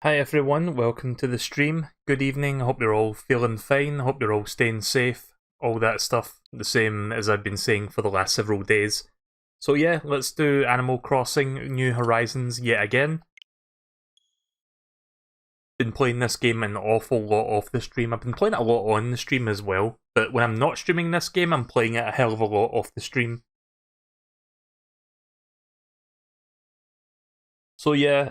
Hi everyone, welcome to the stream. Good evening, I hope you're all feeling fine, I hope you're all staying safe, all that stuff, the same as I've been saying for the last several days. So yeah, let's do Animal Crossing New Horizons yet again. Been playing this game an awful lot off the stream. I've been playing it a lot on the stream as well, but when I'm not streaming this game, I'm playing it a hell of a lot off the stream. So yeah,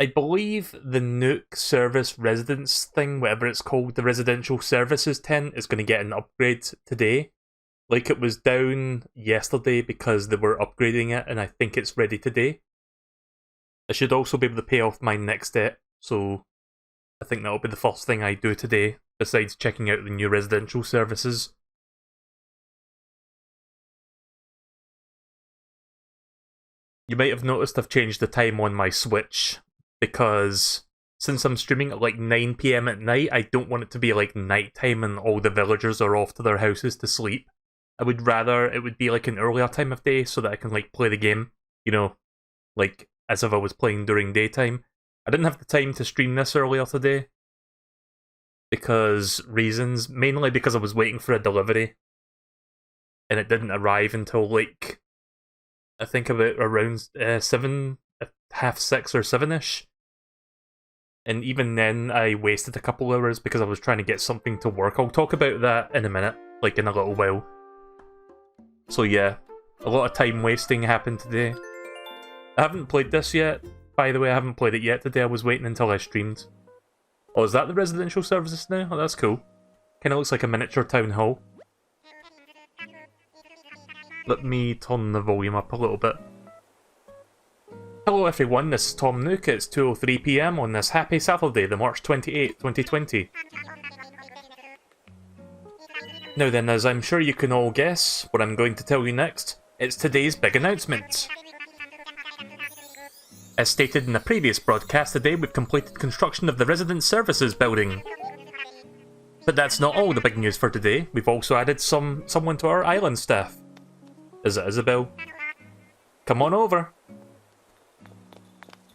I believe the Nook Service Residence thing, whatever it's called, the Residential Services tent, is going to get an upgrade today. Like, it was down yesterday because they were upgrading it, and I think it's ready today. I should also be able to pay off my next debt, so I think that'll be the first thing I do today, besides checking out the new residential services. You might have noticed I've changed the time on my Switch, because since I'm streaming at like 9 PM at night, I don't want it to be like nighttime and all the villagers are off to their houses to sleep. I would rather it would be like an earlier time of day so that I can like play the game, you know, like as if I was playing during daytime. I didn't have the time to stream this earlier today because reasons, mainly because I was waiting for a delivery and it didn't arrive until like, I think about around 7, half 6 or 7ish. And even then, I wasted a couple hours because I was trying to get something to work. I'll talk about that in a minute, like in a little while. So yeah, a lot of time wasting happened today. I haven't played this yet. By the way, I haven't played it yet today. I was waiting until I streamed. Oh, is that the residential services now? Oh, that's cool. Kinda looks like a miniature town hall. Let me turn the volume up a little bit. Hello everyone, this is Tom Nook. It's 2:03 PM on this happy Saturday, the March 28th, 2020. Now then, as I'm sure you can all guess, what I'm going to tell you next, it's today's big announcement. As stated in the previous broadcast today, we've completed construction of the Resident Services building. But that's not all the big news for today. We've also added someone to our island staff. Is it Isabel? Come on over.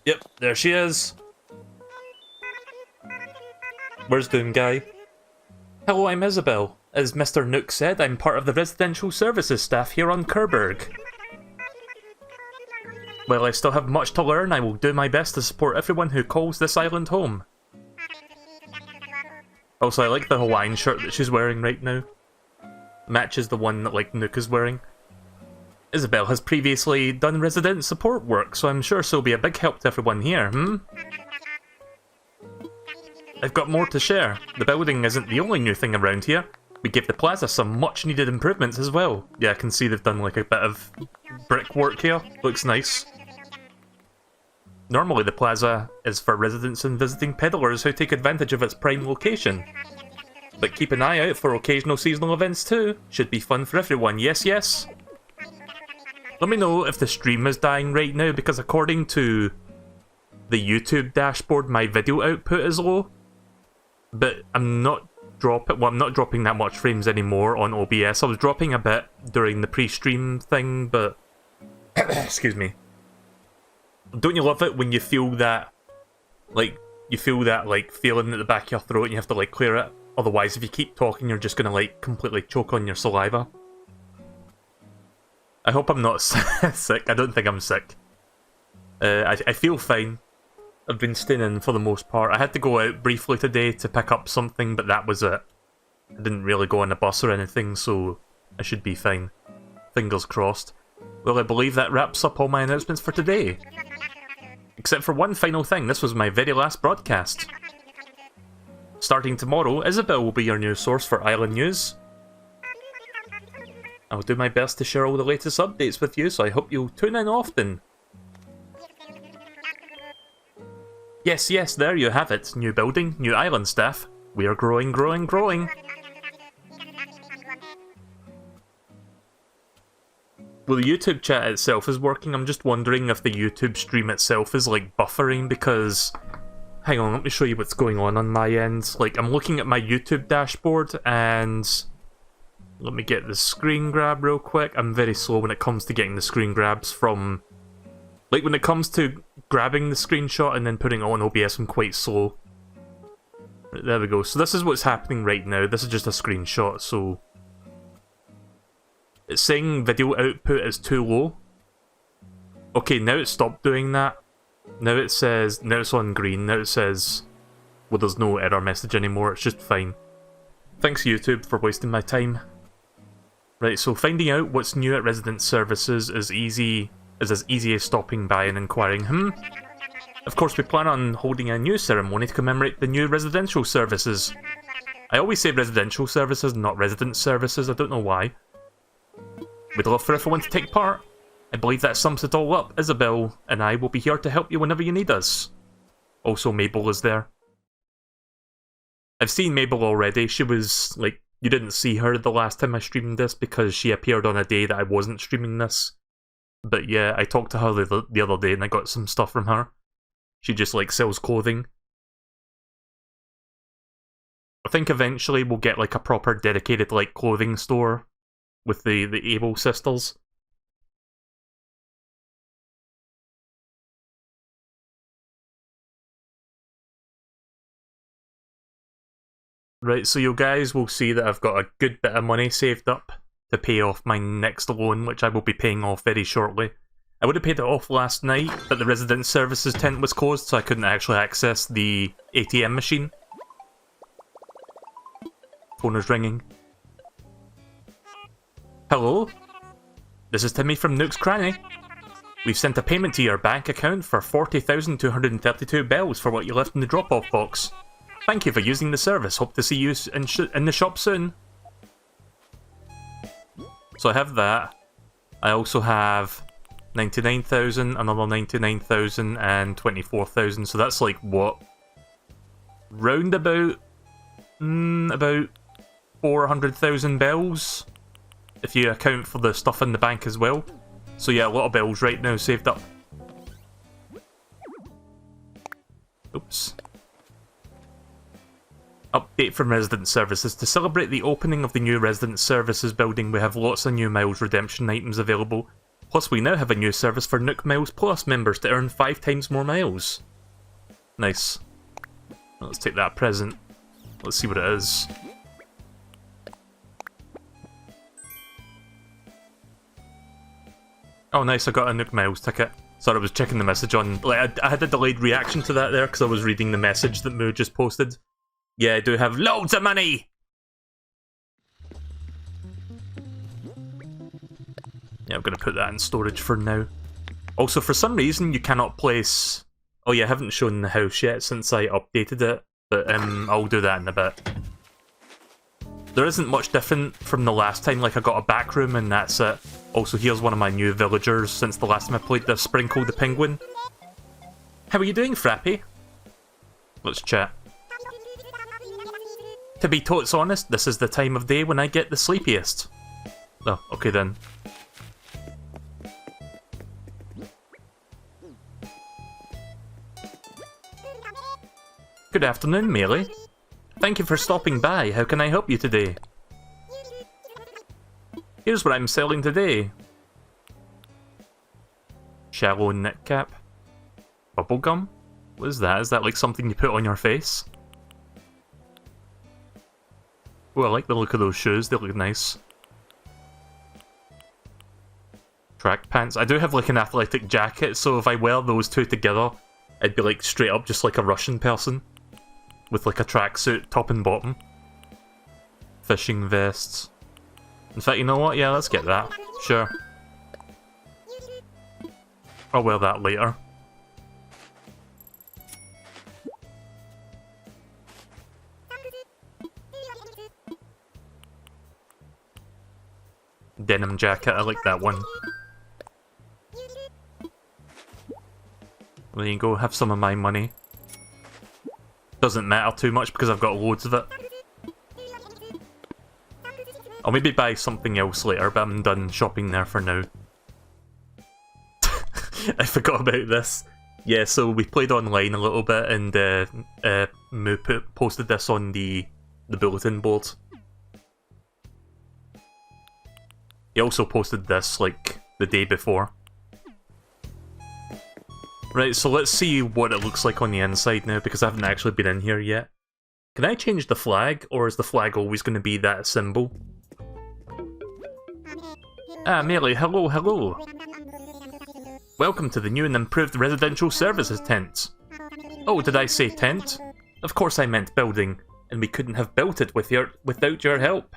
Yep, there she is. Where's Doom Guy? Hello, I'm Isabel. As Mr. Nook said, I'm part of the residential services staff here on Kerberg. While I still have much to learn, I will do my best to support everyone who calls this island home. Also, I like the Hawaiian shirt that she's wearing right now. Matches the one that, like, Nook is wearing. Isabel has previously done resident support work, so I'm sure she'll be a big help to everyone here, I've got more to share. The building isn't the only new thing around here. We gave the plaza some much needed improvements as well. Yeah, I can see they've done like a bit of brickwork here. Looks nice. Normally the plaza is for residents and visiting peddlers who take advantage of its prime location. But keep an eye out for occasional seasonal events too. Should be fun for everyone, yes yes? Let me know if the stream is dying right now, because according to the YouTube dashboard, my video output is low. But I'm not dropping that much frames anymore on OBS. I was dropping a bit during the pre-stream thing, but excuse me. Don't you love it when you feel that, like, feeling at the back of your throat and you have to, like, clear it? Otherwise, if you keep talking, you're just gonna, like, completely choke on your saliva. I hope I'm not sick. I don't think I'm sick. I feel fine. I've been staying in for the most part. I had to go out briefly today to pick up something, but that was it. I didn't really go on a bus or anything, so I should be fine. Fingers crossed. Well, I believe that wraps up all my announcements for today. Except for one final thing, this was my very last broadcast. Starting tomorrow, Isabel will be your news source for Island News. I'll do my best to share all the latest updates with you, so I hope you'll tune in often. Yes, yes, there you have it. New building, new island staff. We are growing, growing, growing. Well, the YouTube chat itself is working. I'm just wondering if the YouTube stream itself is, like, buffering, because... Hang on, let me show you what's going on my end. Like, I'm looking at my YouTube dashboard, and... Let me get the screen grab real quick. I'm very slow when it comes to getting the screen grabs from Like, when it comes to grabbing the screenshot and then putting it on OBS, I'm quite slow. Right, there we go. So this is what's happening right now. This is just a screenshot, so... It's saying video output is too low. Okay, now it's stopped doing that. Now it says... Now it's on green. Now it says... Well, there's no error message anymore. It's just fine. Thanks, YouTube, for wasting my time. Right, so finding out what's new at resident services is as easy as stopping by and inquiring, Of course, we plan on holding a new ceremony to commemorate the new residential services. I always say residential services, not resident services, I don't know why. We'd love for everyone to take part. I believe that sums it all up. Isabel and I will be here to help you whenever you need us. Also, Mabel is there. I've seen Mabel already. She was, like, you didn't see her the last time I streamed this because she appeared on a day that I wasn't streaming this. But yeah, I talked to her the other day and I got some stuff from her. She just, like, sells clothing. I think eventually we'll get, like, a proper dedicated, like, clothing store with the Able sisters. Right, so you guys will see that I've got a good bit of money saved up to pay off my next loan, which I will be paying off very shortly. I would have paid it off last night, but the resident services tent was closed, so I couldn't actually access the ATM machine. Phone is ringing. Hello? This is Timmy from Nook's Cranny. We've sent a payment to your bank account for 40,232 bells for what you left in the drop-off box. Thank you for using the service. Hope to see you in the shop soon. So I have that. I also have 99,000, another 99,000, and 24,000. So that's like what? Round about 400,000 bells, if you account for the stuff in the bank as well. So yeah, a lot of bells right now saved up. Oops. Update from Resident Services. To celebrate the opening of the new Resident Services building, we have lots of new Miles redemption items available. Plus, we now have a new service for Nook Miles Plus members to earn 5 times more miles. Nice. Let's take that present. Let's see what it is. Oh nice, I got a Nook Miles ticket. Sorry, I was checking the message on... Like, I had a delayed reaction to that there because I was reading the message that Moo just posted. Yeah, I do have loads of money! Yeah, I'm going to put that in storage for now. Also, for some reason, you cannot place... Oh yeah, I haven't shown the house yet since I updated it, but I'll do that in a bit. There isn't much different from the last time, like I got a back room and that's it. Also, here's one of my new villagers since the last time I played this, Sprinkle the Penguin. How are you doing, Frappy? Let's chat. To be totes honest, this is the time of day when I get the sleepiest. Oh, okay then. Good afternoon, Melee. Thank you for stopping by. How can I help you today? Here's what I'm selling today. Shallow knit cap. Bubblegum? What is that? Is that like something you put on your face? Oh, I like the look of those shoes. They look nice. Track pants. I do have like an athletic jacket, so if I wear those two together, I'd be like straight up just like a Russian person. With like a tracksuit, top and bottom. Fishing vests. In fact, you know what? Yeah, let's get that. Sure. I'll wear that later. Denim jacket, I like that one. There you go, have some of my money. Doesn't matter too much because I've got loads of it. I'll maybe buy something else later, but I'm done shopping there for now. I forgot about this. Yeah, so we played online a little bit and Moo posted this on the bulletin board. He also posted this like the day before. Right, so let's see what it looks like on the inside now, because I haven't actually been in here yet. Can I change the flag, or is the flag always going to be that symbol? Ah, Melee, hello, hello. Welcome to the new and improved residential services tent. Oh, did I say tent? Of course I meant building, and we couldn't have built it without your help.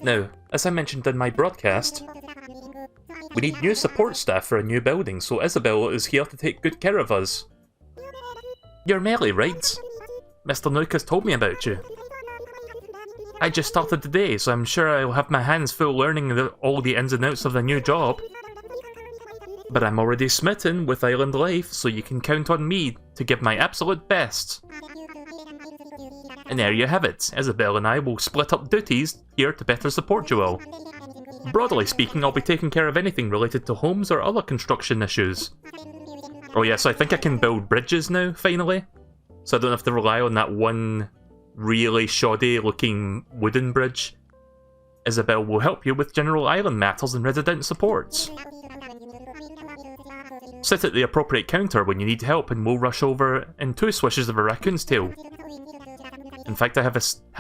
Now, as I mentioned in my broadcast, we need new support staff for a new building, so Isabel is here to take good care of us. You're Melee, right? Mr. Nook has told me about you. I just started today, so I'm sure I'll have my hands full learning all the ins and outs of the new job. But I'm already smitten with island life, so you can count on me to give my absolute best. And there you have it. Isabel and I will split up duties here to better support you all. Broadly speaking, I'll be taking care of anything related to homes or other construction issues. Oh yeah, so I think I can build bridges now, finally. So I don't have to rely on that one really shoddy looking wooden bridge. Isabel will help you with general island matters and resident supports. Sit at the appropriate counter when you need help and we'll rush over in 2 swishes of a raccoon's tail. In fact, I have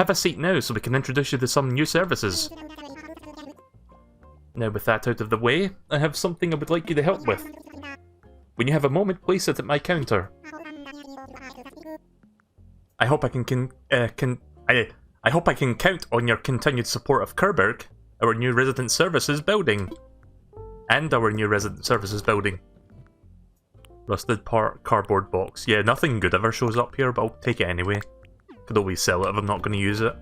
a seat now so we can introduce you to some new services. Now with that out of the way, I have something I would like you to help with. When you have a moment, please sit at my counter. I hope I can count on your continued support of Kerberg, our new resident services building. And our new resident services building. Rusted cardboard box. Yeah, nothing good ever shows up here, but I'll take it anyway. Could always sell it if I'm not going to use it.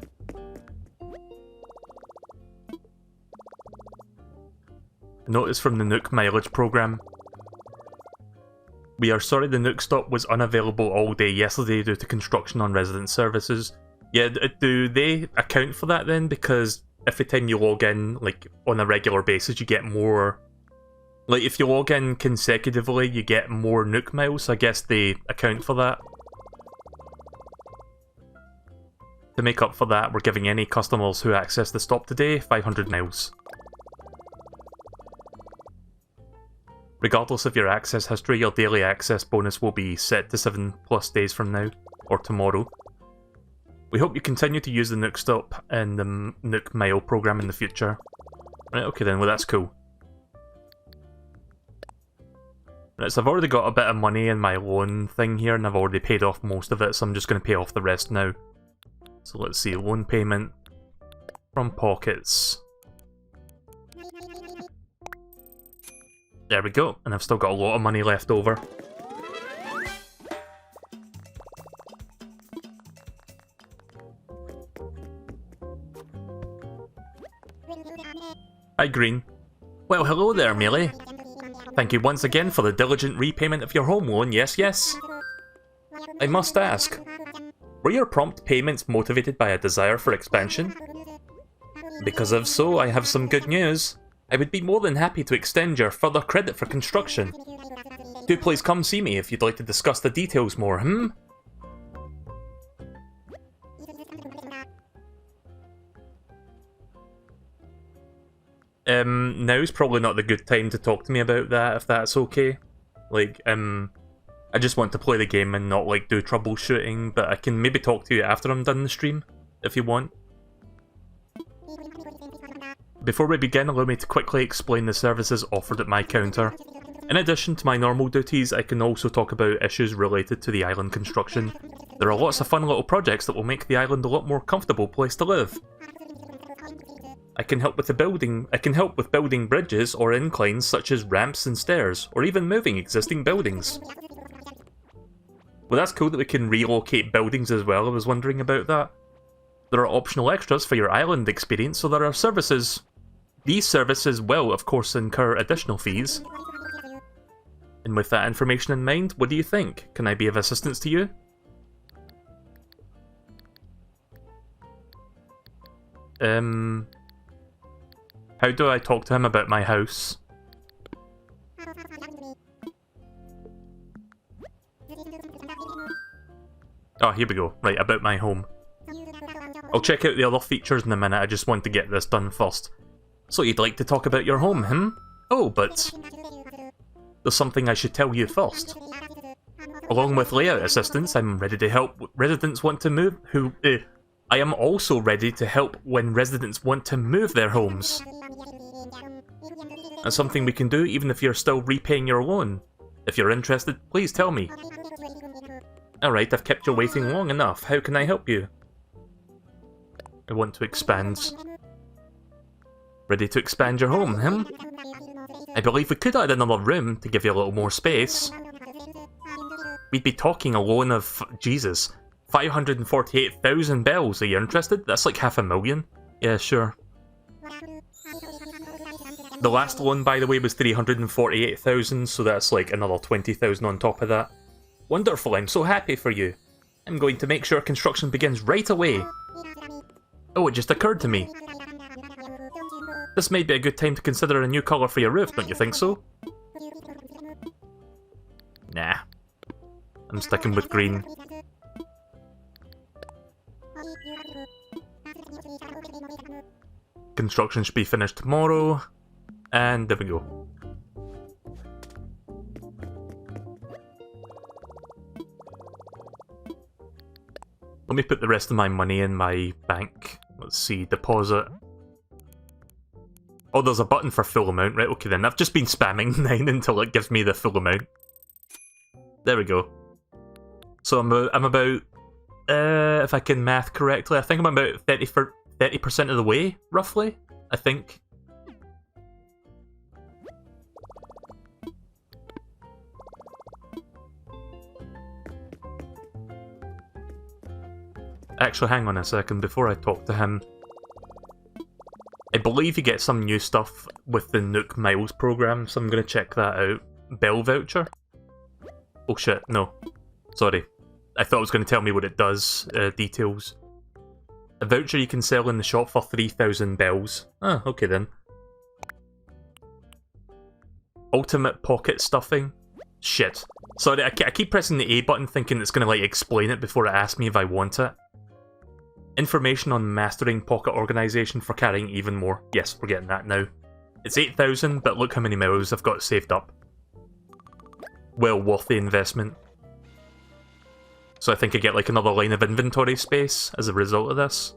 Notice from the Nook mileage program. We are sorry the Nook stop was unavailable all day yesterday due to construction on resident services. Yeah, do they account for that then? Because every time you log in, like, on a regular basis, you get more... Like, if you log in consecutively, you get more Nook miles, so I guess they account for that. To make up for that, we're giving any customers who access the stop today 500 miles. Regardless of your access history, your daily access bonus will be set to 7+ days from now, or tomorrow. We hope you continue to use the Nook Stop and the Nook Mile program in the future. Right, okay then, well that's cool. Right, so I've already got a bit of money in my loan thing here, and I've already paid off most of it, so I'm just going to pay off the rest now. So let's see, loan payment from pockets. There we go, and I've still got a lot of money left over. Hi, Green. Well, hello there, Melee. Thank you once again for the diligent repayment of your home loan, yes. I must ask, were your prompt payments motivated by a desire for expansion? Because if so, I have some good news. I would be more than happy to extend your further credit for construction. Do please come see me if you'd like to discuss the details more, Now's probably not the good time to talk to me about that, if that's okay. Like, I just want to play the game and not, like, do troubleshooting, but I can maybe talk to you after I'm done the stream, if you want. Before we begin, allow me to quickly explain the services offered at my counter. In addition to my normal duties, I can also talk about issues related to the island construction. There are lots of fun little projects that will make the island a lot more comfortable place to live. I can help with building bridges or inclines such as ramps and stairs, or even moving existing buildings. Well, that's cool that we can relocate buildings as well, I was wondering about that. There are optional extras for your island experience, so there are services. These services will, of course, incur additional fees. And with that information in mind, what do you think? Can I be of assistance to you? How do I talk to him about my house? Oh, here we go. Right, about my home. I'll check out the other features in a minute, I just want to get this done first. So you'd like to talk about your home, Oh, but... there's something I should tell you first. Along with layout assistance, I'm ready to help residents want to move I am also ready to help when residents want to move their homes. That's something we can do even if you're still repaying your loan. If you're interested, please tell me. Alright, I've kept you waiting long enough. How can I help you? I want to expand. Ready to expand your home, I believe we could add another room to give you a little more space. We'd be talking a loan of, Jesus, 548,000 bells. Are you interested? That's like 500,000. Yeah, sure. The last loan, by the way, was 348,000, so that's like another 20,000 on top of that. Wonderful, I'm so happy for you. I'm going to make sure construction begins right away. Oh, it just occurred to me. This may be a good time to consider a new colour for your roof, don't you think so? Nah. I'm sticking with green. Construction should be finished tomorrow. And there we go. Let me put the rest of my money in my bank. Let's see, deposit. Oh, there's a button for full amount. Right, okay then. I've just been spamming 9 until it gives me the full amount. There we go. So I'm about if I can math correctly, I think I'm about 30% of the way, roughly, I think. Actually, hang on a second before I talk to him. I believe you get some new stuff with the Nook Miles program, so I'm going to check that out. Bell voucher? Oh shit, no. Sorry. I thought it was going to tell me what it does, details. A voucher you can sell in the shop for 3,000 bells. Ah, okay then. Ultimate pocket stuffing? Shit. Sorry, I keep pressing the A button thinking it's going to like explain it before it asks me if I want it. Information on mastering pocket organisation for carrying even more. Yes, we're getting that now. It's 8,000, but look how many miles I've got saved up. Well worth the investment. So I think I get like another line of inventory space as a result of this.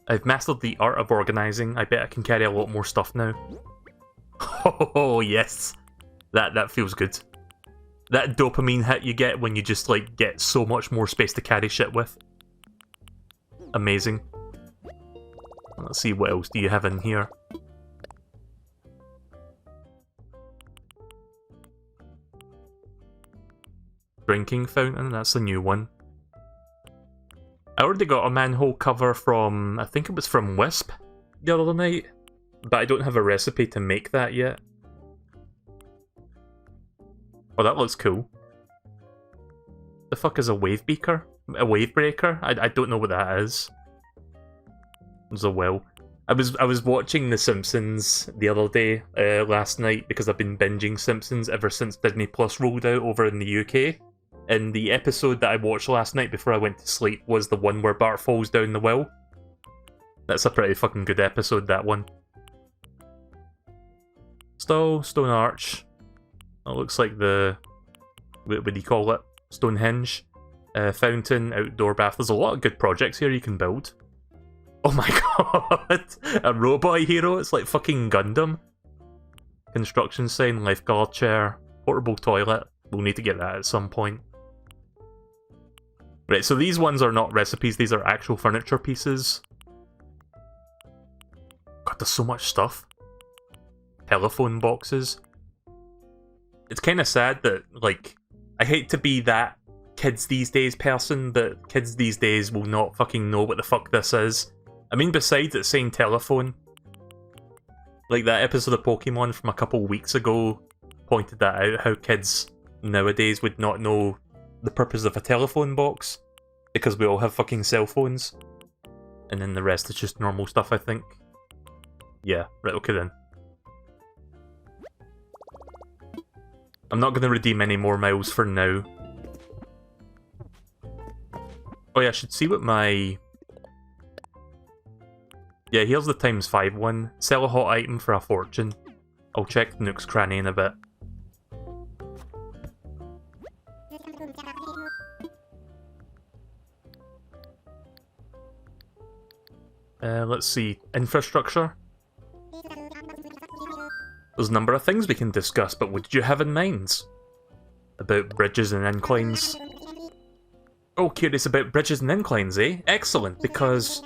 I've mastered the art of organising. I bet I can carry a lot more stuff now. Oh yes, that feels good. That dopamine hit you get when you just like get so much more space to carry shit with. Amazing. Let's see, what else do you have in here? Drinking fountain, that's the new one. I already got a manhole cover from, I think it was from Wisp the other night. But I don't have a recipe to make that yet. Oh, that looks cool. The fuck is a wave beaker? A wave breaker? I don't know what that is. There's a well. I was watching The Simpsons the other day, last night, because I've been binging Simpsons ever since Disney Plus rolled out over in the UK. And the episode that I watched last night before I went to sleep was the one where Bart falls down the well. That's a pretty fucking good episode, that one. Stone arch. That looks like the... what do you call it? Stonehenge. Fountain, outdoor bath. There's a lot of good projects here you can build. Oh my god! A robot hero? It's like fucking Gundam. Construction sign, lifeguard chair, portable toilet. We'll need to get that at some point. Right, so these ones are not recipes, these are actual furniture pieces. God, there's so much stuff. Telephone boxes. It's kind of sad that, like, I hate to be that kids these days person, but kids these days will not fucking know what the fuck this is. I mean, besides it saying telephone, like that episode of Pokemon from a couple weeks ago pointed that out, how kids nowadays would not know the purpose of a telephone box, because we all have fucking cell phones. And then the rest is just normal stuff, I think. Yeah, right, okay then. I'm not going to redeem any more miles for now. Oh yeah, I should see what my... Yeah, here's the ×5 one. Sell a hot item for a fortune. I'll check Nook's Cranny in a bit. Let's see. Infrastructure. There's a number of things we can discuss, but what did you have in mind? About bridges and inclines. Oh, curious about bridges and inclines, eh? Excellent, because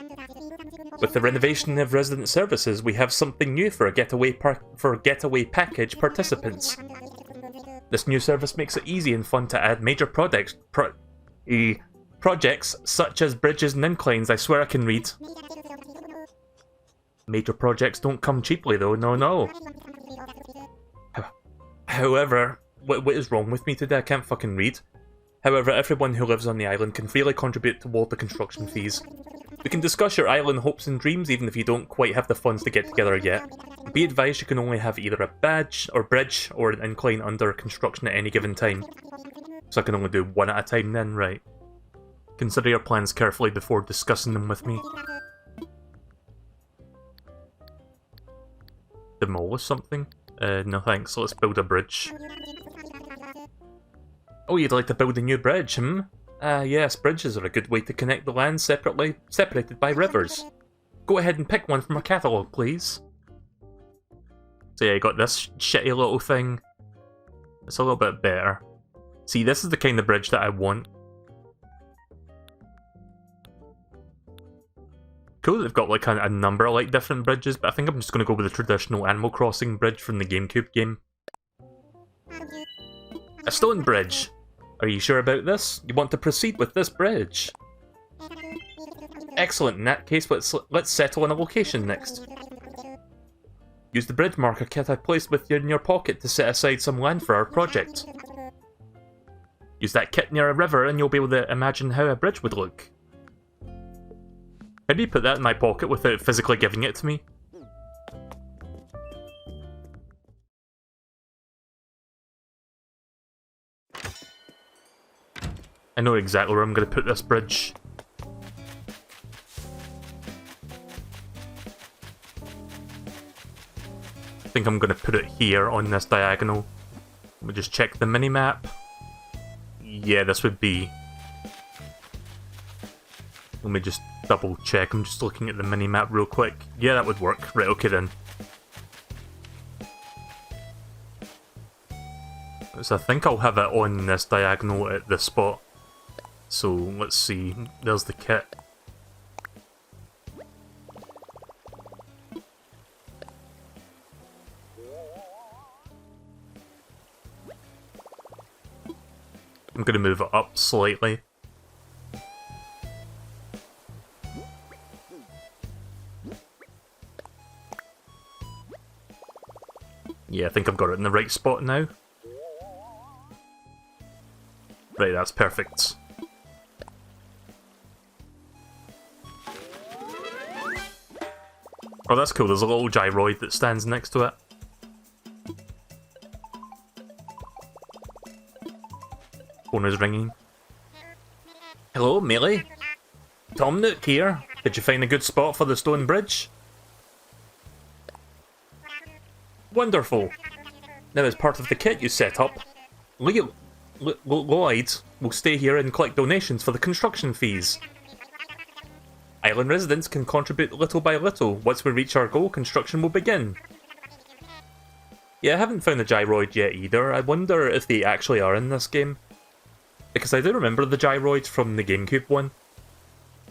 with the renovation of resident services, we have something new for getaway package participants. This new service makes it easy and fun to add major projects such as bridges and inclines. I swear I can read. Major projects don't come cheaply though, no. However, what is wrong with me today? I can't fucking read. However, everyone who lives on the island can freely contribute toward the construction fees. We can discuss your island hopes and dreams even if you don't quite have the funds to get together yet. Be advised you can only have either a bridge or an incline under construction at any given time. So I can only do one at a time then, right? Consider your plans carefully before discussing them with me. Demolish something? No thanks, let's build a bridge. Oh, you'd like to build a new bridge, hmm? Yes, bridges are a good way to connect the lands separated by rivers. Go ahead and pick one from our catalogue, please. So yeah, you got this shitty little thing. It's a little bit better. See, this is the kind of bridge that I want. Cool that they've got like a number of like different bridges, but I think I'm just going to go with the traditional Animal Crossing bridge from the GameCube game. A stone bridge! Are you sure about this? You want to proceed with this bridge? Excellent, in that case let's settle on a location next. Use the bridge marker kit I placed with you in your pocket to set aside some land for our project. Use that kit near a river and you'll be able to imagine how a bridge would look. How do you put that in my pocket without physically giving it to me? I know exactly where I'm going to put this bridge. I think I'm going to put it here on this diagonal. Let me just check the mini-map. Yeah, this would be... Let me just double check. I'm just looking at the mini-map real quick. Yeah, that would work. Right, okay then. So I think I'll have it on this diagonal at this spot. So, let's see. There's the kit. I'm going to move it up slightly. Yeah, I think I've got it in the right spot now. Right, that's perfect. Oh, that's cool. There's a little gyroid that stands next to it. Phone is ringing. Hello, Melee? Tom Nook here. Did you find a good spot for the stone bridge? Wonderful. Now, as part of the kit you set up, Lloyd will stay here and collect donations for the construction fees. Island residents can contribute little by little. Once we reach our goal, construction will begin. Yeah, I haven't found the gyroid yet either. I wonder if they actually are in this game. Because I do remember the gyroids from the GameCube one.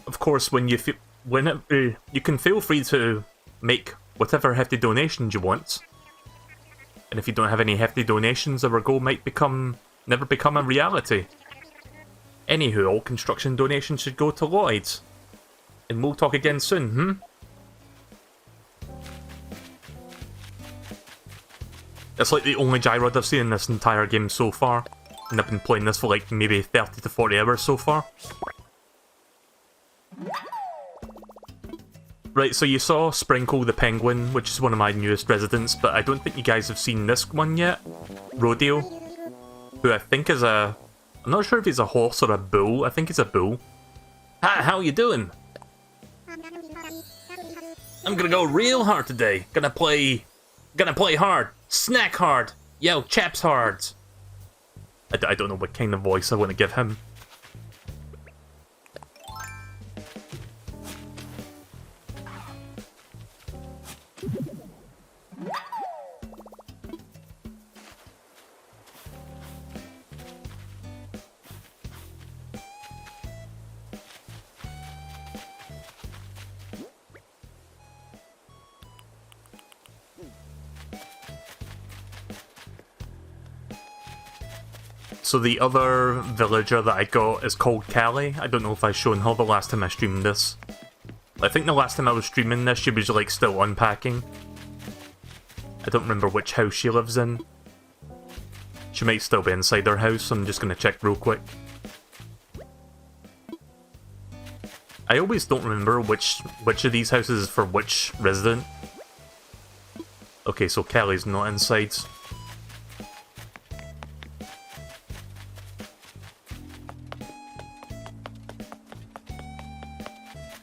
Of course, you can feel free to make whatever hefty donations you want. And if you don't have any hefty donations, our goal might never become a reality. Anywho, all construction donations should go to Lloyd. And we'll talk again soon, hmm? It's like the only gyroid I've seen in this entire game so far. And I've been playing this for like maybe 30 to 40 hours so far. Right, so you saw Sprinkle the Penguin, which is one of my newest residents, but I don't think you guys have seen this one yet. Rodeo. Who I think is a... I'm not sure if he's a horse or a bull. I think he's a bull. How you doing? I'm gonna go real hard today. Gonna play hard. Snack hard. Yo, chaps hard. I don't know what kind of voice I want to give him. So the other villager that I got is called Callie. I don't know if I've shown her the last time I streamed this. I think the last time I was streaming this, she was like still unpacking. I don't remember which house she lives in. She might still be inside her house, so I'm just gonna check real quick. I always don't remember which of these houses is for which resident. Okay, so Callie's not inside.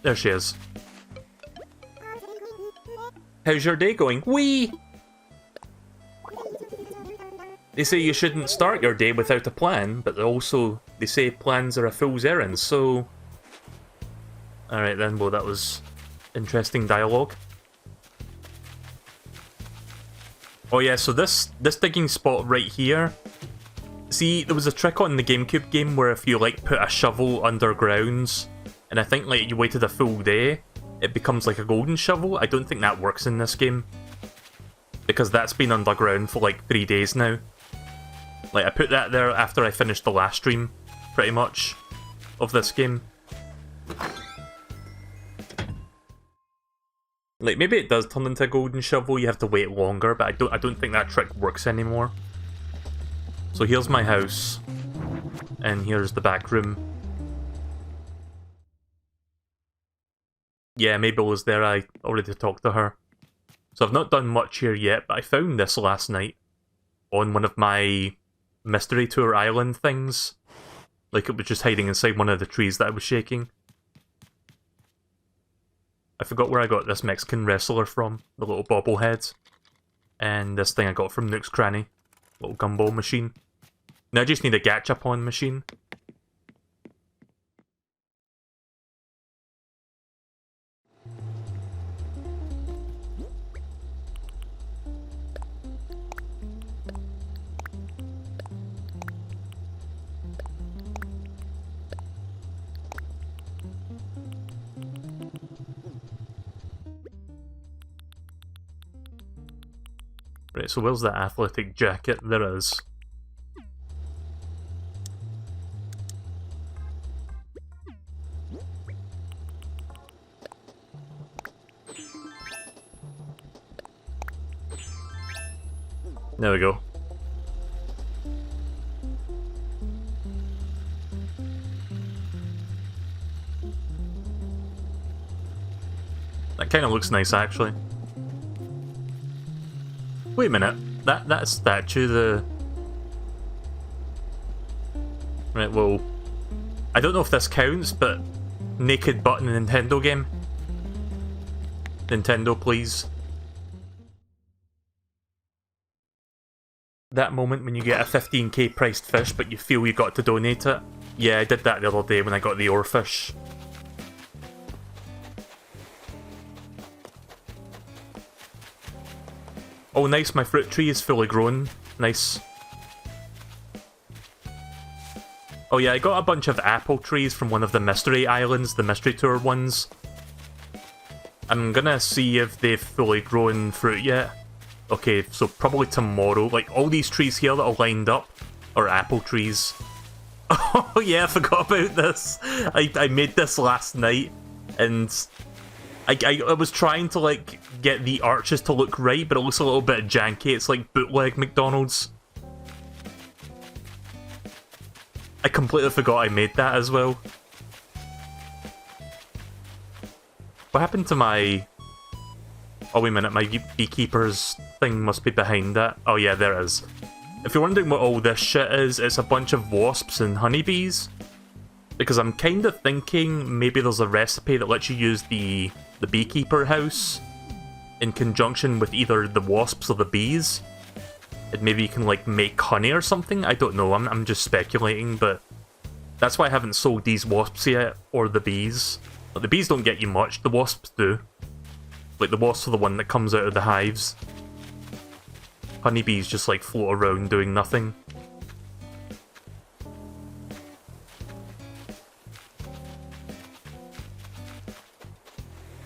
There she is. How's your day going? Wee! They say you shouldn't start your day without a plan, but also they say plans are a fool's errand, so... Alright then, well that was interesting dialogue. Oh yeah, so this digging spot right here... See, there was a trick on the GameCube game where if you like put a shovel underground, and I think like you waited a full day, it becomes like a golden shovel. I don't think that works in this game. Because that's been underground for like 3 days now. Like I put that there after I finished the last stream, pretty much, of this game. Like maybe it does turn into a golden shovel, you have to wait longer, but I don't think that trick works anymore. So here's my house, and here's the back room. Yeah, Mabel was there, I already talked to her. So I've not done much here yet, but I found this last night on one of my mystery tour island things. Like it was just hiding inside one of the trees that I was shaking. I forgot where I got this Mexican wrestler from, the little bobblehead. And this thing I got from Nook's Cranny, little gumball machine. Now I just need a gachapon machine. Right, so where's that athletic jacket? There is. There we go. That kind of looks nice, actually. Wait a minute. That statue, the... Right, well... I don't know if this counts, but... Naked Butt in a Nintendo game? Nintendo, please. That moment when you get a 15k priced fish, but you feel you got to donate it. Yeah, I did that the other day when I got the oarfish. Oh nice, my fruit tree is fully grown. Nice. Oh yeah, I got a bunch of apple trees from one of the mystery islands, the mystery tour ones. I'm gonna see if they've fully grown fruit yet. Okay, so probably tomorrow. Like, all these trees here that are lined up are apple trees. Oh yeah, I forgot about this. I made this last night, and I was trying to, like, get the arches to look right, but it looks a little bit janky. It's like bootleg McDonald's. I completely forgot I made that as well. What happened to my... Oh, wait a minute, my beekeeper's thing must be behind that. Oh yeah, there is. If you're wondering what all this shit is, it's a bunch of wasps and honeybees. Because I'm kind of thinking maybe there's a recipe that lets you use the beekeeper house in conjunction with either the wasps or the bees. And maybe you can, like, make honey or something? I don't know, I'm just speculating, but that's why I haven't sold these wasps yet, or the bees. But the bees don't get you much, the wasps do. Like, the wasps are the one that comes out of the hives. Honeybees just, like, float around doing nothing.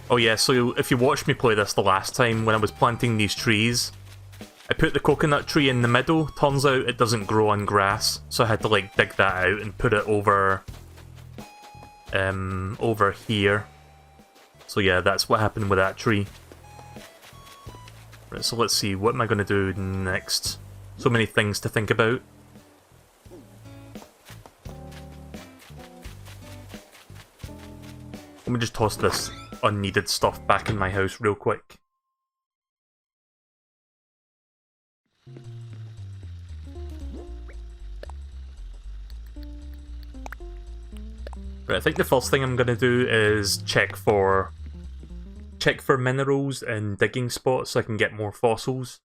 Oh yeah, so if you watched me play this the last time, when I was planting these trees, I put the coconut tree in the middle. Turns out it doesn't grow on grass, so I had to, like, dig that out and put it over... over here. So yeah, that's what happened with that tree. Right, so let's see, what am I going to do next? So many things to think about. Let me just toss this unneeded stuff back in my house real quick. Right, I think the first thing I'm going to do is check for minerals and digging spots so I can get more fossils.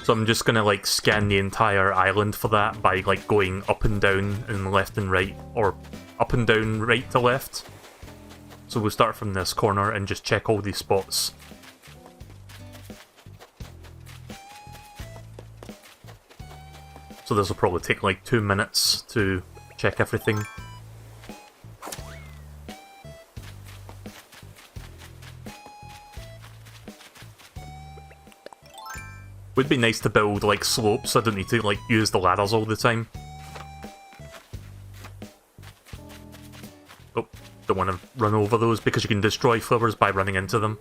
So I'm just going to, like, scan the entire island for that by, like, going up and down and left and right, or up and down right to left. So we'll start from this corner and just check all these spots. So this will probably take like 2 minutes to check everything. Would be nice to build like slopes so I don't need to like use the ladders all the time. Oh, don't want to run over those because you can destroy flowers by running into them.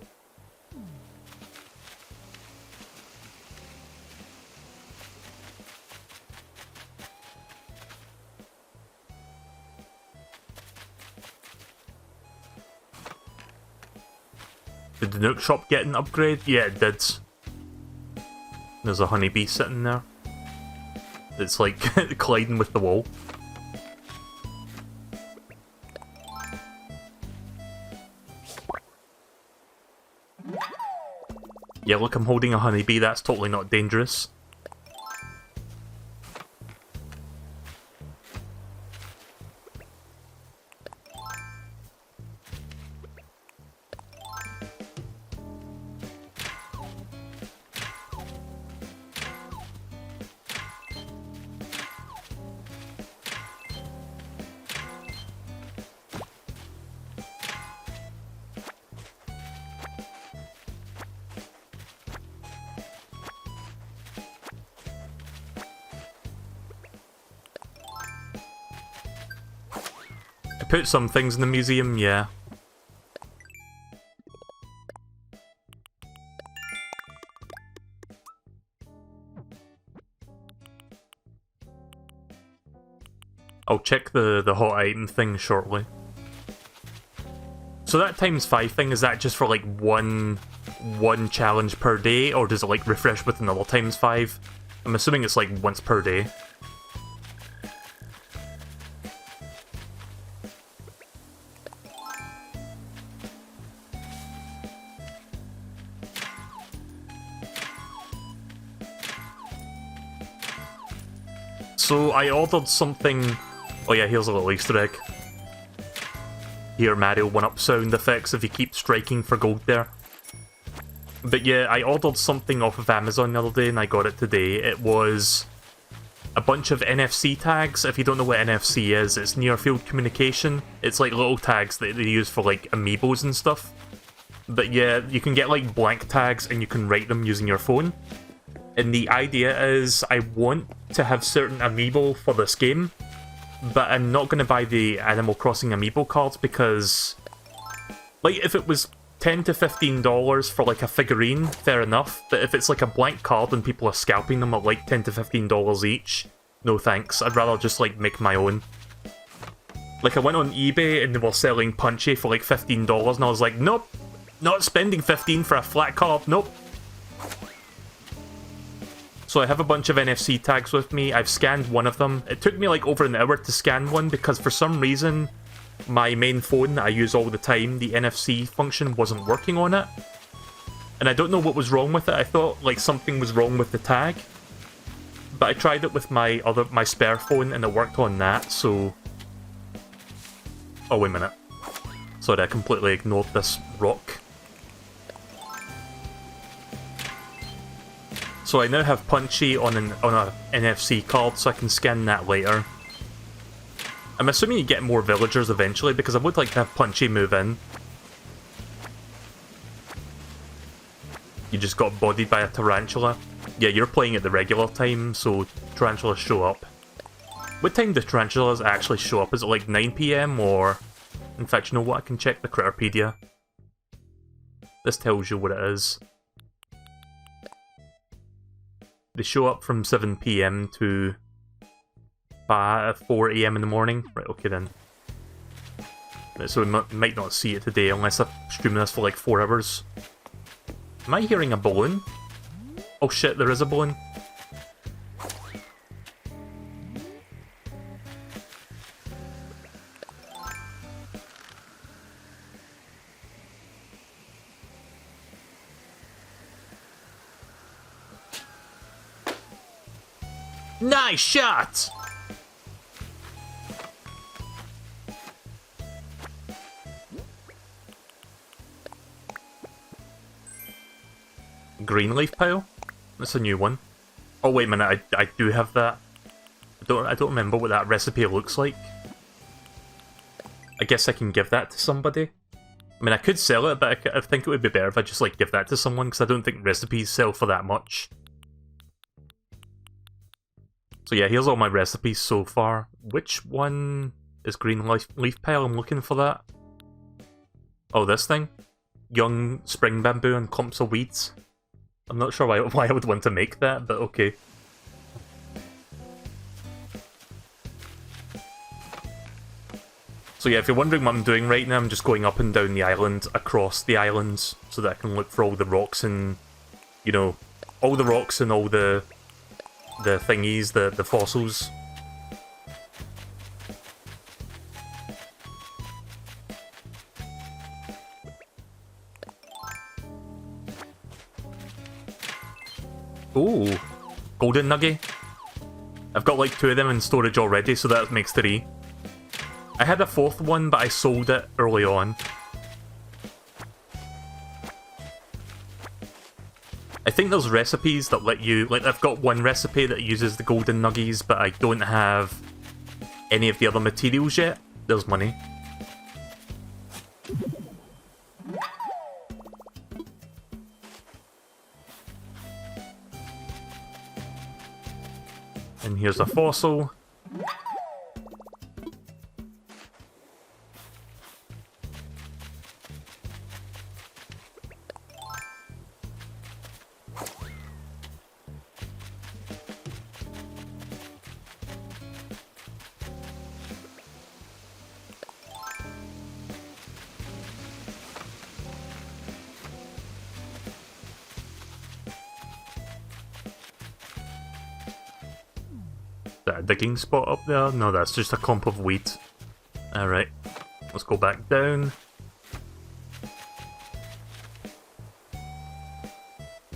Did the Nook shop get an upgrade? Yeah, it did. There's a honeybee sitting there. It's like colliding with the wall. Yeah, look, I'm holding a honeybee, that's totally not dangerous. Put some things in the museum, yeah. I'll check the hot item thing shortly. So that ×5 thing, is that just for like one challenge per day, or does it like refresh with another ×5? I'm assuming it's like once per day. So I ordered something... Oh yeah, here's a little Easter egg. Here, Mario 1-up sound effects if you keep striking for gold there. But yeah, I ordered something off of Amazon the other day and I got it today. It was a bunch of NFC tags. If you don't know what NFC is, it's near field communication. It's like little tags that they use for like amiibos and stuff. But yeah, you can get like blank tags and you can write them using your phone. And the idea is, I want to have certain amiibo for this game, but I'm not going to buy the Animal Crossing amiibo cards because, like, if it was $10 to $15 for, like, a figurine, fair enough, but if it's, like, a blank card and people are scalping them at, like, $10 to $15 each, no thanks. I'd rather just, like, make my own. Like, I went on eBay and they were selling Punchy for, like, $15, and I was like, nope, not spending $15 for a flat card, nope. So I have a bunch of NFC tags with me. I've scanned one of them. It took me like over an hour to scan one because for some reason my main phone that I use all the time, the NFC function wasn't working on it. And I don't know what was wrong with it. I thought like something was wrong with the tag. But I tried it with my spare phone and it worked on that, so... Oh, wait a minute. Sorry, I completely ignored this rock. So I now have Punchy on a NFC card, so I can scan that later. I'm assuming you get more villagers eventually, because I would like to have Punchy move in. You just got bodied by a tarantula. Yeah, you're playing at the regular time, so tarantulas show up. What time do tarantulas actually show up? Is it like 9 PM or... In fact, you know what? I can check the Critterpedia. This tells you what it is. They show up from 7 PM to 4 AM in the morning. Right, okay then. So we might not see it today unless I'm streaming this for like 4 hours. Am I hearing a balloon? Oh shit, there is a balloon. Nice shot! Green leaf pile? That's a new one. Oh wait a minute, I do have that. I don't remember what that recipe looks like. I guess I can give that to somebody. I mean, I could sell it, but I think it would be better if I just like give that to someone, because I don't think recipes sell for that much. So yeah, here's all my recipes so far. Which one is green leaf pile? I'm looking for that. Oh, this thing? Young spring bamboo and clumps of weeds. I'm not sure why I would want to make that, but okay. So yeah, if you're wondering what I'm doing right now, I'm just going up and down the island, across the islands, so that I can look for all the rocks and, you know, all the rocks and all the thingies, the fossils. Ooh, golden nugget. I've got like 2 of them in storage already, so that makes 3. I had a 4th one, but I sold it early on. I think there's recipes that let you... Like, I've got one recipe that uses the golden nuggies, but I don't have any of the other materials yet. There's money. And here's a fossil. That a digging spot up there? No, that's just a clump of wheat. Alright, let's go back down.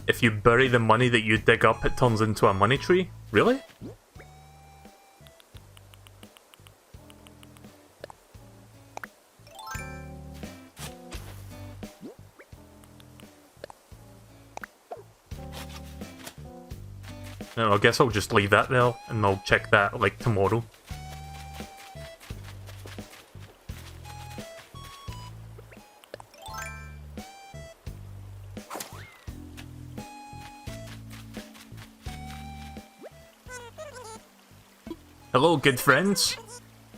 If you bury the money that you dig up, it turns into a money tree? Really? No, I guess I'll just leave that there, and I'll check that, like, tomorrow. Hello, good friends.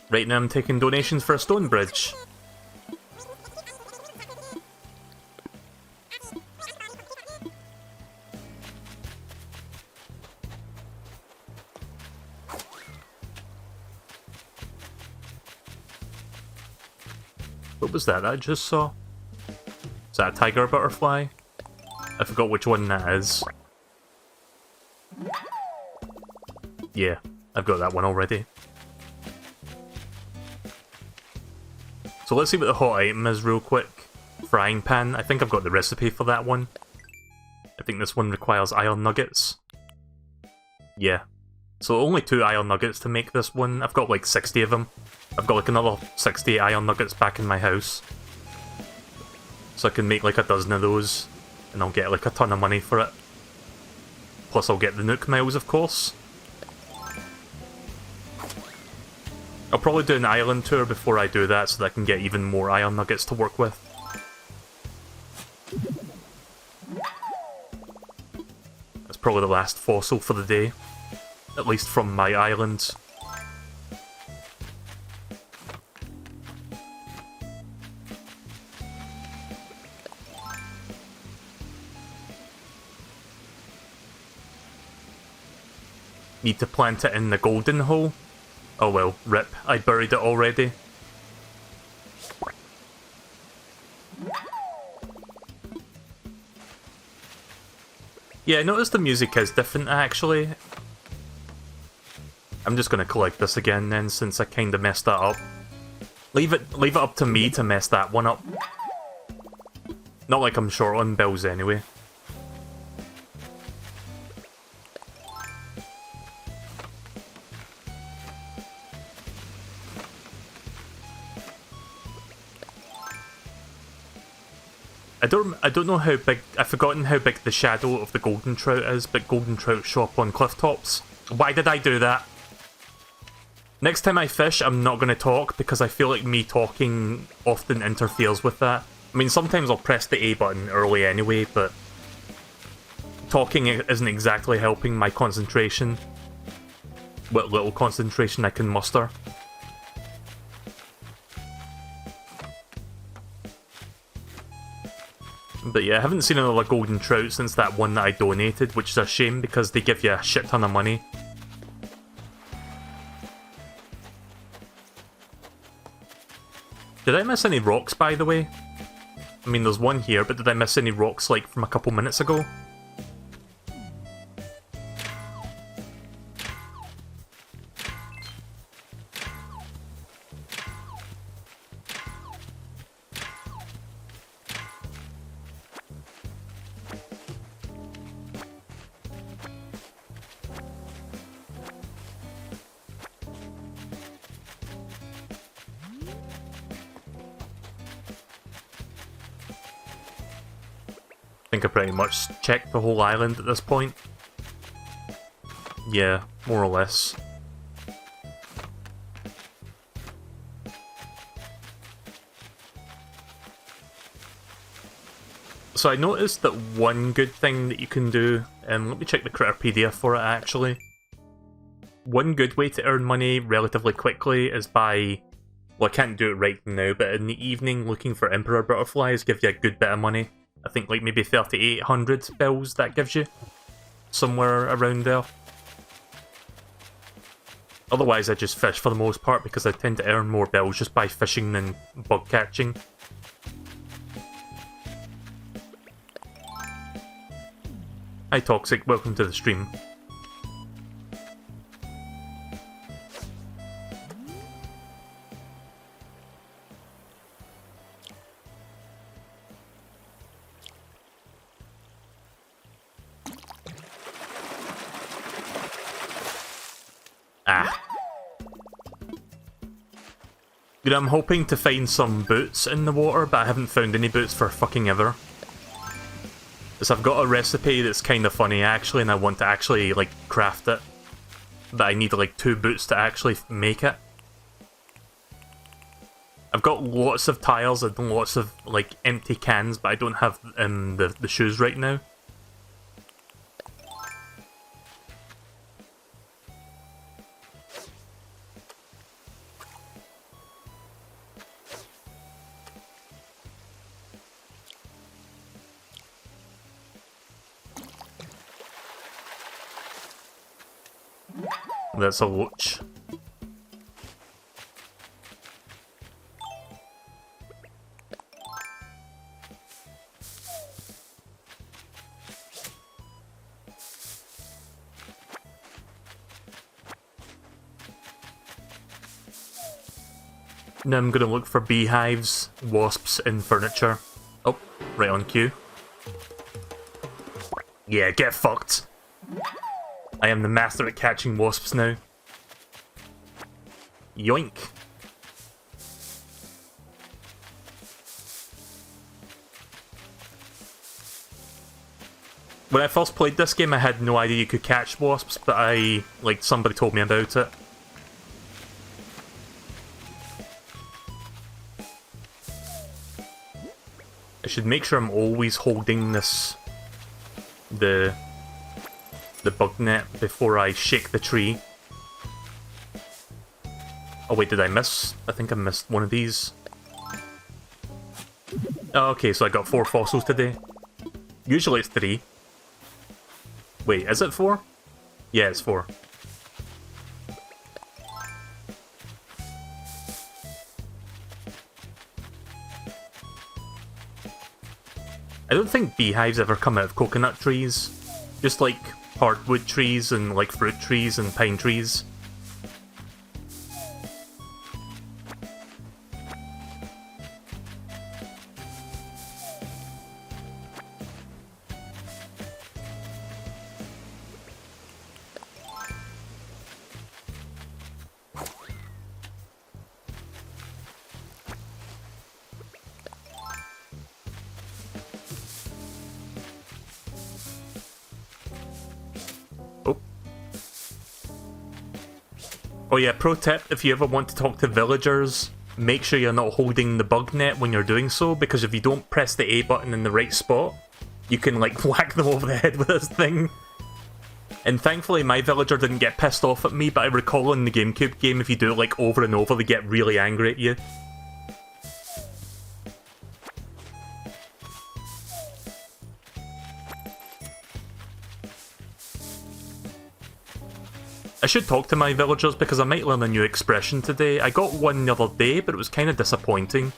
Right now I'm taking donations for a stone bridge. What was that I just saw? Is that a tiger butterfly? I forgot which one that is. Yeah, I've got that one already. So let's see what the hot item is real quick. Frying pan. I think I've got the recipe for that one. I think this one requires iron nuggets. Yeah. So only 2 iron nuggets to make this one. I've got like 60 of them. I've got like another 60 iron nuggets back in my house. So I can make like a dozen of those. And I'll get like a ton of money for it. Plus I'll get the Nook Miles, of course. I'll probably do an island tour before I do that so that I can get even more iron nuggets to work with. That's probably the last fossil for the day. At least from my island. Need to plant it in the golden hole. Oh well, rip, I buried it already. Yeah, I noticed the music is different actually. I'm just gonna collect this again then, since I kinda messed that up. Leave it up to me to mess that one up. Not like I'm short on bills anyway. I don't know how big, I've forgotten how big the shadow of the golden trout is, but golden trout show up on cliff tops. Why did I do that? Next time I fish, I'm not going to talk, because I feel like me talking often interferes with that. I mean, sometimes I'll press the A button early anyway, but talking isn't exactly helping my concentration. What little concentration I can muster. But yeah, I haven't seen another golden trout since that one that I donated, which is a shame because they give you a shit ton of money. Did I miss any rocks, by the way? I mean, there's one here, but did I miss any rocks, like, from a couple minutes ago? I think I pretty much checked the whole island at this point. Yeah, more or less. So I noticed that one good thing that you can do, and let me check the Critterpedia for it actually. One good way to earn money relatively quickly is by, well, I can't do it right now, but in the evening looking for Emperor Butterflies give you a good bit of money. I think like maybe 3,800 bills that gives you. Somewhere around there. Otherwise I just fish for the most part because I tend to earn more bills just by fishing than bug catching. Hi Toxic, welcome to the stream. You know, I'm hoping to find some boots in the water, but I haven't found any boots for fucking ever. So I've got a recipe that's kind of funny actually, and I want to actually, like, craft it. But I need, like, 2 boots to actually make it. I've got lots of tires and lots of, like, empty cans, but I don't have the shoes right now. That's a loach. Now I'm gonna look for beehives, wasps, and furniture. Oh, right on cue. Yeah, get fucked. I am the master at catching wasps now. Yoink. When I first played this game, I had no idea you could catch wasps, but somebody told me about it. I should make sure I'm always holding the bug net before I shake the tree. Oh wait, did I miss? I think I missed one of these. Oh, okay, so I got 4 fossils today. Usually it's 3. Wait, is it 4? Yeah, it's 4. I don't think beehives ever come out of coconut trees. Just like hardwood trees and like fruit trees and pine trees. Oh yeah, pro tip, if you ever want to talk to villagers, make sure you're not holding the bug net when you're doing so, because if you don't press the A button in the right spot, you can like whack them over the head with this thing. And thankfully my villager didn't get pissed off at me, but I recall in the GameCube game, if you do it like over and over, they get really angry at you. I should talk to my villagers because I might learn a new expression today. I got one the other day, but it was kind of disappointing.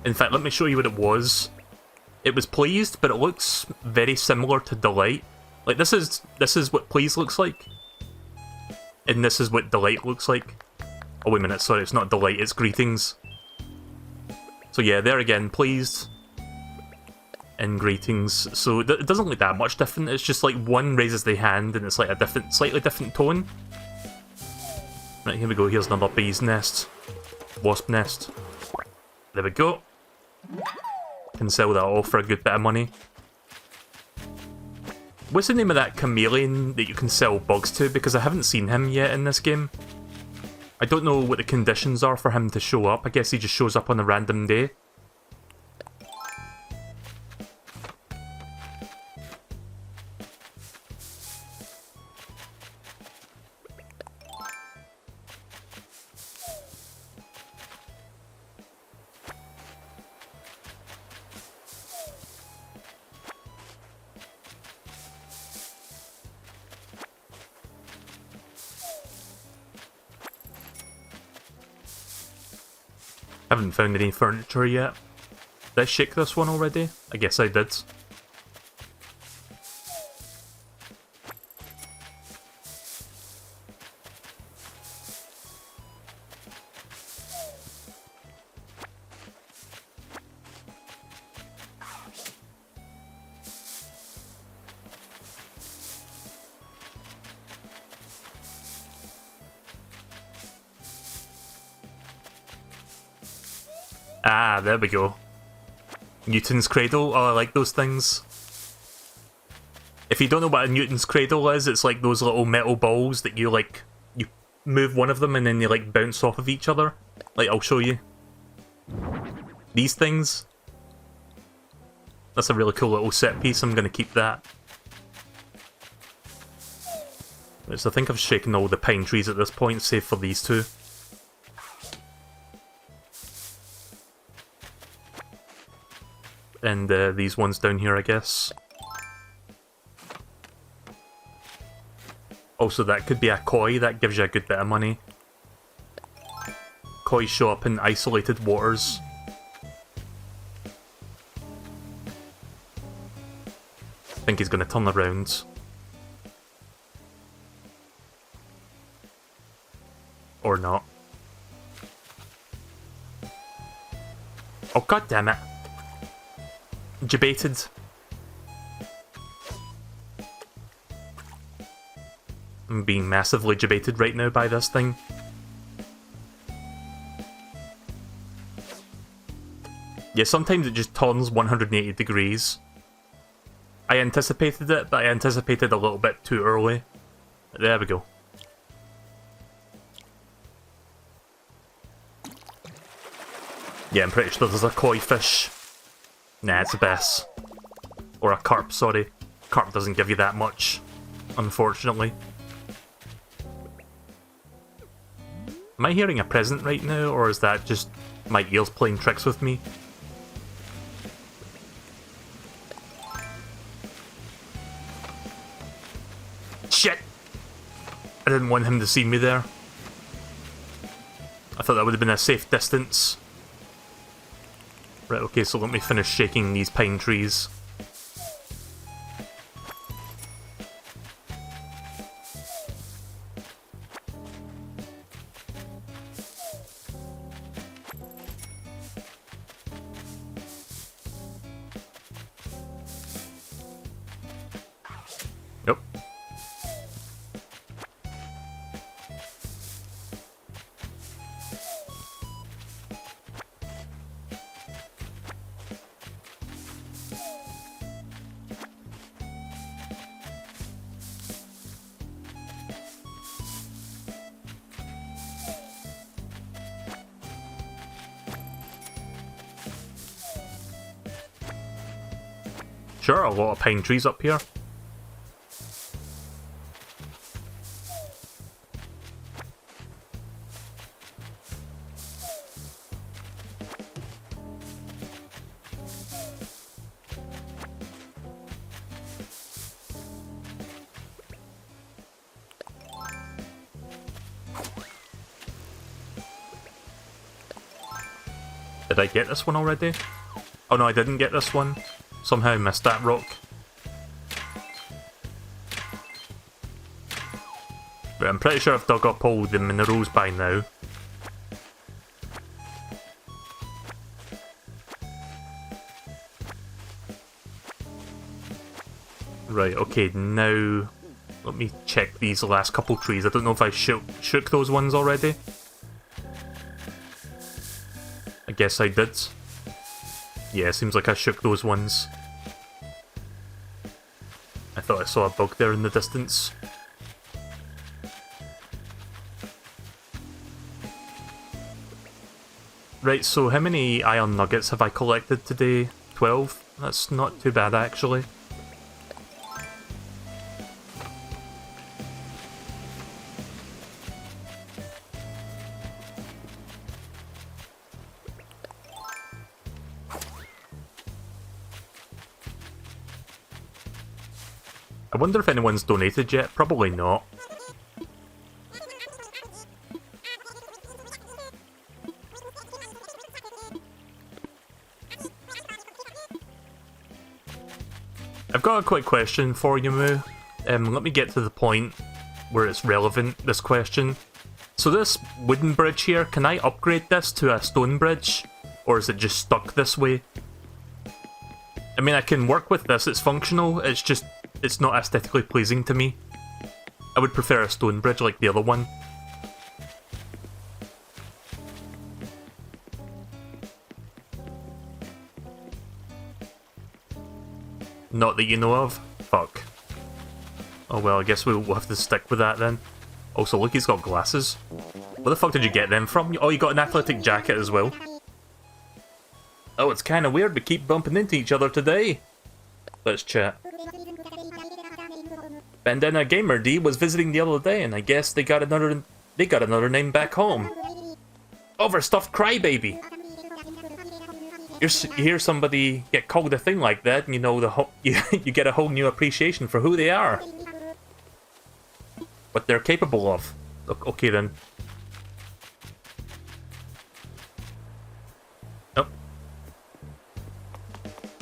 In fact, let me show you what it was. It was pleased, but it looks very similar to delight. Like this is what pleased looks like. And this is what delight looks like. Oh wait a minute, sorry, it's not delight, it's greetings. So yeah, there again, pleased. And greetings. So it doesn't look that much different, it's just like one raises the hand and it's like a slightly different tone. Right, here we go, here's another bee's nest. Wasp nest. There we go. Can sell that off for a good bit of money. What's the name of that chameleon that you can sell bugs to? Because I haven't seen him yet in this game. I don't know what the conditions are for him to show up. I guess he just shows up on a random day. Haven't found any furniture yet. Did I shake this one already? I guess I did. Ah, there we go. Newton's Cradle. Oh, I like those things. If you don't know what a Newton's Cradle is, it's like those little metal balls that you move one of them and then they like bounce off of each other. Like, I'll show you. These things. That's a really cool little set piece, I'm gonna keep that. So I think I've shaken all the pine trees at this point, save for these two. And these ones down here, I guess. Also, that could be a koi, that gives you a good bit of money. Koi show up in isolated waters. I think he's going to turn around. Or not. Oh, god damn it. Debated. I'm being massively debated right now by this thing. Yeah, sometimes it just turns 180 degrees. I anticipated it, but I anticipated a little bit too early. There we go. Yeah, I'm pretty sure there's a koi fish. Nah, it's a bass. Or a carp, sorry. Carp doesn't give you that much, unfortunately. Am I hearing a present right now, or is that just my ears playing tricks with me? Shit! I didn't want him to see me there. I thought that would have been a safe distance. Right, okay, so let me finish shaking these pine trees. Yep. Sure, a lot of pine trees up here. Did I get this one already? Oh no, I didn't get this one. Somehow I missed that rock. But I'm pretty sure I've dug up all the minerals by now. Right, okay, now let me check these last couple trees. I don't know if I shook those ones already. I guess I did. Yeah, seems like I shook those ones. I thought I saw a bug there in the distance. Right, so how many iron nuggets have I collected today? 12? That's not too bad, actually. I wonder if anyone's donated yet. Probably not. I've got a quick question for you, Moo. Let me get to the point where it's relevant, this question. So this wooden bridge here, can I upgrade this to a stone bridge? Or is it just stuck this way? I mean, I can work with this, it's functional, it's just, it's not aesthetically pleasing to me. I would prefer a stone bridge like the other one. Not that you know of? Fuck. Oh well, I guess we'll have to stick with that then. Also, look, he's got glasses. Where the fuck did you get them from? Oh, you got an athletic jacket as well. Oh, it's kinda weird we keep bumping into each other today. Let's chat. Bandana Gamer D was visiting the other day, and I guess they got another name back home. Overstuffed crybaby. You hear somebody get called a thing like that, and you know you get a whole new appreciation for who they are, what they're capable of. Okay then. Oh.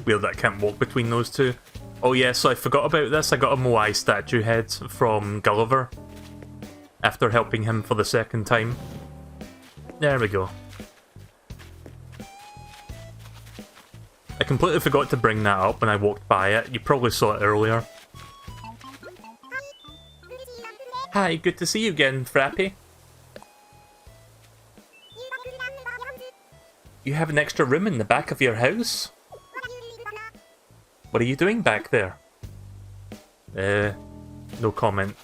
Weird that I can't walk between those two. Oh yeah, so I forgot about this. I got a Moai statue head from Gulliver after helping him for the second time. There we go. I completely forgot to bring that up when I walked by it. You probably saw it earlier. Hi, good to see you again, Frappy. You have an extra room in the back of your house? What are you doing back there? No comment.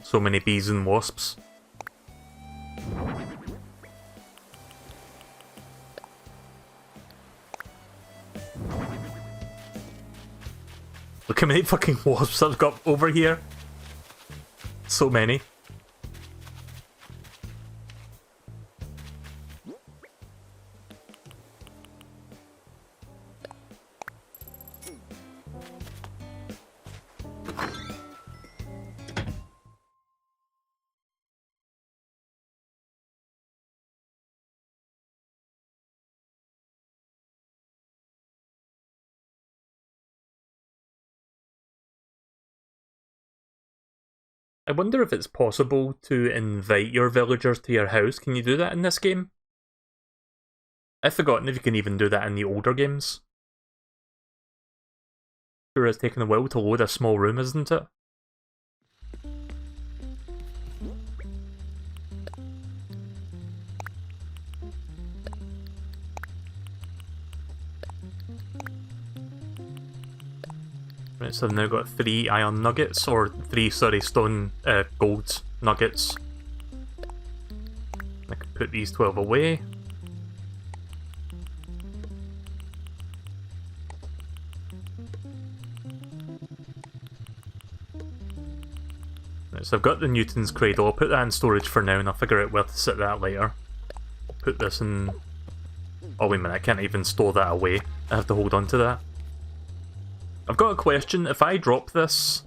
So many bees and wasps. Look how many fucking wasps I've got over here. So many. I wonder if it's possible to invite your villagers to your house. Can you do that in this game? I've forgotten if you can even do that in the older games. Sure, it's taken a while to load a small room, isn't it? Right, so I've now got 3 iron nuggets, or 3, sorry, gold nuggets. I can put these 12 away. Right, so I've got the Newton's Cradle. I'll put that in storage for now, and I'll figure out where to sit that later. I'll put this in... Oh, wait a minute, I can't even store that away. I have to hold on to that. I've got a question. If I drop this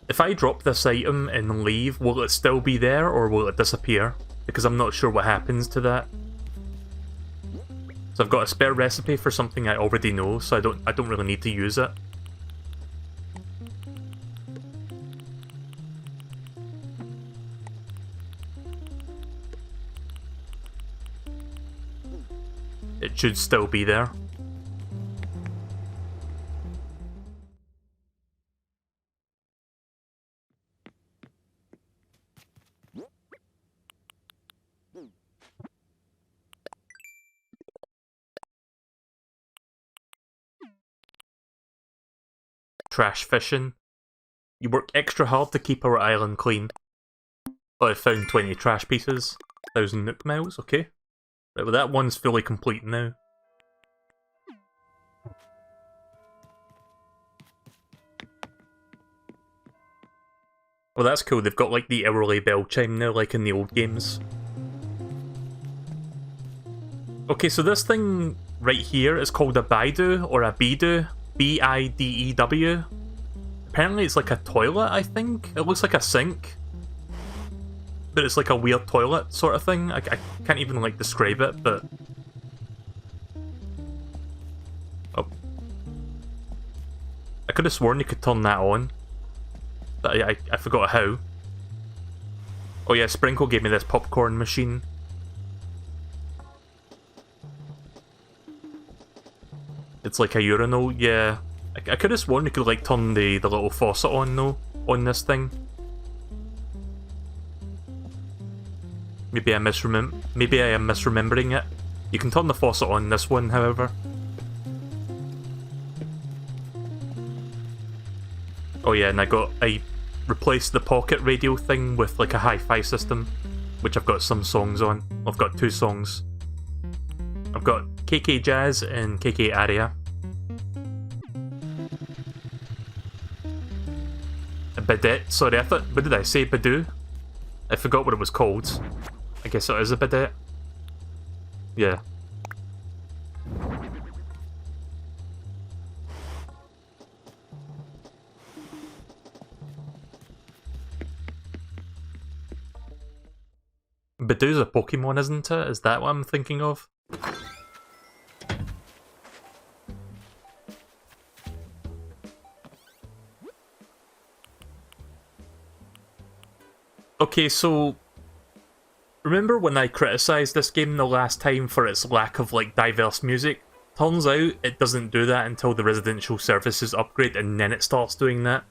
item and leave, will it still be there or will it disappear? Because I'm not sure what happens to that. So I've got a spare recipe for something I already know, so I don't really need to use it. It should still be there. Trash fishing. You work extra hard to keep our island clean. Oh, I found 20 trash pieces. 1,000 nook miles, okay. Right, well that one's fully complete now. Well that's cool, they've got like the hourly bell chime now, like in the old games. Okay, so this thing right here is called a Baidu, or a Bidew. B-I-D-E-W. Apparently it's like a toilet, I think? It looks like a sink. But it's like a weird toilet sort of thing. I can't even like describe it, but... Oh. I could have sworn you could turn that on. But I forgot how. Oh yeah, Sprinkle gave me this popcorn machine. It's like a urinal, yeah. I could have sworn you could like turn the little faucet on though, on this thing. Maybe I am misremembering it. You can turn the faucet on this one, however. Oh yeah, and I replaced the pocket radio thing with like a hi-fi system, which I've got some songs on. I've got 2 songs. I've got KK Jazz and KK Aria. A bidet, sorry, I thought, what did I say, Baidu? I forgot what it was called. I guess it is a bidet. Yeah. Bidoo's a Pokemon, isn't it? Is that what I'm thinking of? Okay, so remember when I criticised this game the last time for its lack of like diverse music? Turns out it doesn't do that until the residential services upgrade and then it starts doing that.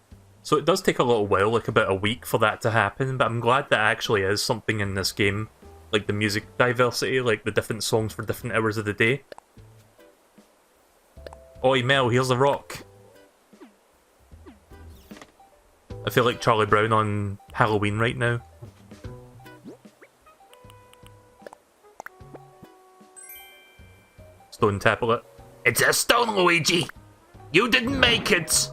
So it does take a little while, like about a week for that to happen, but I'm glad that actually is something in this game. Like the music diversity, like the different songs for different hours of the day. Oi Mel, here's a rock. I feel like Charlie Brown on Halloween right now. Stone tablet. It's a stone, Luigi! You didn't make it!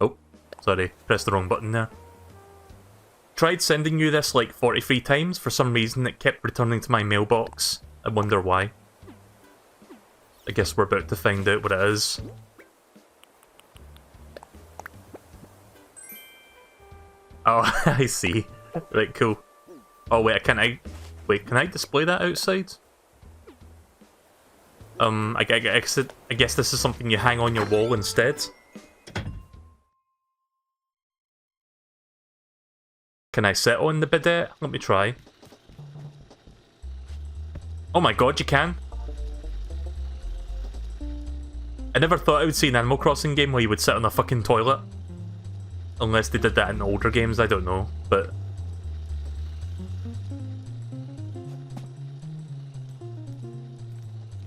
Oh, sorry, pressed the wrong button there. Tried sending you this like 43 times, for some reason it kept returning to my mailbox. I wonder why. I guess we're about to find out what it is. Oh, I see. Right, cool. Oh wait, can I display that outside? I guess this is something you hang on your wall instead. Can I sit on the bidet? Let me try. Oh my god, you can! I never thought I would see an Animal Crossing game where you would sit on a fucking toilet. Unless they did that in older games, I don't know, but...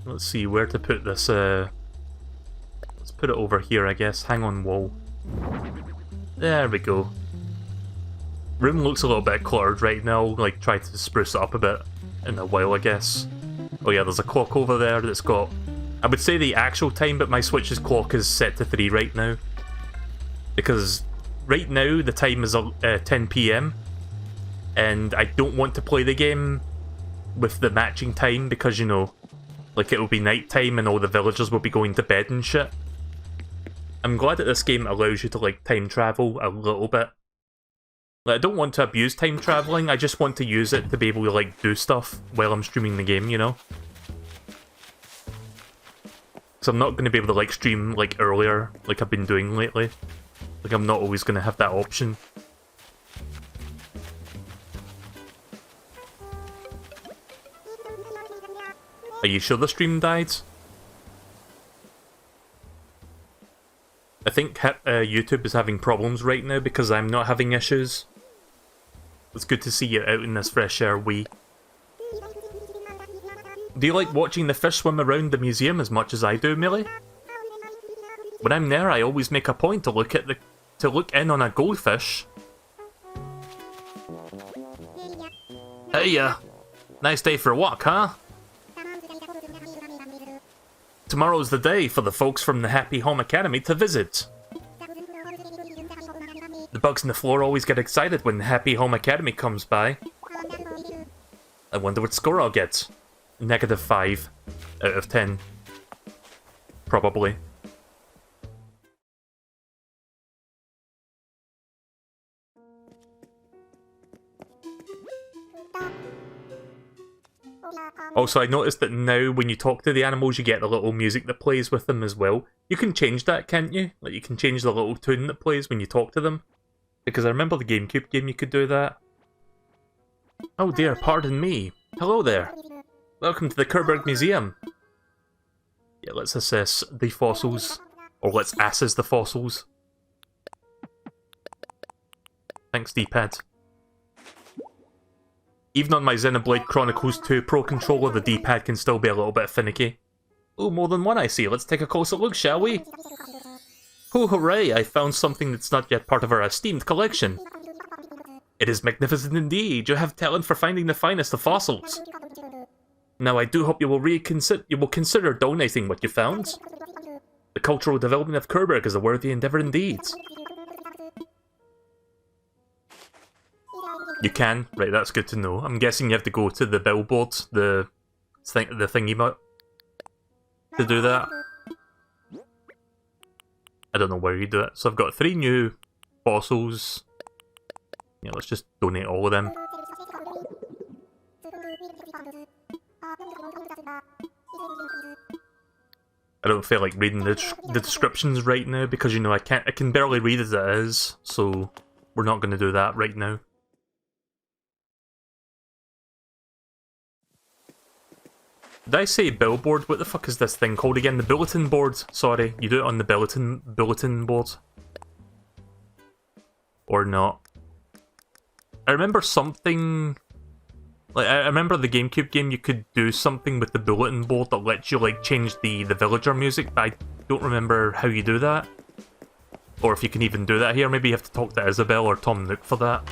Let's see where to put this, let's put it over here, I guess. Hang on wall. There we go. Room looks a little bit cluttered right now, like try to spruce it up a bit in a while, I guess. Oh yeah, there's a clock over there that's got... I would say the actual time, but my Switch's clock is set to 3 right now. Because right now the time is 10 PM, and I don't want to play the game with the matching time because, you know, like it will be night time and all the villagers will be going to bed and shit. I'm glad that this game allows you to like time travel a little bit. Like, I don't want to abuse time traveling, I just want to use it to be able to like do stuff while I'm streaming the game, you know? So I'm not going to be able to like stream like earlier, like I've been doing lately. Like I'm not always going to have that option. Are you sure the stream died? I think YouTube is having problems right now because I'm not having issues. It's good to see you out in this fresh air, Wii. Do you like watching the fish swim around the museum as much as I do, Melee? When I'm there, I always make a point to look in on a goldfish. Hey, nice day for a walk, huh? Tomorrow's the day for the folks from the Happy Home Academy to visit. The bugs in the floor always get excited when the Happy Home Academy comes by. I wonder what score I'll get. -5 out of 10. Probably. Also, I noticed that now when you talk to the animals, you get the little music that plays with them as well. You can change that, can't you? Like, you can change the little tune that plays when you talk to them. Because I remember the GameCube game you could do that. Oh dear, pardon me. Hello there. Welcome to the Kirby Museum. Yeah, let's assess the fossils. Or let's assess the fossils. Thanks, D-pad. Even on my Xenoblade Chronicles 2 Pro controller, the D-pad can still be a little bit finicky. Oh, more than one I see. Let's take a closer look, shall we? Oh, hooray! I found something that's not yet part of our esteemed collection. It is magnificent indeed. You have talent for finding the finest of fossils. Now, I do hope you will consider donating what you found. The cultural development of Kirby is a worthy endeavour indeed. You can? Right, that's good to know. I'm guessing you have to go to the billboard, the thingy to do that. I don't know where you do it. So I've got 3 new fossils. Yeah, let's just donate all of them. I don't feel like reading the descriptions right now because, you know, I can barely read as it is, so we're not going to do that right now. Did I say billboard? What the fuck is this thing called again? The bulletin board. Sorry, you do it on the bulletin board. Or not. I remember something... Like, I remember the GameCube game, you could do something with the bulletin board that lets you, like, change the villager music, but I don't remember how you do that. Or if you can even do that here. Maybe you have to talk to Isabelle or Tom Nook for that.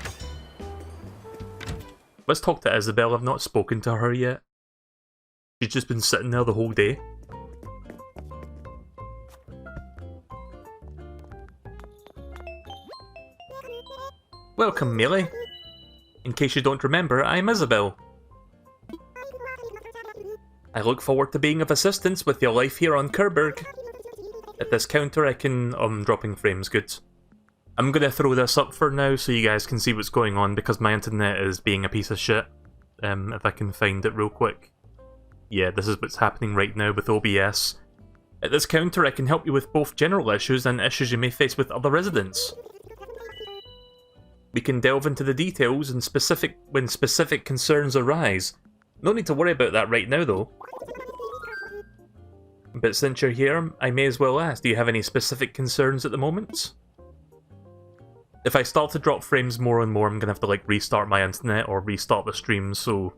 Let's talk to Isabelle. I've not spoken to her yet. She's just been sitting there the whole day. Welcome, Melee. In case you don't remember, I'm Isabelle. I look forward to being of assistance with your life here on Kirby. At this counter I can... dropping frames, good. I'm gonna throw this up for now so you guys can see what's going on because my internet is being a piece of shit. If I can find it real quick. Yeah, this is what's happening right now with OBS. At this counter I can help you with both general issues and issues you may face with other residents. We can delve into the details and when specific concerns arise. No need to worry about that right now though. But since you're here, I may as well ask, do you have any specific concerns at the moment? If I start to drop frames more and more, I'm gonna have to like restart my internet or restart the stream, so...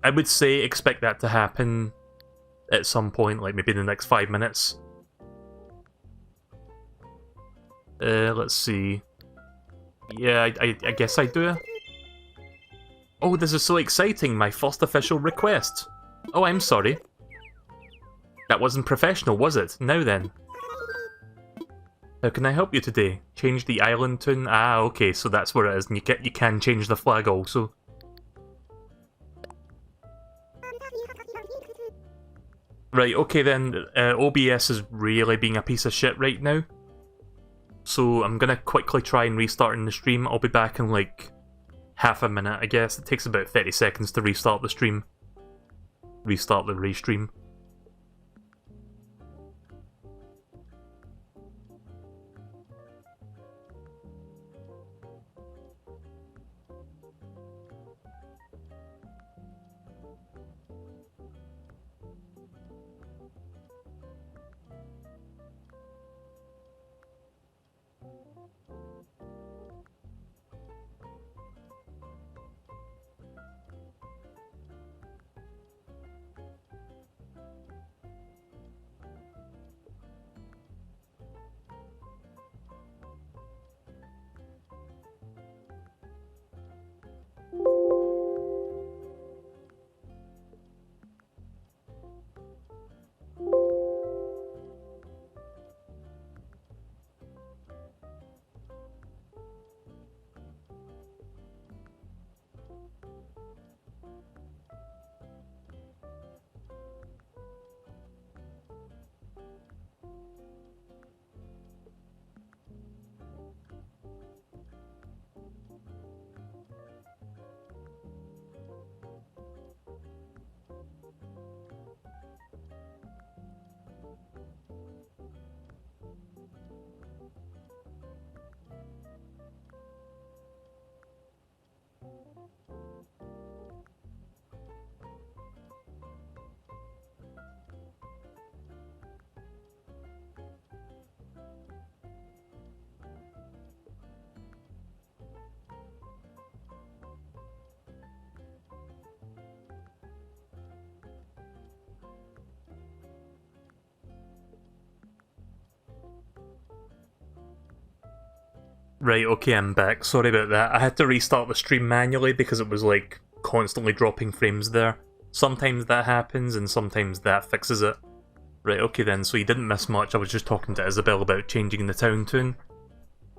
I would say expect that to happen at some point, like maybe in the next 5 minutes. Let's see... Yeah, I guess I do. Oh, this is so exciting, my first official request. Oh, I'm sorry. That wasn't professional, was it? Now then. How can I help you today? Change the island tune? Ah, okay, so that's where it is, and you can change the flag also. Right, okay then, OBS is really being a piece of shit right now. So I'm gonna quickly try and restart in the stream. I'll be back in like half a minute, I guess. It takes about 30 seconds to restart the stream. Restart the restream. Right, okay, I'm back. Sorry about that. I had to restart the stream manually because it was, like, constantly dropping frames there. Sometimes that happens, and sometimes that fixes it. Right, okay then, so you didn't miss much. I was just talking to Isabelle about changing the town tune.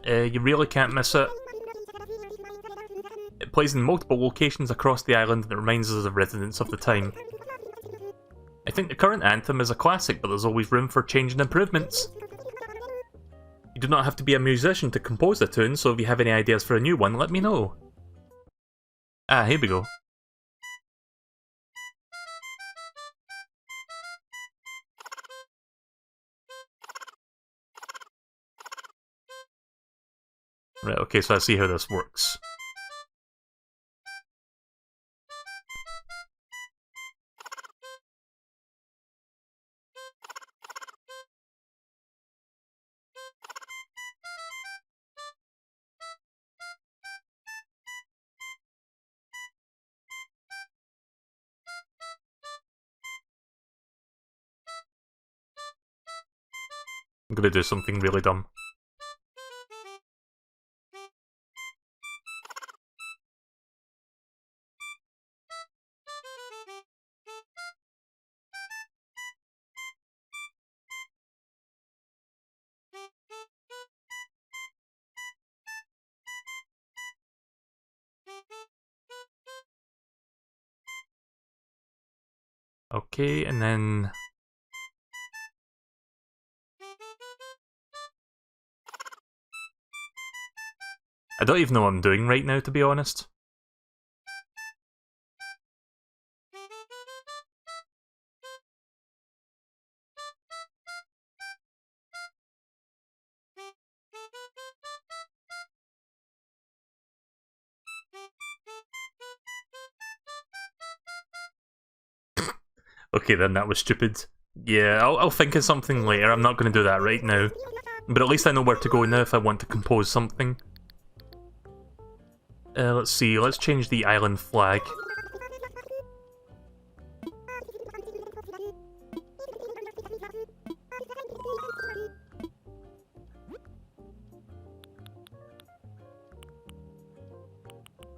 You really can't miss it. It plays in multiple locations across the island and it reminds us of residents of the time. I think the current anthem is a classic, but there's always room for change and improvements. You do not have to be a musician to compose a tune, so if you have any ideas for a new one, let me know. Ah, here we go. Right, okay, so I see how this works. I'm gonna do something really dumb. Okay, and then... I don't even know what I'm doing right now, to be honest. Okay then, that was stupid. Yeah, I'll think of something later, I'm not going to do that right now. But at least I know where to go now if I want to compose something. Let's see, let's change the island flag.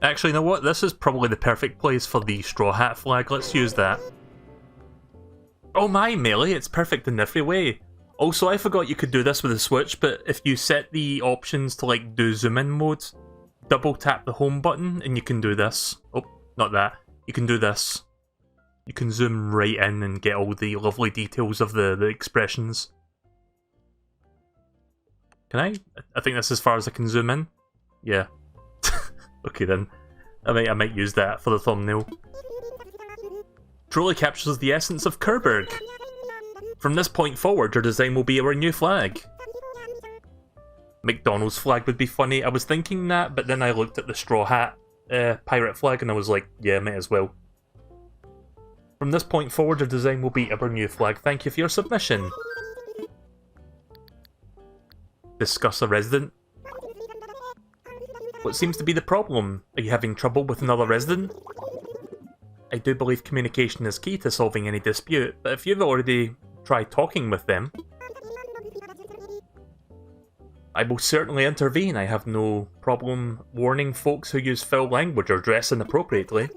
Actually, you know what? This is probably the perfect place for the straw hat flag. Let's use that. Oh my, Melee, it's perfect in every way. Also, I forgot you could do this with the Switch, but if you set the options to like do zoom in mode, double tap the home button and you can do this. Oh, not that. You can do this. You can zoom right in and get all the lovely details of the expressions. Can I? I think that's as far as I can zoom in. Yeah. Okay then. I might use that for the thumbnail. Truly captures the essence of Kirby. From this point forward, your design will be our new flag. McDonald's flag would be funny. I was thinking that, but then I looked at the straw hat pirate flag and I was like, yeah, might as well. From this point forward, your design will be our new flag. Thank you for your submission. Discuss a resident. What seems to be the problem? Are you having trouble with another resident? I do believe communication is key to solving any dispute, but if you've already tried talking with them, I will certainly intervene. I have no problem warning folks who use foul language or dress inappropriately.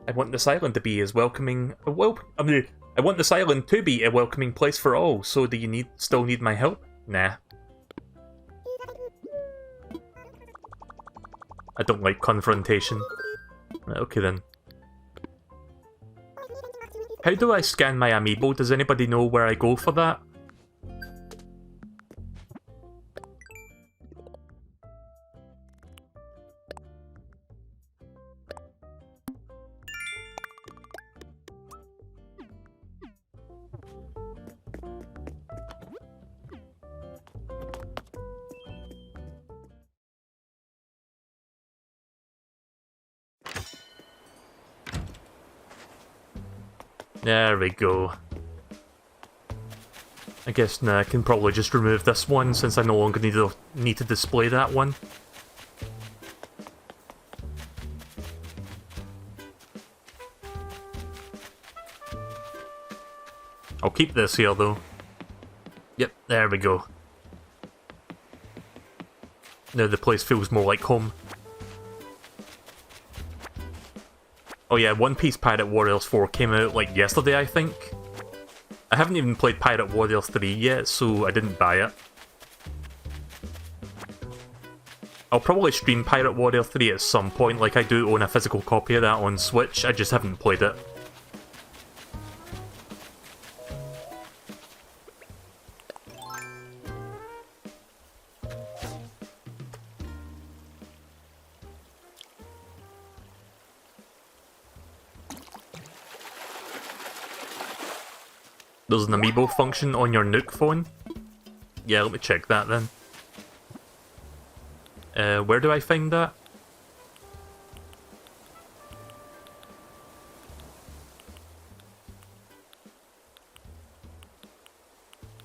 I want this island to be as welcoming. I want this island to be a welcoming place for all. So, do you still need my help? Nah. I don't like confrontation. Okay then. How do I scan my amiibo? Does anybody know where I go for that? There we go. I guess I can probably just remove this one since I no longer need to display that one. I'll keep this here though. Yep, there we go. Now the place feels more like home. Oh yeah, One Piece Pirate Warriors 4 came out like yesterday, I think. I haven't even played Pirate Warriors 3 yet, so I didn't buy it. I'll probably stream Pirate Warrior 3 at some point, like I do own a physical copy of that on Switch, I just haven't played it. There's an amiibo function on your Nook phone. Yeah, let me check that then. Where do I find that?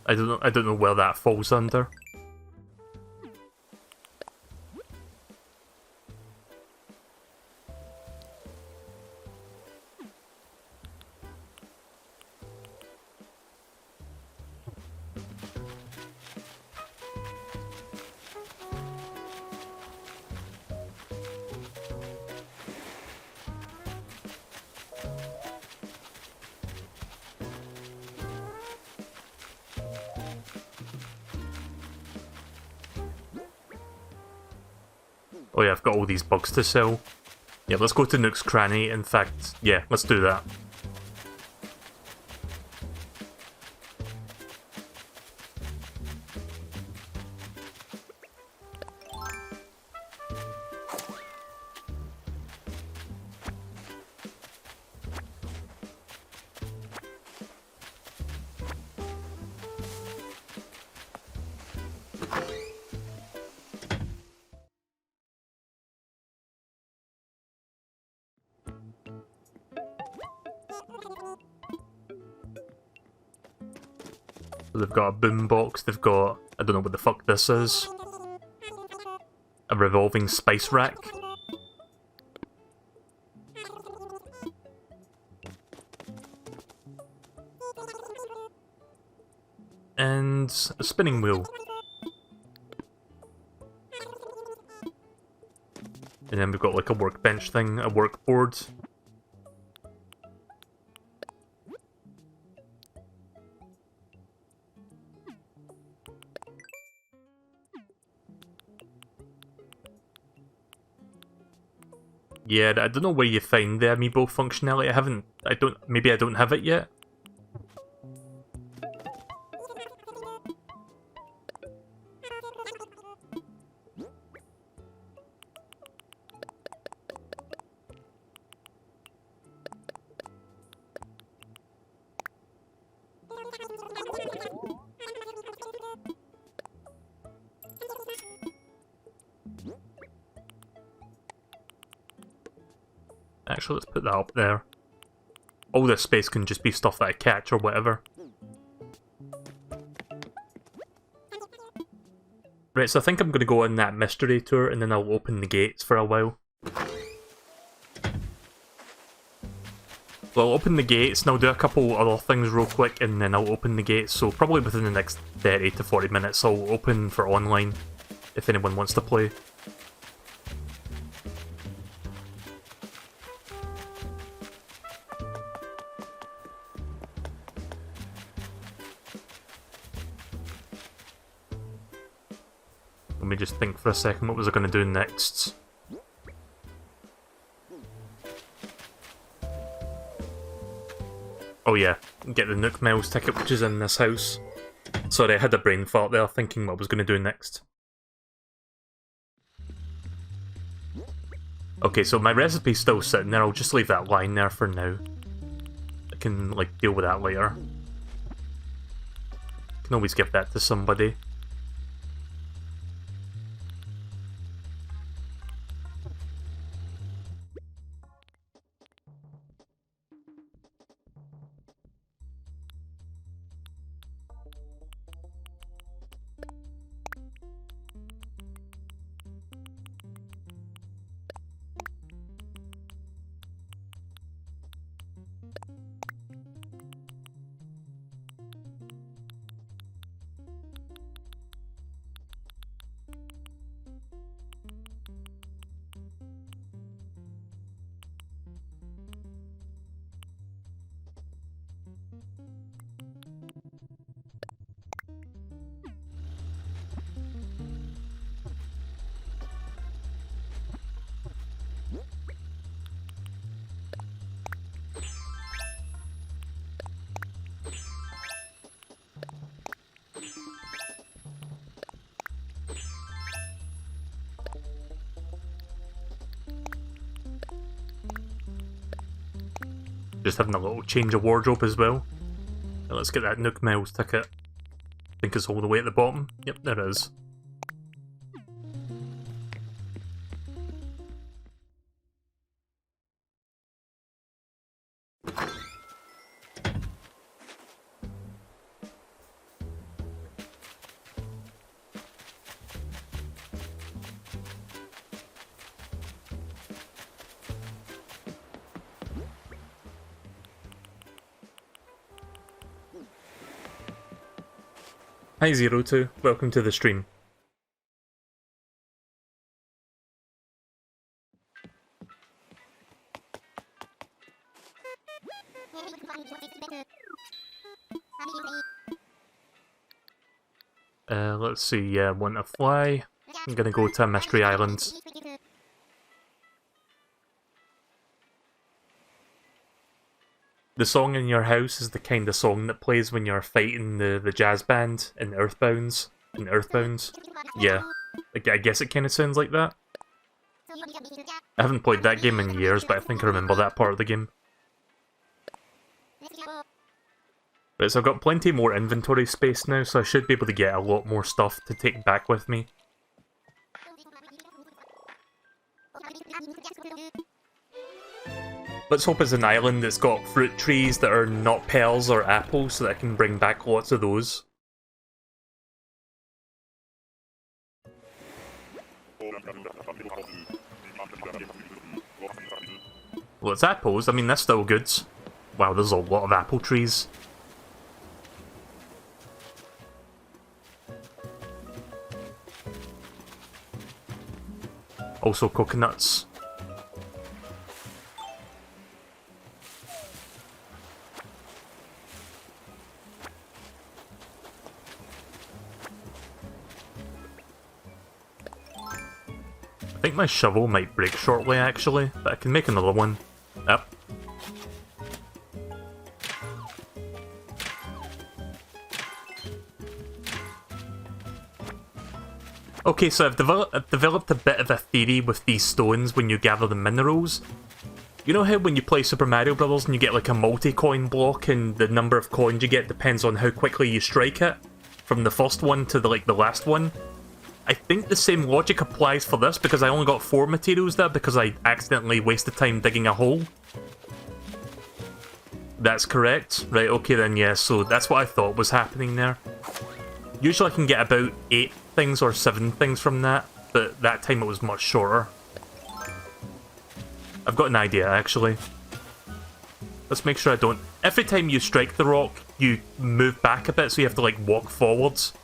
I don't know where that falls under. Oh yeah, I've got all these bugs to sell. Yeah, let's go to Nook's Cranny. In fact, yeah, let's do that. So they've got a boombox, they've got, I don't know what the fuck this is. A revolving spice rack. And a spinning wheel. And then we've got like a workbench thing, a workboard. Yeah, I don't know where you find the amiibo functionality. Maybe I don't have it yet. Actually, let's put that up there. All this space can just be stuff that I catch or whatever. Right, so I think I'm going to go on that mystery tour and then I'll open the gates for a while. So I'll open the gates and I'll do a couple other things real quick and then I'll open the gates. So probably within the next 30 to 40 minutes I'll open for online if anyone wants to play. Let me just think for a second, what was I going to do next? Oh yeah, get the Nook Miles ticket which is in this house. Sorry, I had a brain fart there thinking what I was going to do next. Okay, so my recipe's still sitting there, I'll just leave that lying there for now. I can, like, deal with that later. I can always give that to somebody. Just having a little change of wardrobe as well. Now let's get that Nook Miles ticket. I think it's all the way at the bottom. Yep, there it is. Hi Zero2, welcome to the stream. Let's see, yeah, want to fly. I'm gonna go to Mystery Island. The song in your house is the kind of song that plays when you're fighting the jazz band in Earthbounds. Yeah, I guess it kind of sounds like that. I haven't played that game in years, but I think I remember that part of the game. Right, so I've got plenty more inventory space now, so I should be able to get a lot more stuff to take back with me. Let's hope it's an island that's got fruit trees that are not pears or apples, so that I can bring back lots of those. Well, it's apples. I mean, that's still good. Wow, there's a lot of apple trees. Also coconuts. I think my shovel might break shortly, actually, but I can make another one. Yep. Okay, so I've developed a bit of a theory with these stones when you gather the minerals. You know how when you play Super Mario Bros. And you get like a multi-coin block and the number of coins you get depends on how quickly you strike it? From the first one to the last one? I think the same logic applies for this because I only got 4 materials there because I accidentally wasted time digging a hole. That's correct? Right, okay then, yeah, so that's what I thought was happening there. Usually I can get about 8 things or 7 things from that, but that time it was much shorter. I've got an idea, actually. Let's make sure I don't... Every time you strike the rock, you move back a bit, so you have to, like, walk forwards.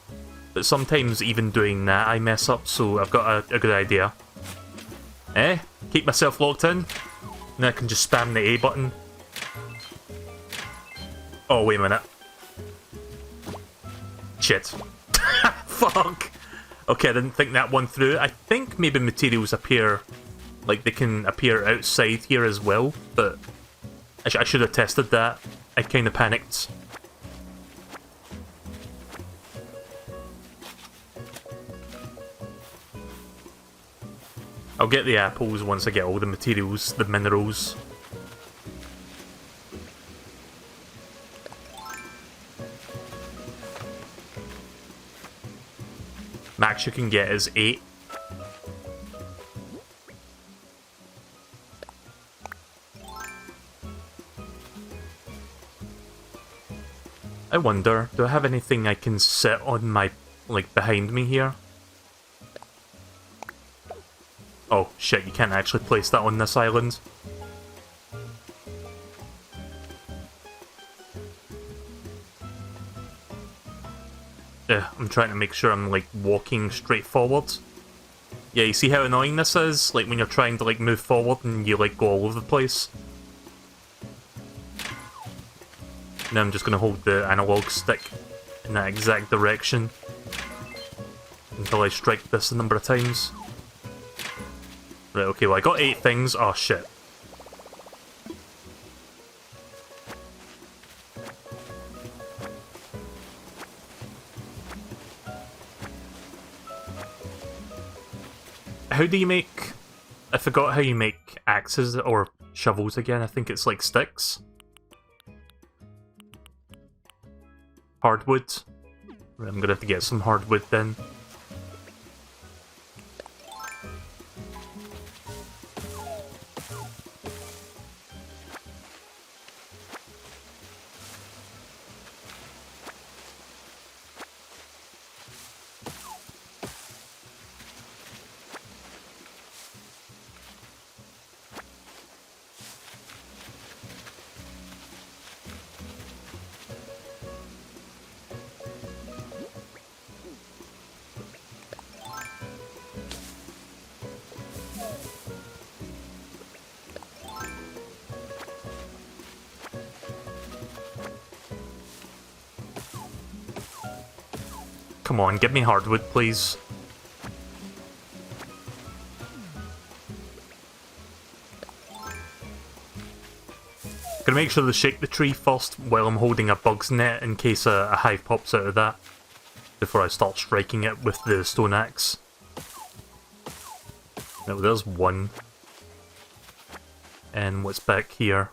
But sometimes even doing that I mess up, so I've got a good idea. Keep myself locked in. Then I can just spam the A button. Oh, wait a minute. Shit. Fuck! Okay, I didn't think that one through. I think maybe materials appear... Like, they can appear outside here as well, but... I should have tested that. I kind of panicked. I'll get the apples once I get all the materials, the minerals. Max you can get is 8. I wonder, do I have anything I can sit on my, like, behind me here? Oh, shit, you can't actually place that on this island. Yeah, I'm trying to make sure I'm, like, walking straight forward. Yeah, you see how annoying this is? Like, when you're trying to, like, move forward and you, like, go all over the place. Now I'm just gonna hold the analog stick in that exact direction until I strike this a number of times. Right, okay, well I got 8 things. Oh shit. How do you make... I forgot how you make axes or shovels again. I think it's like sticks. Hardwood. Right, I'm gonna have to get some hardwood then. Come on, give me hardwood, please. Gonna make sure to shake the tree first while I'm holding a bug's net in case a hive pops out of that before I start striking it with the stone axe. Now there's one. And what's back here?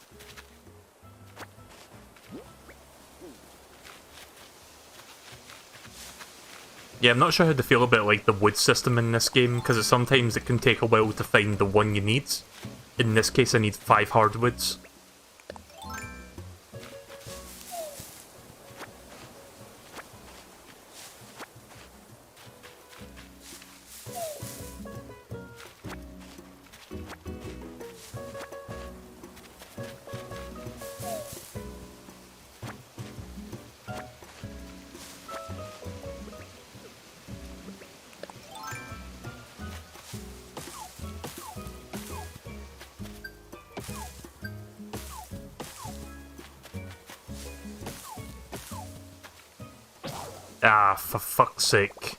Yeah, I'm not sure how to feel about like the wood system in this game, because sometimes it can take a while to find the one you need. In this case I need 5 hardwoods. Ah, for fuck's sake.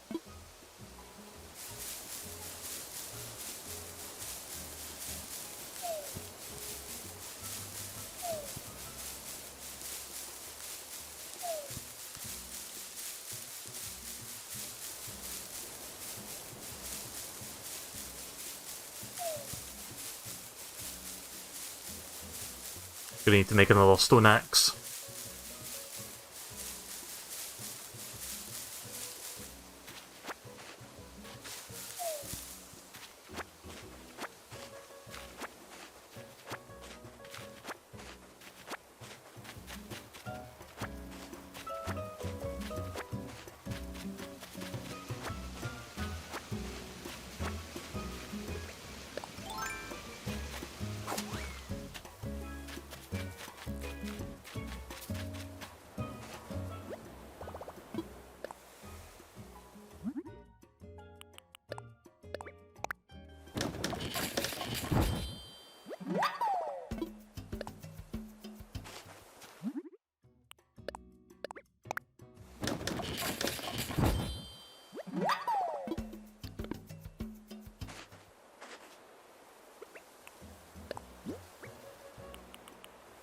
Gonna need to make another stone axe.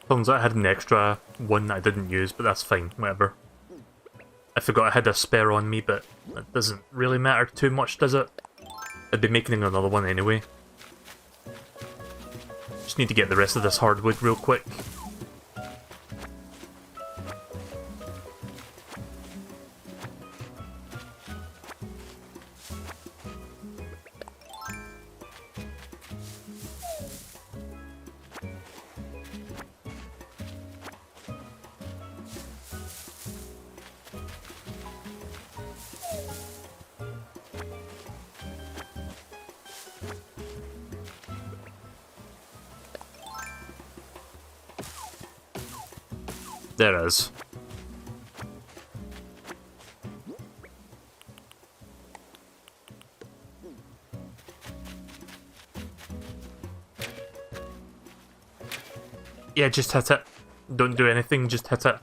Turns out I had an extra one that I didn't use, but that's fine, whatever. I forgot I had a spare on me, but that doesn't really matter too much, does it? I'd be making another one anyway. Just need to get the rest of this hardwood real quick. There is. Yeah, just hit it. Don't do anything, just hit it.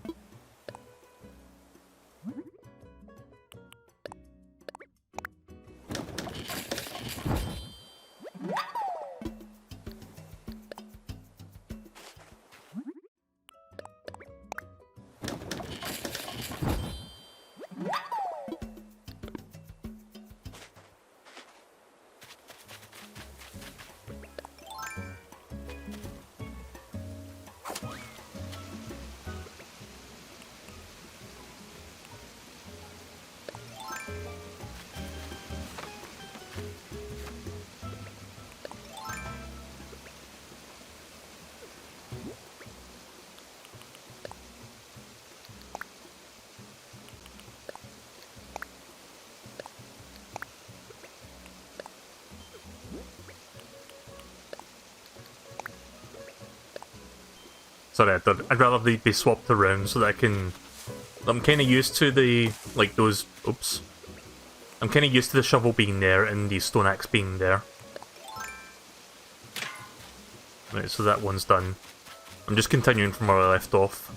Sorry, I'd rather they be swapped around so that I can... I'm kind of used to the, like, those... Oops. I'm kind of used to the shovel being there and the stone axe being there. Right, so that one's done. I'm just continuing from where I left off.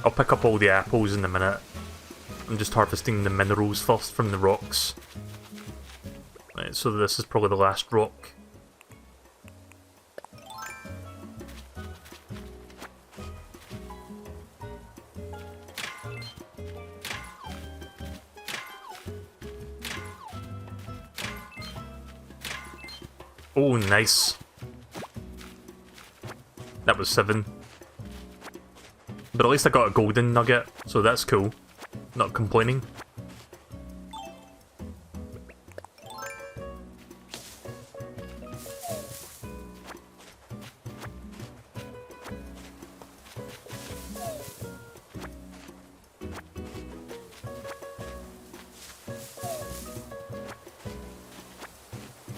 I'll pick up all the apples in a minute. I'm just harvesting the minerals first from the rocks. Right, so this is probably the last rock. Oh, nice. That was 7. But at least I got a golden nugget, so that's cool. Not complaining.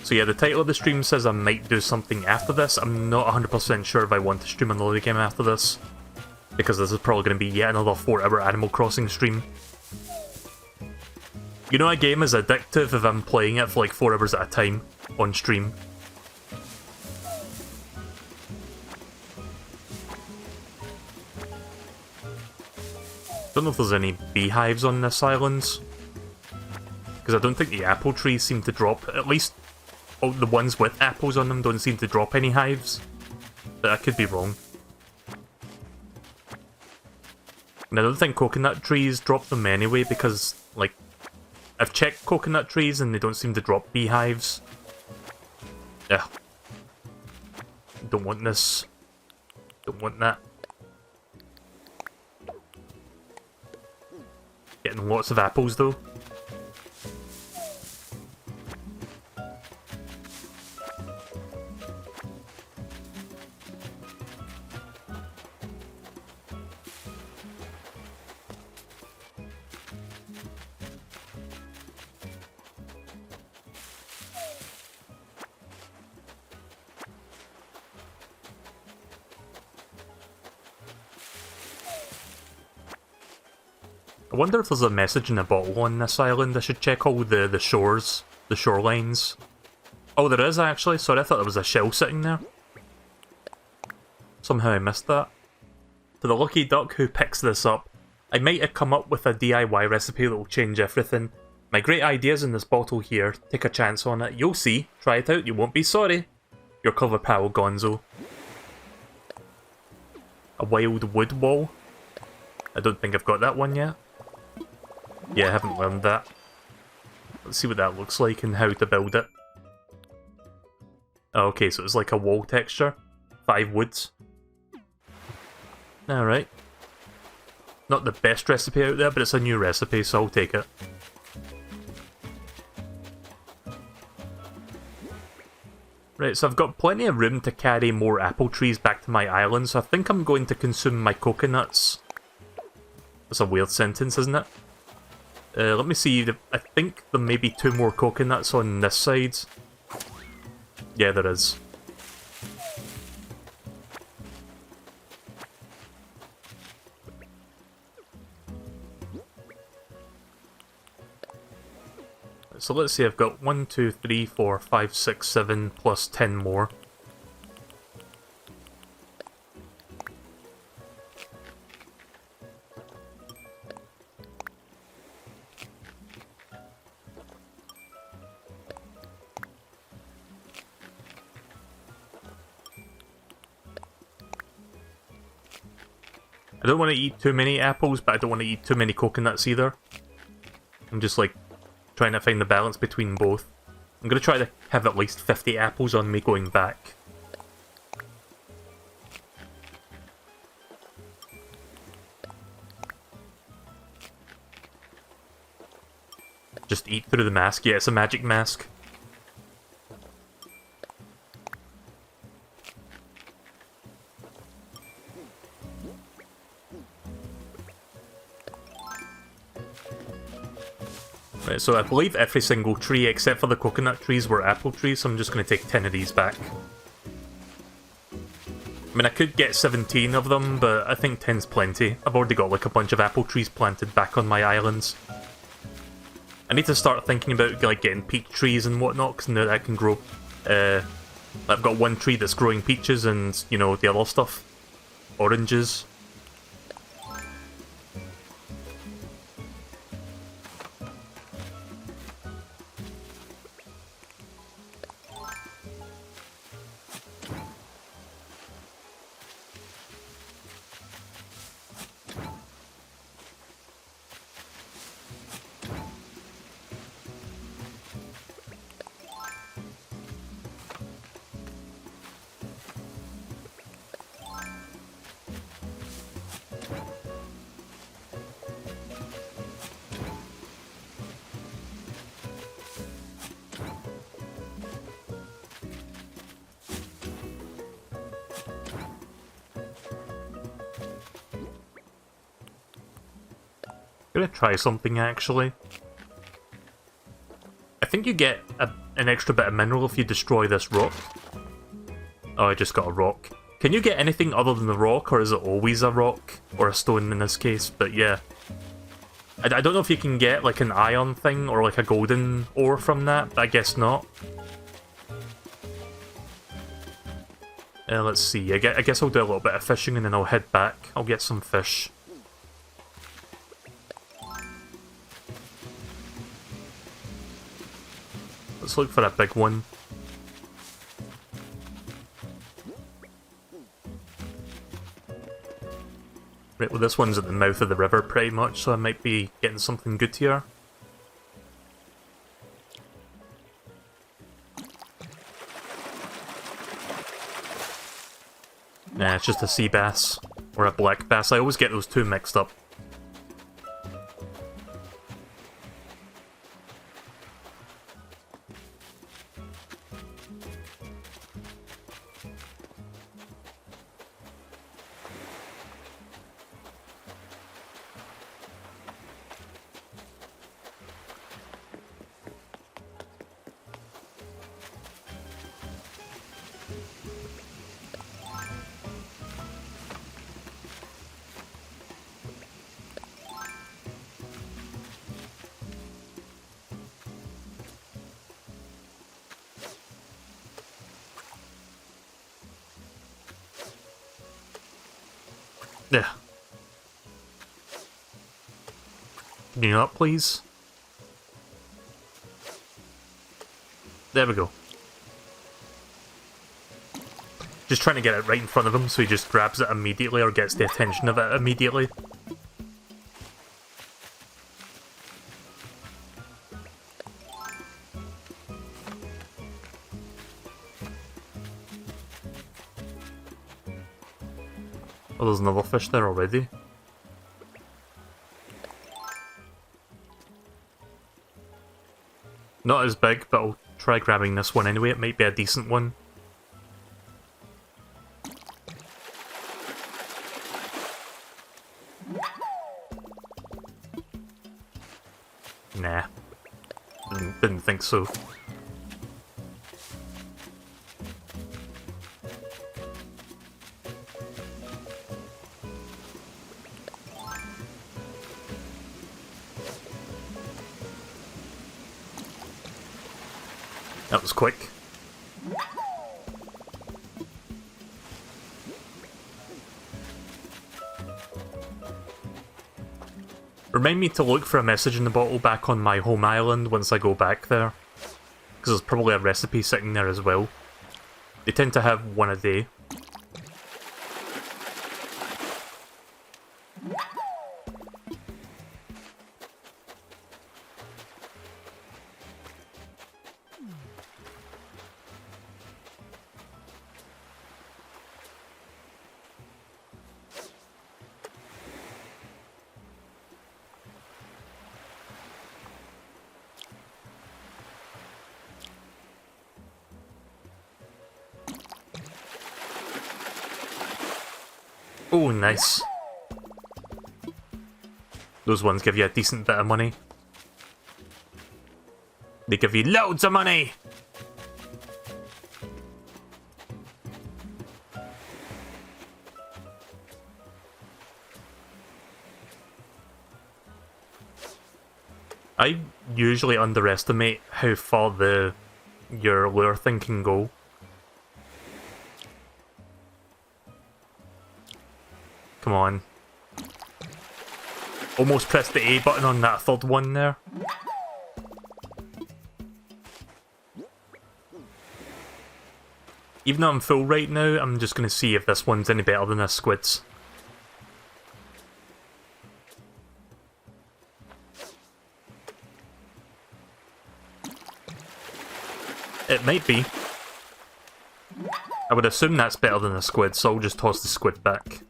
So yeah, the title of the stream says I might do something after this. I'm not 100% sure if I want to stream another game after this, because this is probably going to be yet another 4-hour Animal Crossing stream. You know, a game is addictive if I'm playing it for like 4 hours at a time on stream. Don't know if there's any beehives on this island, because I don't think the apple trees seem to drop, at least the ones with apples on them don't seem to drop any hives, but I could be wrong. And I don't think coconut trees drop them anyway, because, like, I've checked coconut trees and they don't seem to drop beehives. Yeah. Don't want this. Don't want that. Getting lots of apples though. I wonder if there's a message in a bottle on this island. I should check all the shores, the shorelines. Oh, there is actually. Sorry, I thought there was a shell sitting there. Somehow I missed that. To the lucky duck who picks this up, I might have come up with a DIY recipe that will change everything. My great idea's in this bottle here. Take a chance on it. You'll see. Try it out. You won't be sorry. Your clever pal, Gonzo. A wild wood wall. I don't think I've got that one yet. Yeah, I haven't learned that. Let's see what that looks like and how to build it. Oh, okay, so it's like a wall texture. 5 woods. Alright. Not the best recipe out there, but it's a new recipe, so I'll take it. Right, so I've got plenty of room to carry more apple trees back to my island, so I think I'm going to consume my coconuts. That's a weird sentence, isn't it? Let me see, I think there may be 2 more coconuts on this side. Yeah, there is. So let's see, I've got 1, 2, 3, 4, 5, 6, 7, plus 10 more. I don't want to eat too many apples, but I don't want to eat too many coconuts either. I'm just like trying to find the balance between both. I'm going to try to have at least 50 apples on me going back. Just eat through the mask. Yeah, it's a magic mask. Right, so I believe every single tree except for the coconut trees were apple trees, so I'm just going to take 10 of these back. I mean, I could get 17 of them, but I think 10's plenty. I've already got like a bunch of apple trees planted back on my islands. I need to start thinking about like getting peach trees and whatnot, because now that I can grow... I've got one tree that's growing peaches and, you know, the other stuff. Oranges. I'm gonna try something actually. I think you get an extra bit of mineral if you destroy this rock. Oh, I just got a rock. Can you get anything other than the rock, or is it always a rock? Or a stone in this case, but yeah. I don't know if you can get like an iron thing or like a golden ore from that, but I guess not. Let's see, I guess I'll do a little bit of fishing and then I'll head back. I'll get some fish. Let's look for a big one. Right, well this one's at the mouth of the river pretty much, so I might be getting something good here. Nah, it's just a sea bass. Or a black bass. I always get those two mixed up. Yeah. Can you up, please? There we go. Just trying to get it right in front of him so he just grabs it immediately or gets the attention of it immediately. Oh, there's another fish there already. Not as big, but I'll try grabbing this one anyway. It might be a decent one. Nah. Didn't think so. That was quick. Remind me to look for a message in the bottle back on my home island once I go back there. Because there's probably a recipe sitting there as well. They tend to have one a day. Oh, nice. Those ones give you a decent bit of money. They give you loads of money! I usually underestimate how far your lure thing can go. Come on. Almost pressed the A button on that third one there. Even though I'm full right now, I'm just going to see if this one's any better than this squid's. It might be. I would assume that's better than a squid, so I'll just toss the squid back.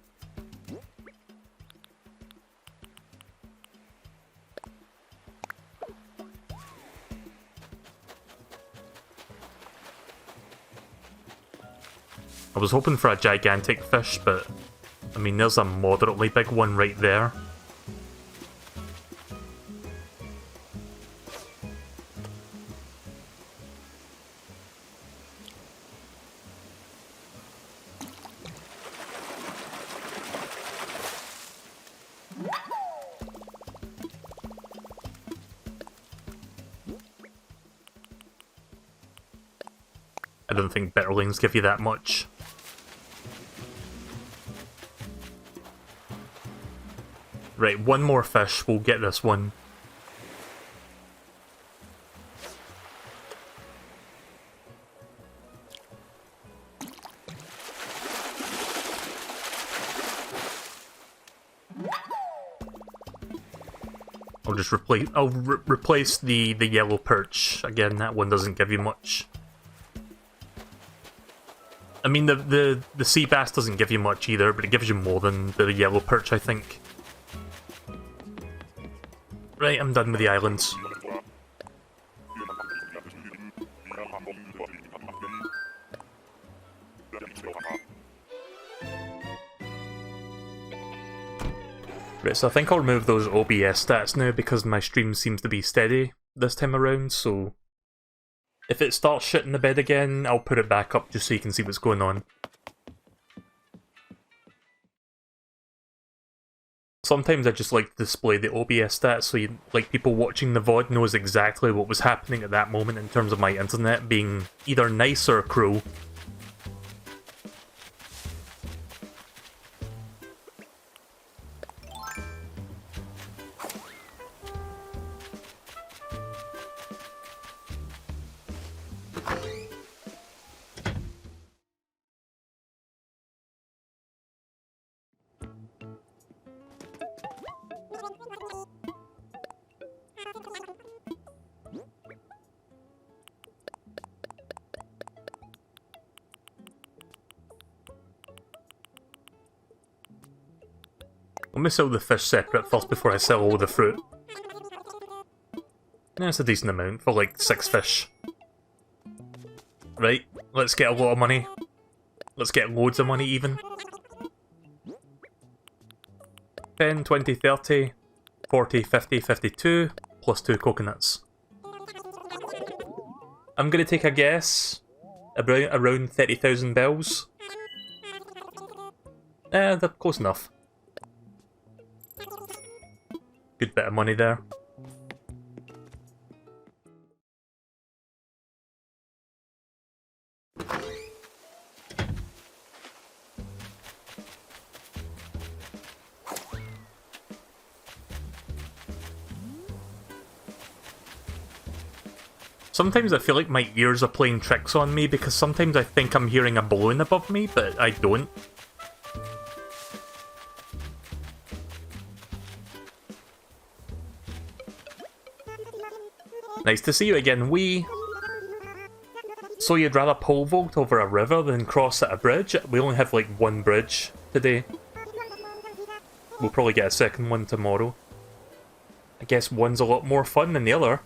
I was hoping for a gigantic fish, but I mean, there's a moderately big one right there. I don't think bitterlings give you that much. Right, one more fish, we'll get this one. I'll just replace the yellow perch. Again, that one doesn't give you much. I mean, the sea bass doesn't give you much either, but it gives you more than the yellow perch, I think. Right, I'm done with the islands. Right, so I think I'll remove those OBS stats now because my stream seems to be steady this time around, so if it starts shitting the bed again, I'll put it back up just so you can see what's going on. Sometimes I just like to display the OBS stats so like people watching the VOD knows exactly what was happening at that moment in terms of my internet being either nice or cruel. Let me sell the fish separate first before I sell all the fruit. That's a decent amount for like 6 fish. Right, let's get a lot of money. Let's get loads of money even. 10, 20, 30, 40, 50, 52, plus 2 coconuts. I'm gonna take a guess. Around 30,000 bells. They're close enough. Good bit of money there. Sometimes I feel like my ears are playing tricks on me because sometimes I think I'm hearing a balloon above me, but I don't. Nice to see you again, Wee. So you'd rather pole vault over a river than cross at a bridge? We only have like one bridge today. We'll probably get a second one tomorrow. I guess one's a lot more fun than the other.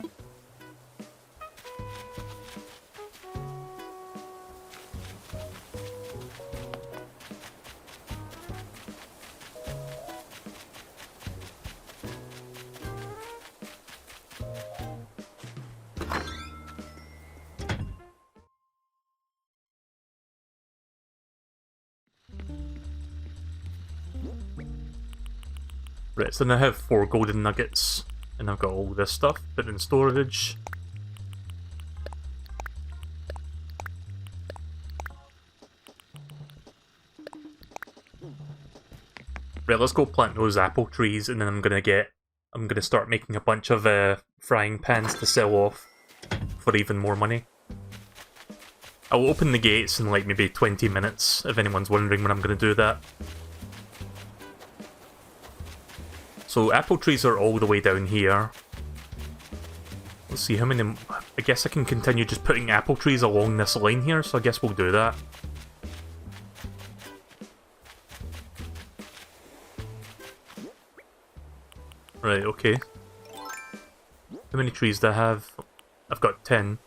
Right, so now I have 4 golden nuggets. And I've got all this stuff, put in storage. Right, let's go plant those apple trees, and then I'm gonna start making a bunch of frying pans to sell off for even more money. I'll open the gates in like maybe 20 minutes, if anyone's wondering when I'm gonna do that. So apple trees are all the way down here. Let's see how many... I guess I can continue just putting apple trees along this line here, so I guess we'll do that. Right, okay. How many trees do I have? I've got 10.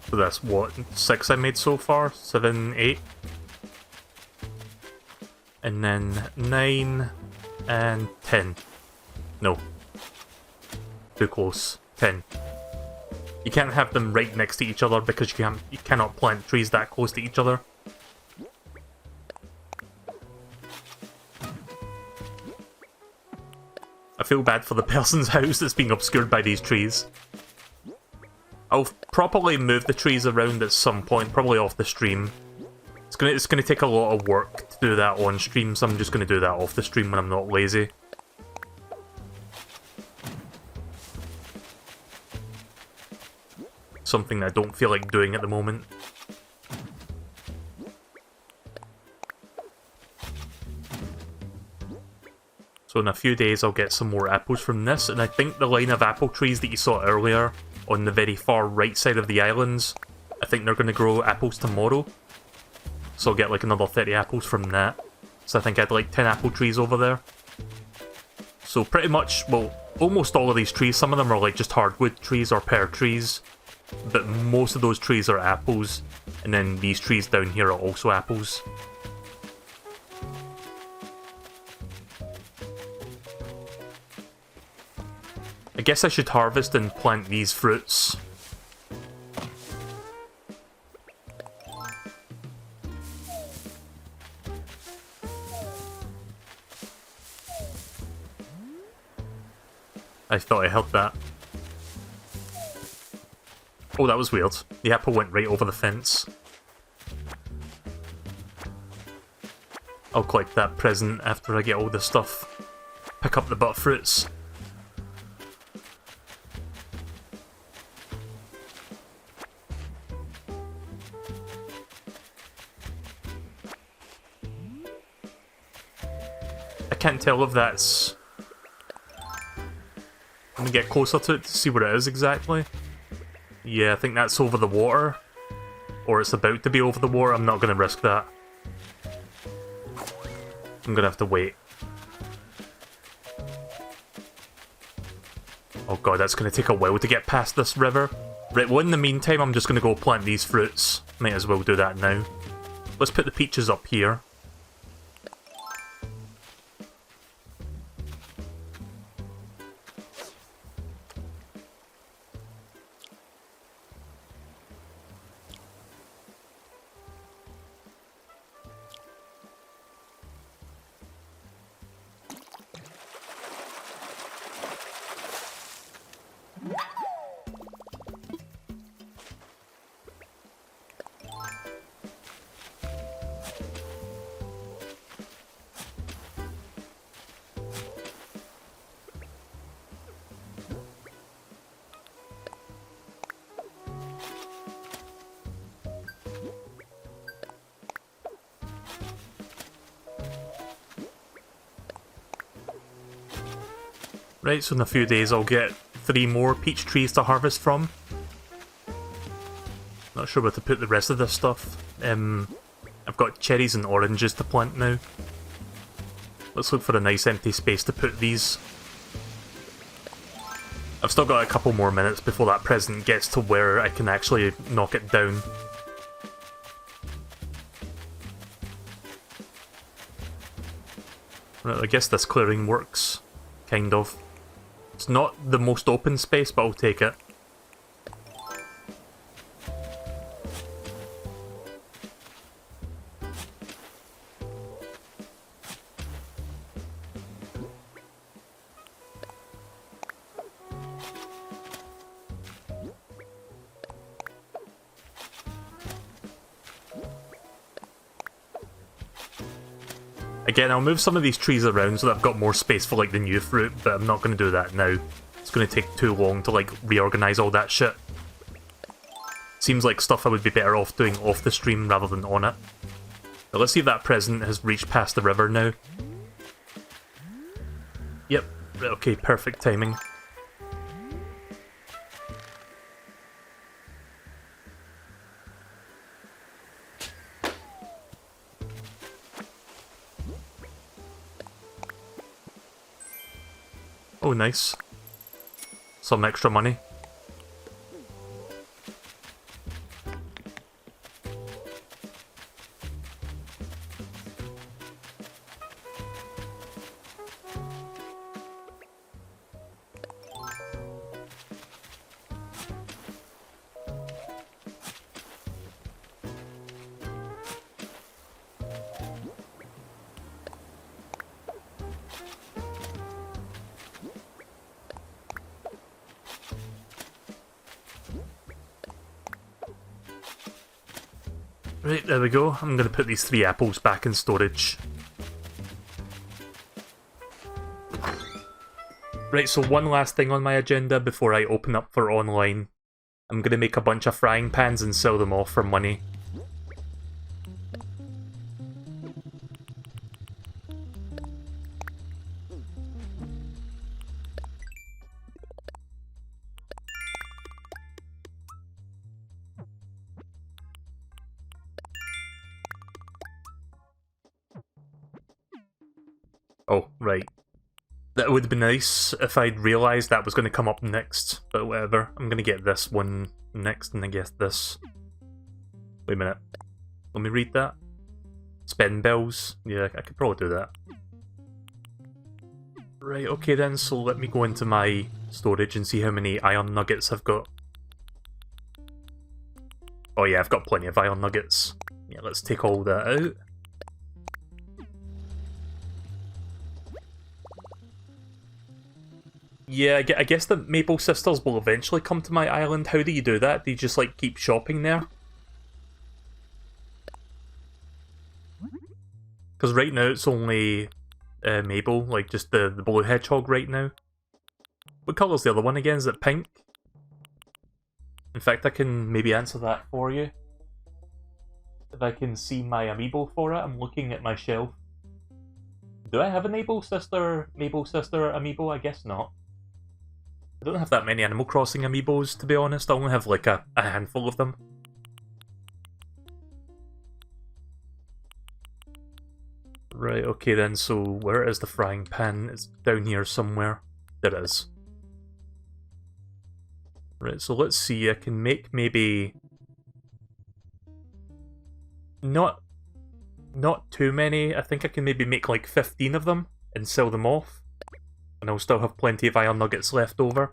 So that's what, 6 I made so far? 7, 8? And then 9 and 10. No. Too close. 10. You can't have them right next to each other because you cannot plant trees that close to each other. I feel bad for the person's house that's being obscured by these trees. I'll probably move the trees around at some point, probably off the stream. It's gonna take a lot of work to do that on stream, so I'm just gonna do that off the stream when I'm not lazy. Something that I don't feel like doing at the moment. So in a few days I'll get some more apples from this, and I think the line of apple trees that you saw earlier on the very far right side of the islands, I think they're going to grow apples tomorrow. So I'll get like another 30 apples from that. So I think I had like 10 apple trees over there. So pretty much, well, almost all of these trees, some of them are like just hardwood trees or pear trees. But most of those trees are apples. And then these trees down here are also apples. I guess I should harvest and plant these fruits. I thought I held that. Oh, that was weird. The apple went right over the fence. I'll collect that present after I get all this stuff. Pick up the butterfruits. I can't tell if that's... I'm gonna get closer to it to see what it is exactly. Yeah, I think that's over the water. Or it's about to be over the water. I'm not gonna risk that. I'm gonna have to wait. Oh god, that's gonna take a while to get past this river. Right, well in the meantime, I'm just gonna go plant these fruits. Might as well do that now. Let's put the peaches up here. Right, so in a few days I'll get 3 more peach trees to harvest from. Not sure where to put the rest of this stuff. I've got cherries and oranges to plant now. Let's look for a nice empty space to put these. I've still got a couple more minutes before that present gets to where I can actually knock it down. Right, I guess this clearing works. Kind of. It's not the most open space, but I'll take it. Again, I'll move some of these trees around so that I've got more space for like the new fruit, but I'm not going to do that now. It's going to take too long to like reorganize all that shit. Seems like stuff I would be better off doing off the stream rather than on it. But let's see if that present has reached past the river now. Yep, okay, perfect timing. Oh, nice. Some extra money. Right, there we go. I'm going to put these 3 apples back in storage. Right, so one last thing on my agenda before I open up for online. I'm going to make a bunch of frying pans and sell them off for money. Oh, right. That would have been nice if I'd realised that was going to come up next, but whatever. I'm going to get this one next, and I guess this. Wait a minute. Let me read that. Spend bills. Yeah, I could probably do that. Right, okay then, so let me go into my storage and see how many iron nuggets I've got. Oh yeah, I've got plenty of iron nuggets. Yeah, let's take all that out. Yeah, I guess the Maple Sisters will eventually come to my island. How do you do that? Do you just, like, keep shopping there? Because right now it's only Mabel, like, just the blue hedgehog right now. What colour's the other one again? Is it pink? In fact, I can maybe answer that for you. If I can see my amiibo for it, I'm looking at my shelf. Do I have a Maple Sister amiibo? I guess not. I don't have that many Animal Crossing amiibos, to be honest. I only have like a handful of them. Right, okay then, so where is the frying pan? It's down here somewhere. There it is. Right, so let's see, I can make maybe... Not too many. I think I can maybe make like 15 of them and sell them off. And I'll still have plenty of iron nuggets left over.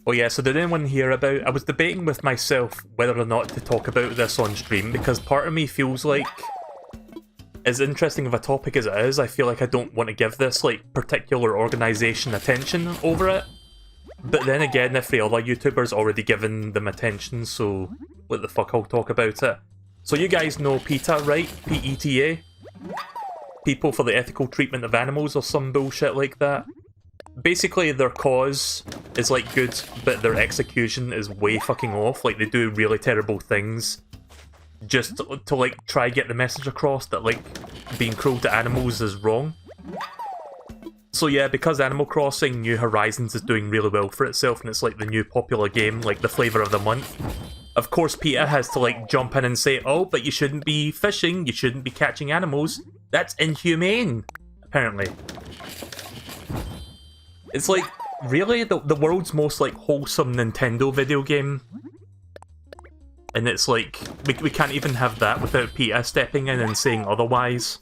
Oh yeah, so did anyone hear about... I was debating with myself whether or not to talk about this on stream, because part of me feels like, as interesting of a topic as it is, I feel like I don't want to give this like particular organisation attention over it. But then again, if the other YouTubers already given them attention, so what the fuck, I'll talk about it. So you guys know PETA, right? PETA? People for the Ethical Treatment of Animals or some bullshit like that. basically their cause is like good, but their execution is way fucking off. Like, they do really terrible things just to like try get the message across that like being cruel to animals is wrong. So yeah, because Animal Crossing New Horizons is doing really well for itself and it's like the new popular game, like the flavour of the month, of course PETA has to like jump in and say, oh, but you shouldn't be fishing, you shouldn't be catching animals, that's inhumane, apparently. It's like, really? The world's most like wholesome Nintendo video game? And it's like, we can't even have that without PETA stepping in and saying otherwise.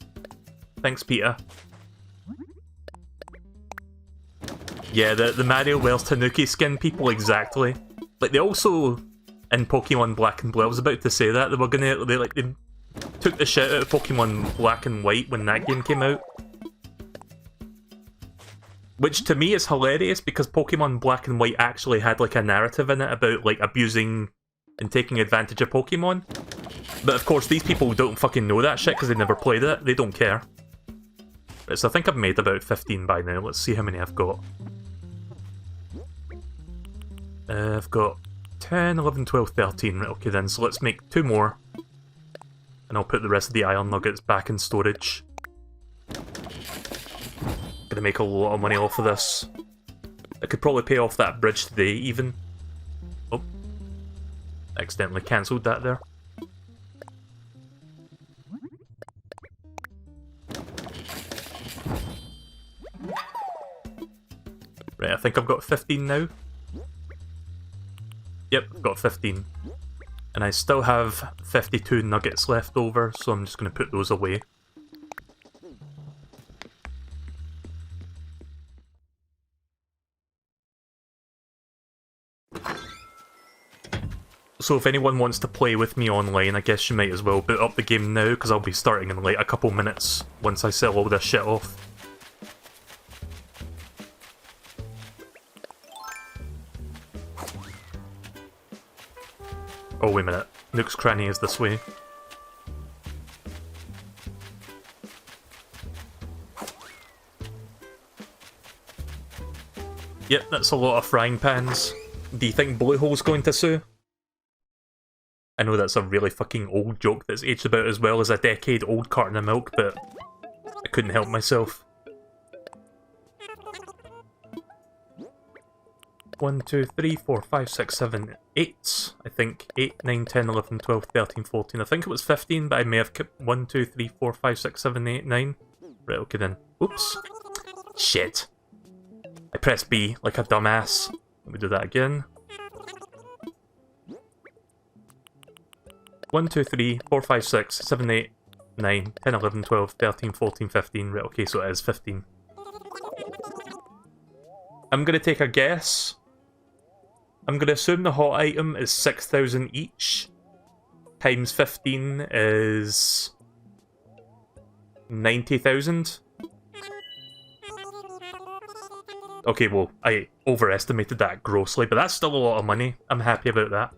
Thanks, PETA. Yeah, the Mario wears Tanuki skin people, exactly. Like, they also, in Pokemon Black and Blue, I was about to say that, they took the shit out of Pokemon Black and White when that game came out. Which to me is hilarious, because Pokemon Black and White actually had like a narrative in it about like abusing and taking advantage of Pokemon. But of course these people don't fucking know that shit because they never played it, they don't care. Right, so I think I've made about 15 by now, let's see how many I've got. I've got 10, 11, 12, 13, right, okay then, so let's make 2 more. And I'll put the rest of the iron nuggets back in storage. Gonna make a lot of money off of this. I could probably pay off that bridge today, even. Oh. Accidentally cancelled that there. Right, I think I've got 15 now. Yep, I've got 15. And I still have 52 nuggets left over, so I'm just going to put those away. So if anyone wants to play with me online, I guess you might as well boot up the game now, because I'll be starting in like a couple minutes once I sell all this shit off. Oh, wait a minute. Nook's Cranny is this way. Yep, that's a lot of frying pans. Do you think Bluehole's going to sue? I know that's a really fucking old joke that's aged about as well as a decade-old carton of milk, but I couldn't help myself. 1, 2, 3, 4, 5, 6, 7, 8. I think 8, 9, 10, 11, 12, 13, 14. I think it was 15, but I may have kept 1, 2, 3, 4, 5, 6, 7, 8, 9. Right, okay then. Oops. Shit. I pressed B like a dumbass. Let me do that again. 1, 2, 3, 4, 5, 6, 7, 8, 9, 10, 11, 12, 13, 14, 15. Right, okay, so it is 15. I'm gonna take a guess. I'm gonna assume the hot item is 6,000 each. Times 15 is 90,000. Okay, well, I overestimated that grossly, but that's still a lot of money. I'm happy about that.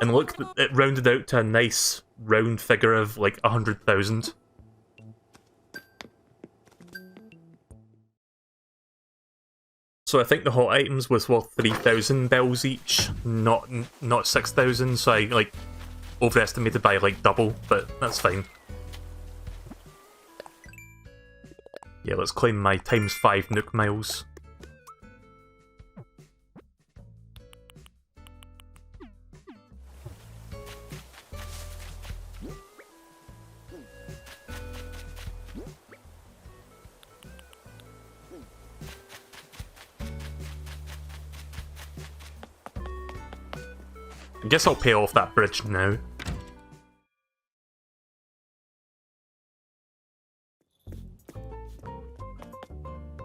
And look, it rounded out to a nice round figure of like 100,000. So I think the hot items was worth 3,000 bells each, not 6,000, so I like overestimated by like double, but that's fine. Yeah, let's claim my times 5 Nook miles. I guess I'll pay off that bridge now.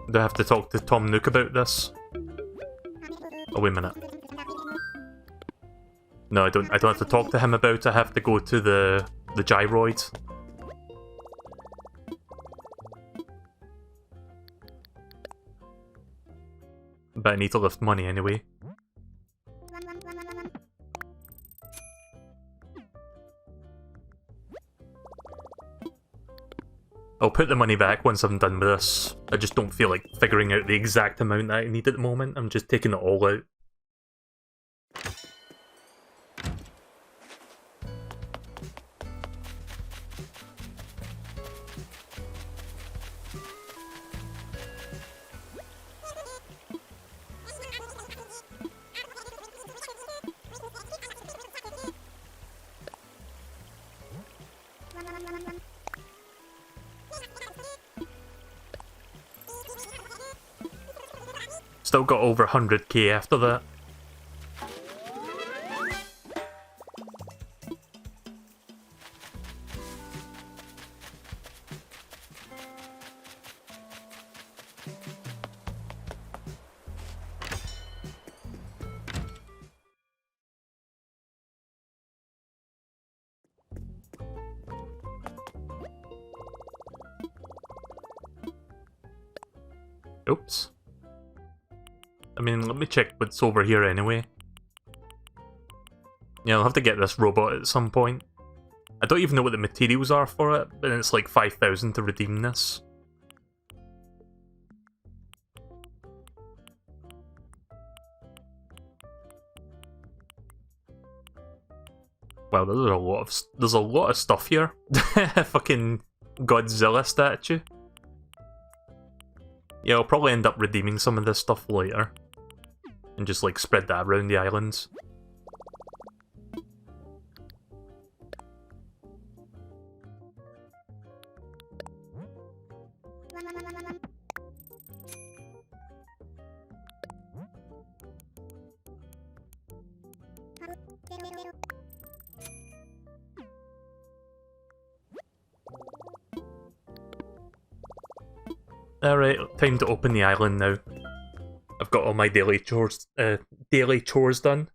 Do I have to talk to Tom Nook about this? Oh, wait a minute. No, I don't have to talk to him about it, I have to go to the gyroid. But I need to lift money anyway. I'll put the money back once I'm done with this. I just don't feel like figuring out the exact amount that I need at the moment. I'm just taking it all out. Still got over 100k after that. Oops. I mean, let me check what's over here anyway. Yeah, I'll have to get this robot at some point. I don't even know what the materials are for it, but it's like 5,000 to redeem this. Wow, there's a lot of stuff here. Fucking Godzilla statue. Yeah, I'll probably end up redeeming some of this stuff later. And just like spread that around the islands. Alright, time to open the island now. I've got all my daily chores done.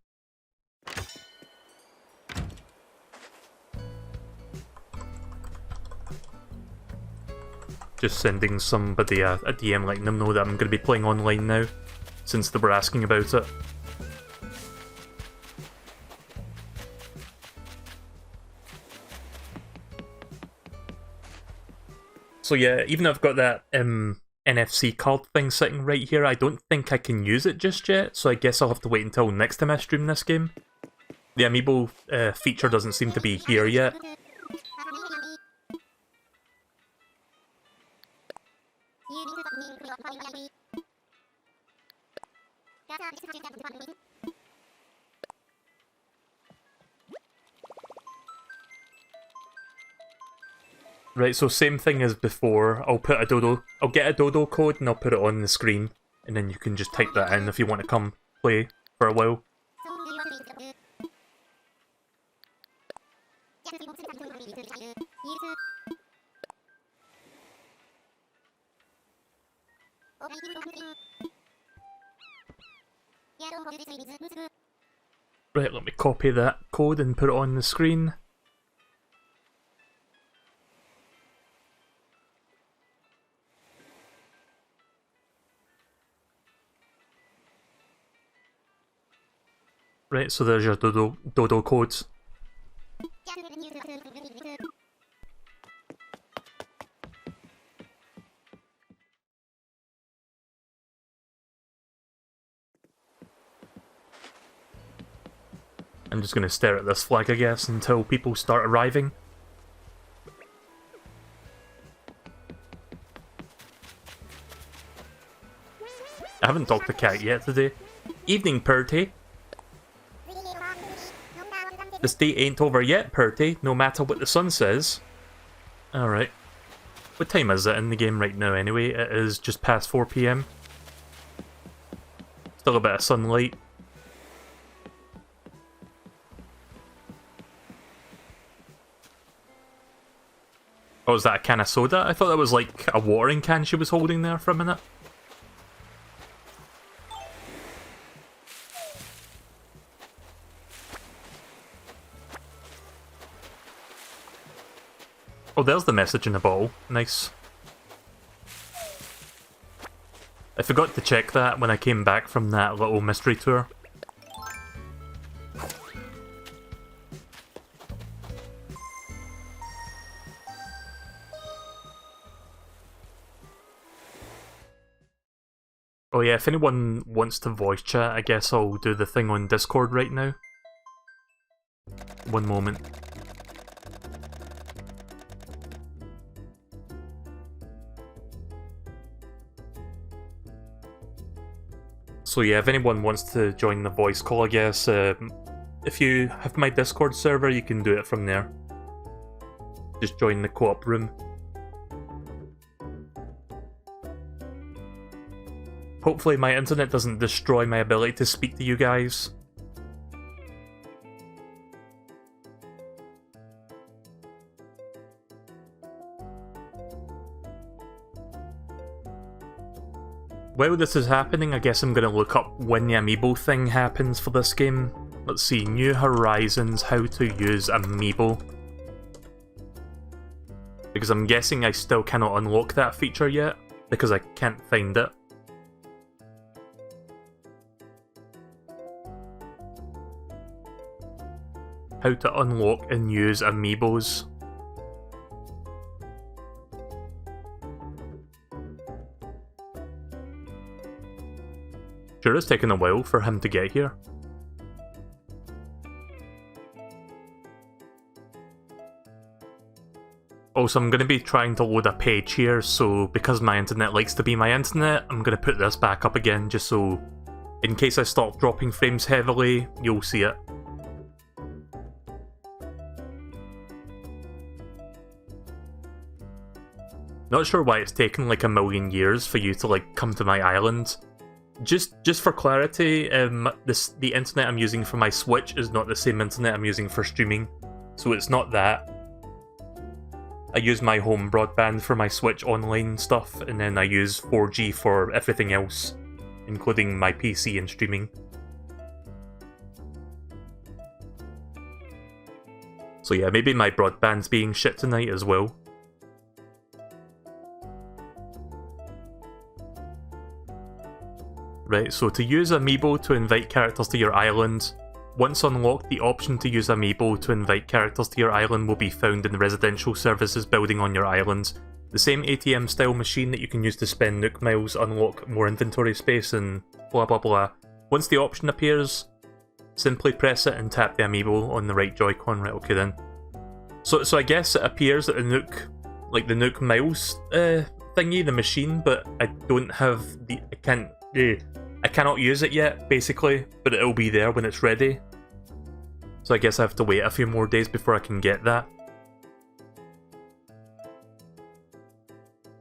Just sending somebody a DM letting them know that I'm going to be playing online now, since they were asking about it. So yeah, even though I've got that NFC card thing sitting right here, I don't think I can use it just yet, so I guess I'll have to wait until next time I stream this game. The amiibo feature doesn't seem to be here yet. Right, so same thing as before. I'll get a dodo code and I'll put it on the screen, and then you can just type that in if you want to come play for a while. Right, let me copy that code and put it on the screen. Right, so there's your dodo codes. I'm just going to stare at this flag, I guess, until people start arriving. I haven't talked to Cat yet today. Evening, Purty. This day ain't over yet, Purty, no matter what the sun says. Alright. What time is it in the game right now anyway? It is just past 4 PM. Still a bit of sunlight. Oh, is that a can of soda? I thought that was like a watering can she was holding there for a minute. Oh, there's the message in the bottle. Nice. I forgot to check that when I came back from that little mystery tour. Oh yeah, if anyone wants to voice chat, I guess I'll do the thing on Discord right now. One moment. So yeah, if anyone wants to join the voice call, I guess, if you have my Discord server, you can do it from there. Just join the co-op room. Hopefully my internet doesn't destroy my ability to speak to you guys. While this is happening, I guess I'm going to look up when the amiibo thing happens for this game. Let's see, New Horizons, how to use amiibo. Because I'm guessing I still cannot unlock that feature yet, because I can't find it. How to unlock and use amiibos. Sure, it's taken a while for him to get here. Also, I'm going to be trying to load a page here, so because my internet likes to be my internet, I'm going to put this back up again, just so in case I start dropping frames heavily, you'll see it. Not sure why it's taken like a million years for you to like come to my island. Just for clarity, the internet I'm using for my Switch is not the same internet I'm using for streaming, so it's not that. I use my home broadband for my Switch online stuff, and then I use 4G for everything else, including my PC and streaming. So yeah, maybe my broadband's being shit tonight as well. Right, so to use amiibo to invite characters to your island, once unlocked, the option to use amiibo to invite characters to your island will be found in the residential services building on your island. The same ATM style machine that you can use to spend Nook Miles, unlock more inventory space and blah blah blah. Once the option appears, simply press it and tap the amiibo on the right Joy-Con. Right, okay then. So I guess it appears at the Nook, like the Nook Miles thingy, the machine, but I don't have the, I cannot use it yet, basically, but it'll be there when it's ready. So I guess I have to wait a few more days before I can get that.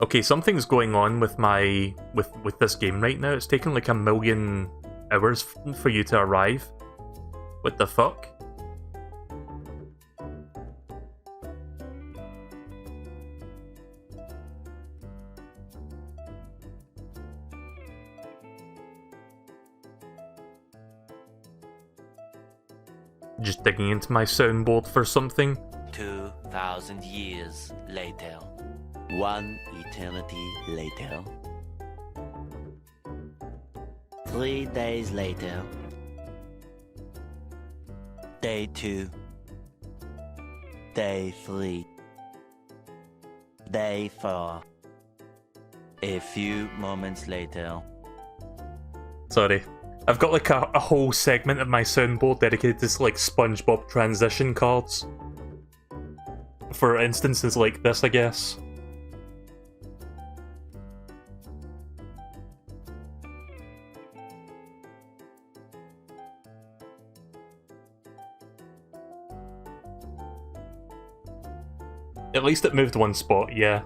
Okay, something's going on with my with this game right now. It's taking like 1 million hours for you to arrive. What the fuck? Just digging into my soundboard for something. 2,000 years later. 1 eternity later. 3 days later. Day 2. Day 3. Day 4. A few moments later. Sorry. I've got like a whole segment of my soundboard dedicated to like SpongeBob transition cards. For instances like this, I guess. At least it moved one spot, yeah.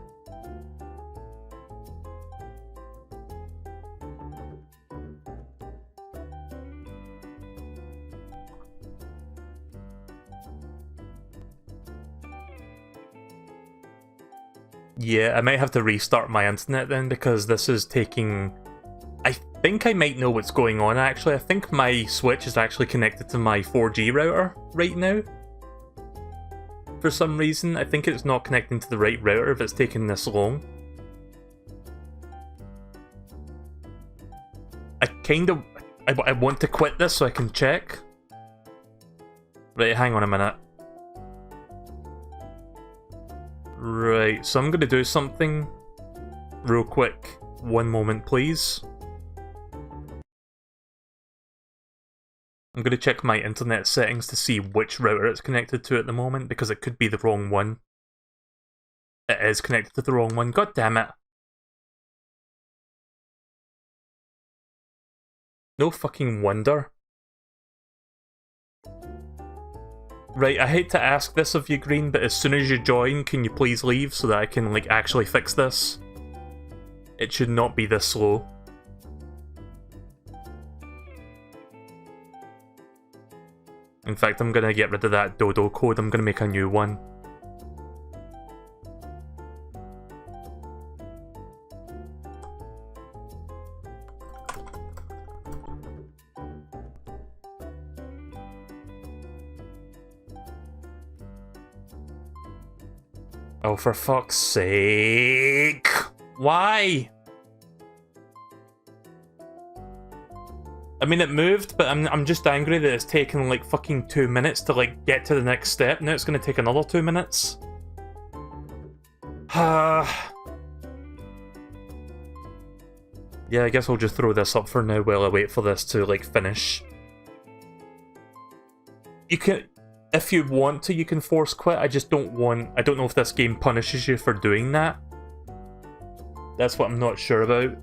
Yeah, I might have to restart my internet then, because this is taking... I think I might know what's going on actually. I think my Switch is actually connected to my 4G router right now. For some reason, I think it's not connecting to the right router if it's taking this long. I want to quit this so I can check. Right, hang on a minute. Right, so I'm gonna do something real quick. One moment, please. I'm going to check my internet settings to see which router it's connected to at the moment, because it could be the wrong one. It is connected to the wrong one, god damn it. No fucking wonder. Right, I hate to ask this of you, Green, but as soon as you join, can you please leave so that I can, like, actually fix this? It should not be this slow. In fact, I'm gonna get rid of that dodo code, I'm gonna make a new one. Oh, for fuck's sake! Why? I mean, it moved, but I'm just angry that it's taken like fucking 2 minutes to like get to the next step. Now it's gonna take another 2 minutes. Yeah, I guess I'll just throw this up for now while I wait for this to like finish. You can, if you want to, you can force quit. I just don't want. I don't know if this game punishes you for doing that. That's what I'm not sure about.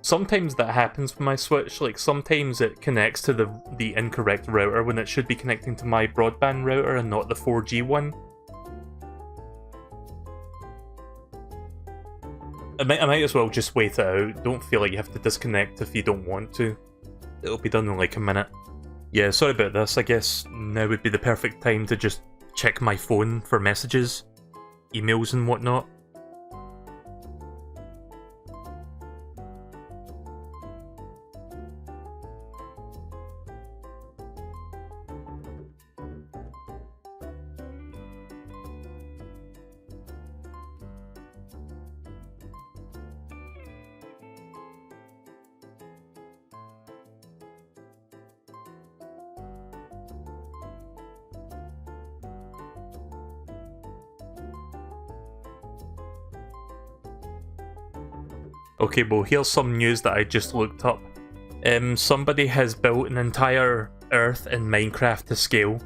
Sometimes that happens with my Switch, like sometimes it connects to the incorrect router when it should be connecting to my broadband router and not the 4G one. I might as well just wait it out. Don't feel like you have to disconnect if you don't want to. It'll be done in like a minute. Yeah, sorry about this. I guess now would be the perfect time to just check my phone for messages, emails and whatnot. Okay, well, here's some news that I just looked up. Somebody has built an entire Earth in Minecraft to scale,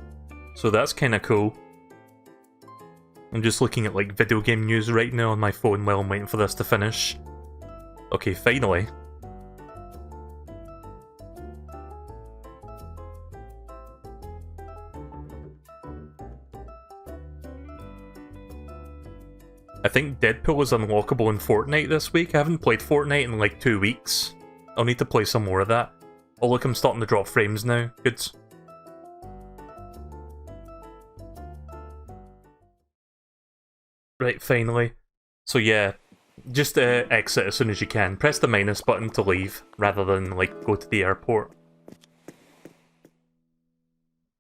so that's kinda cool. I'm just looking at like video game news right now on my phone while I'm waiting for this to finish. Okay, finally. I think Deadpool is unlockable in Fortnite this week. I haven't played Fortnite in like 2 weeks. I'll need to play some more of that. Oh look, I'm starting to drop frames now. Good. Right, finally. So yeah, just exit as soon as you can. Press the minus button to leave, rather than like go to the airport.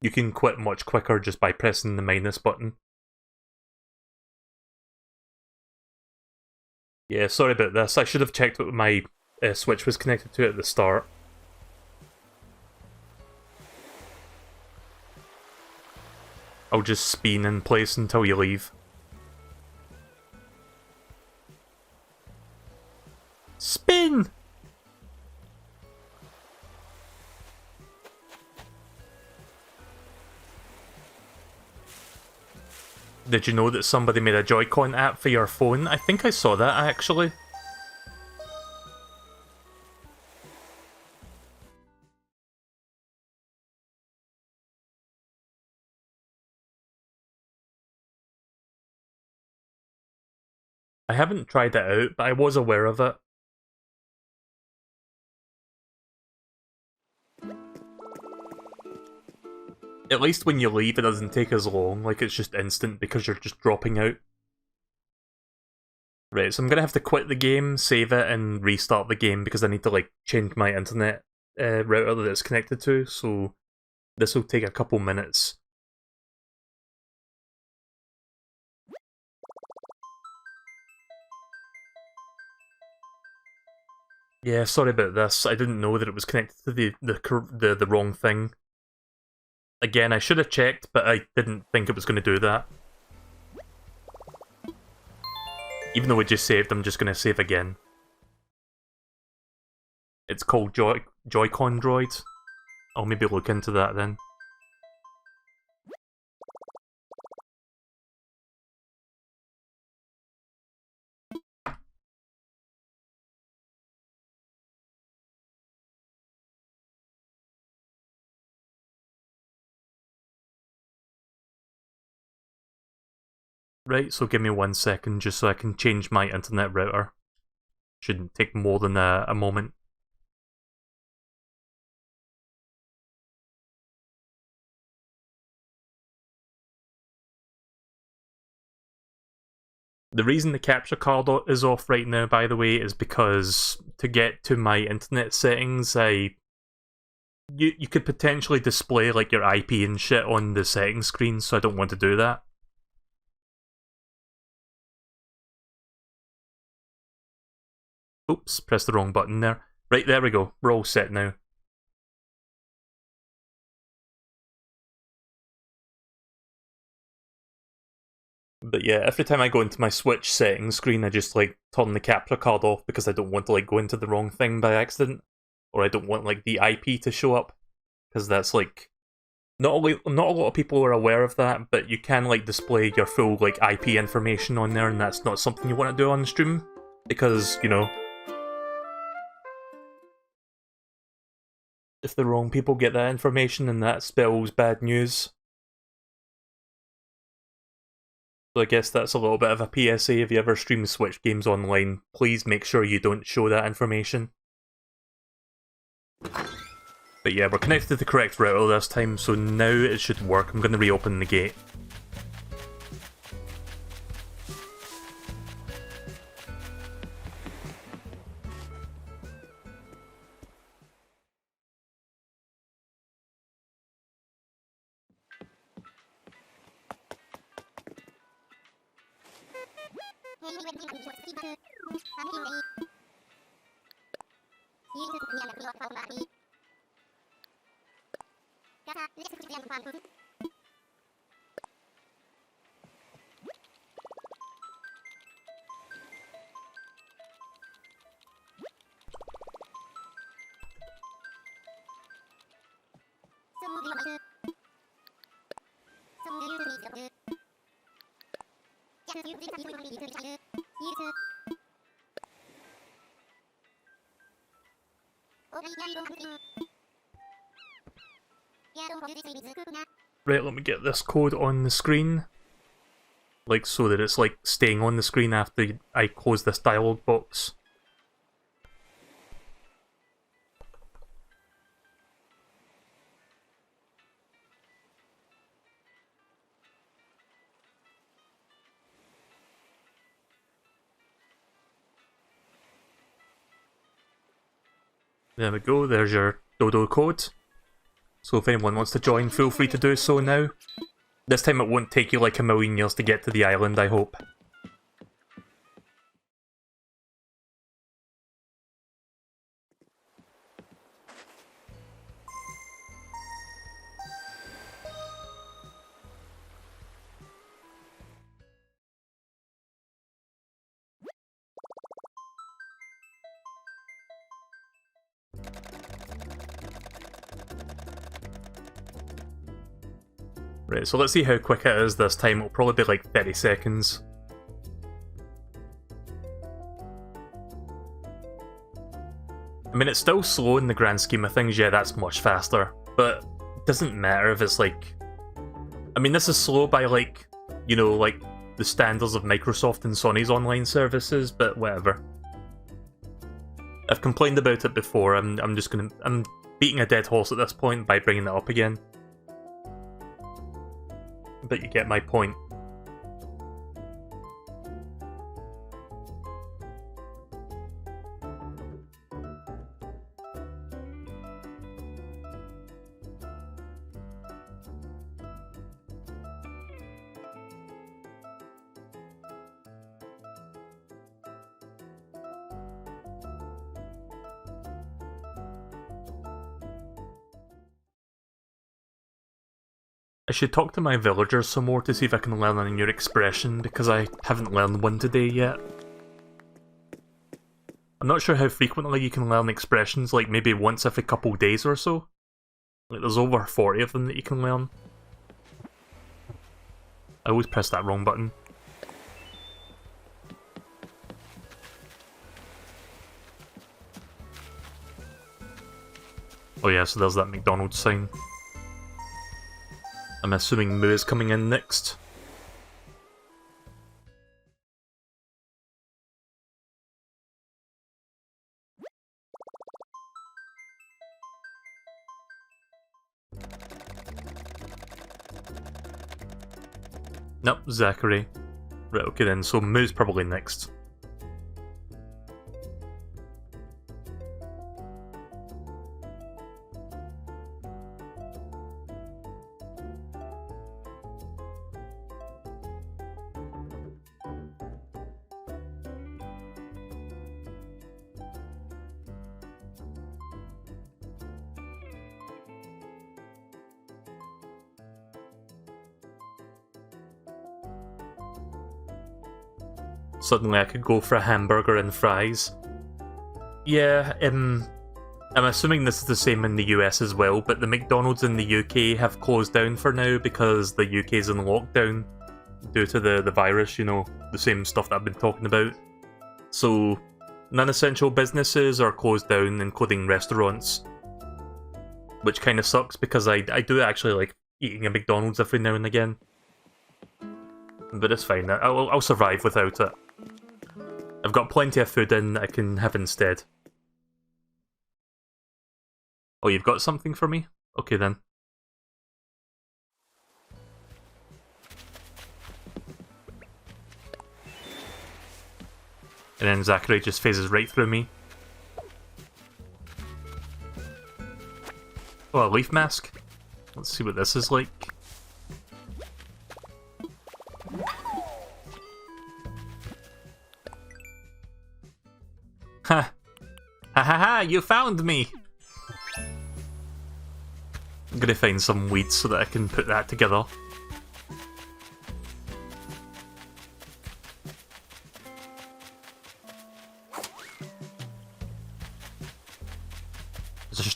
You can quit much quicker just by pressing the minus button. Yeah, sorry about this. I should have checked what my Switch was connected to at the start. I'll just spin in place until you leave. Spin! Did you know that somebody made a Joy-Con app for your phone? I think I saw that, actually. I haven't tried it out, but I was aware of it. At least when you leave, it doesn't take as long, like it's just instant because you're just dropping out. Right, so I'm gonna have to quit the game, save it, and restart the game because I need to like change my internet router that it's connected to, so this will take a couple minutes. Yeah, sorry about this. I didn't know that it was connected to the wrong thing. Again, I should have checked, but I didn't think it was going to do that. Even though we just saved, I'm just going to save again. It's called Joy-Con Droid. I'll maybe look into that then. Right, so give me 1 second just so I can change my internet router. Shouldn't take more than a moment. The reason the capture card is off right now, by the way, is because to get to my internet settings, you could potentially display like your IP and shit on the settings screen, so I don't want to do that. Oops, pressed the wrong button there. Right, there we go. We're all set now. But yeah, every time I go into my Switch settings screen, I just like turn the capture card off because I don't want to like go into the wrong thing by accident, or I don't want like the IP to show up, because that's like not a lot of people are aware of that, but you can like display your full like IP information on there, and that's not something you want to do on stream because, you know, if the wrong people get that information, then that spells bad news. So I guess that's a little bit of a PSA. If you ever stream Switch games online, please make sure you don't show that information. But yeah, we're connected to the correct router this time, so now it should work. I'm going to reopen the gate. Right, let me get this code on the screen. Like, so that it's like staying on the screen after I close this dialog box. There we go, there's your Dodo code. So if anyone wants to join, feel free to do so now. This time it won't take you like a million years to get to the island, I hope. Right, so let's see how quick it is this time. It'll probably be like 30 seconds. I mean, it's still slow in the grand scheme of things. Yeah, that's much faster. But it doesn't matter if it's like... I mean, this is slow by like, you know, like the standards of Microsoft and Sony's online services, but whatever. I've complained about it before. I'm beating a dead horse at this point by bringing it up again. But you get my point. I should talk to my villagers some more to see if I can learn a new expression, because I haven't learned one today yet. I'm not sure how frequently you can learn expressions, like maybe once every couple days or so. Like there's over 40 of them that you can learn. I always press that wrong button. Oh yeah, so there's that McDonald's sign. I'm assuming Moo is coming in next. Nope, Zachary. Right, okay then, so Moo's probably next. Suddenly I could go for a hamburger and fries. Yeah, I'm assuming this is the same in the US as well, but the McDonald's in the UK have closed down for now because the UK's in lockdown due to the virus, you know, the same stuff that I've been talking about. So, non-essential businesses are closed down, including restaurants. Which kind of sucks because I do actually like eating a McDonald's every now and again. But it's fine, I'll survive without it. I've got plenty of food in that I can have instead. Oh, you've got something for me? Okay then. And then Zachary just phases right through me. Oh, a leaf mask? Let's see what this is like. Ha! Ha ha ha! You found me! I'm gonna find some weeds so that I can put that together.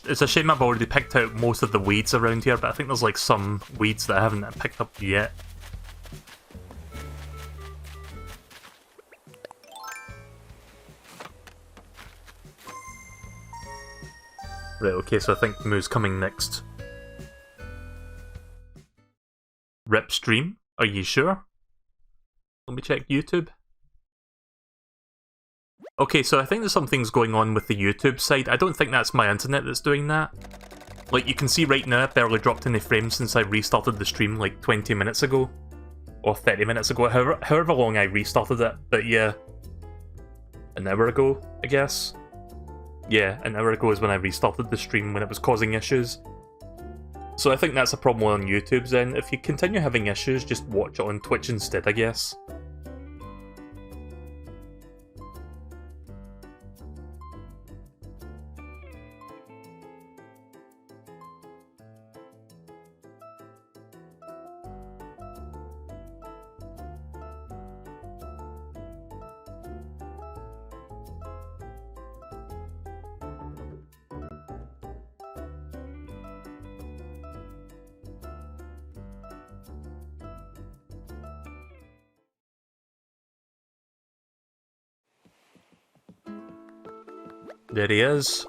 It's a shame I've already picked out most of the weeds around here, but I think there's like some weeds that I haven't picked up yet. Right, okay, so I think Moo's coming next. Rip stream? Are you sure? Let me check YouTube. Okay, so I think there's some things going on with the YouTube side. I don't think that's my internet that's doing that. Like, you can see right now I've barely dropped any frames since I restarted the stream like 20 minutes ago. Or 30 minutes ago, however long I restarted it. But yeah, an hour ago, I guess. Yeah, an hour ago is when I restarted the stream when it was causing issues. So I think that's a problem on YouTube's end. If you continue having issues, just watch it on Twitch instead, I guess. There he is.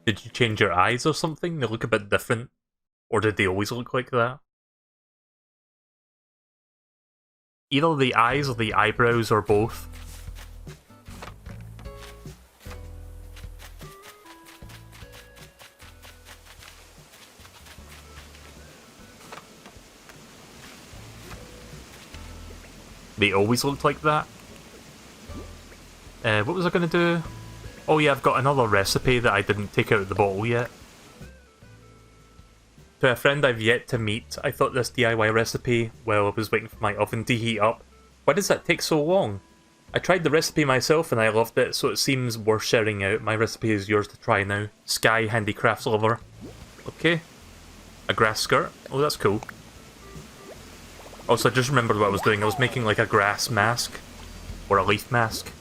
Did you change your eyes or something? They look a bit different. Or did they always look like that? Either the eyes or the eyebrows or both. They always looked like that. What was I going to do? Oh yeah, I've got another recipe that I didn't take out of the bottle yet. To a friend I've yet to meet, I thought this DIY recipe, while I was waiting for my oven to heat up. Why does that take so long? I tried the recipe myself and I loved it, so it seems worth sharing out. My recipe is yours to try now. Sky Handicrafts Lover. Okay. A grass skirt? Oh, that's cool. Also, I just remembered what I was doing. I was making like a grass mask. Or a leaf mask.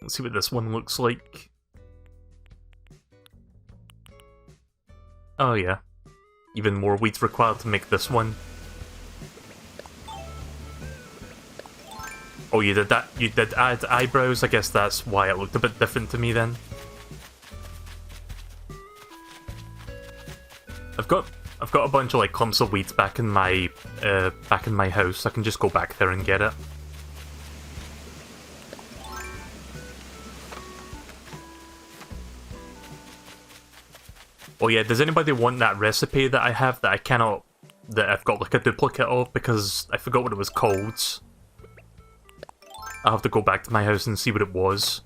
Let's see what this one looks like. Oh yeah. Even more weeds required to make this one. Oh, you did that? You did add eyebrows? I guess that's why it looked a bit different to me then. I've got a bunch of like clumps of weeds back in my house. I can just go back there and get it. Oh yeah, does anybody want that recipe that I have that I've got like a duplicate of because I forgot what it was called. I'll have to go back to my house and see what it was.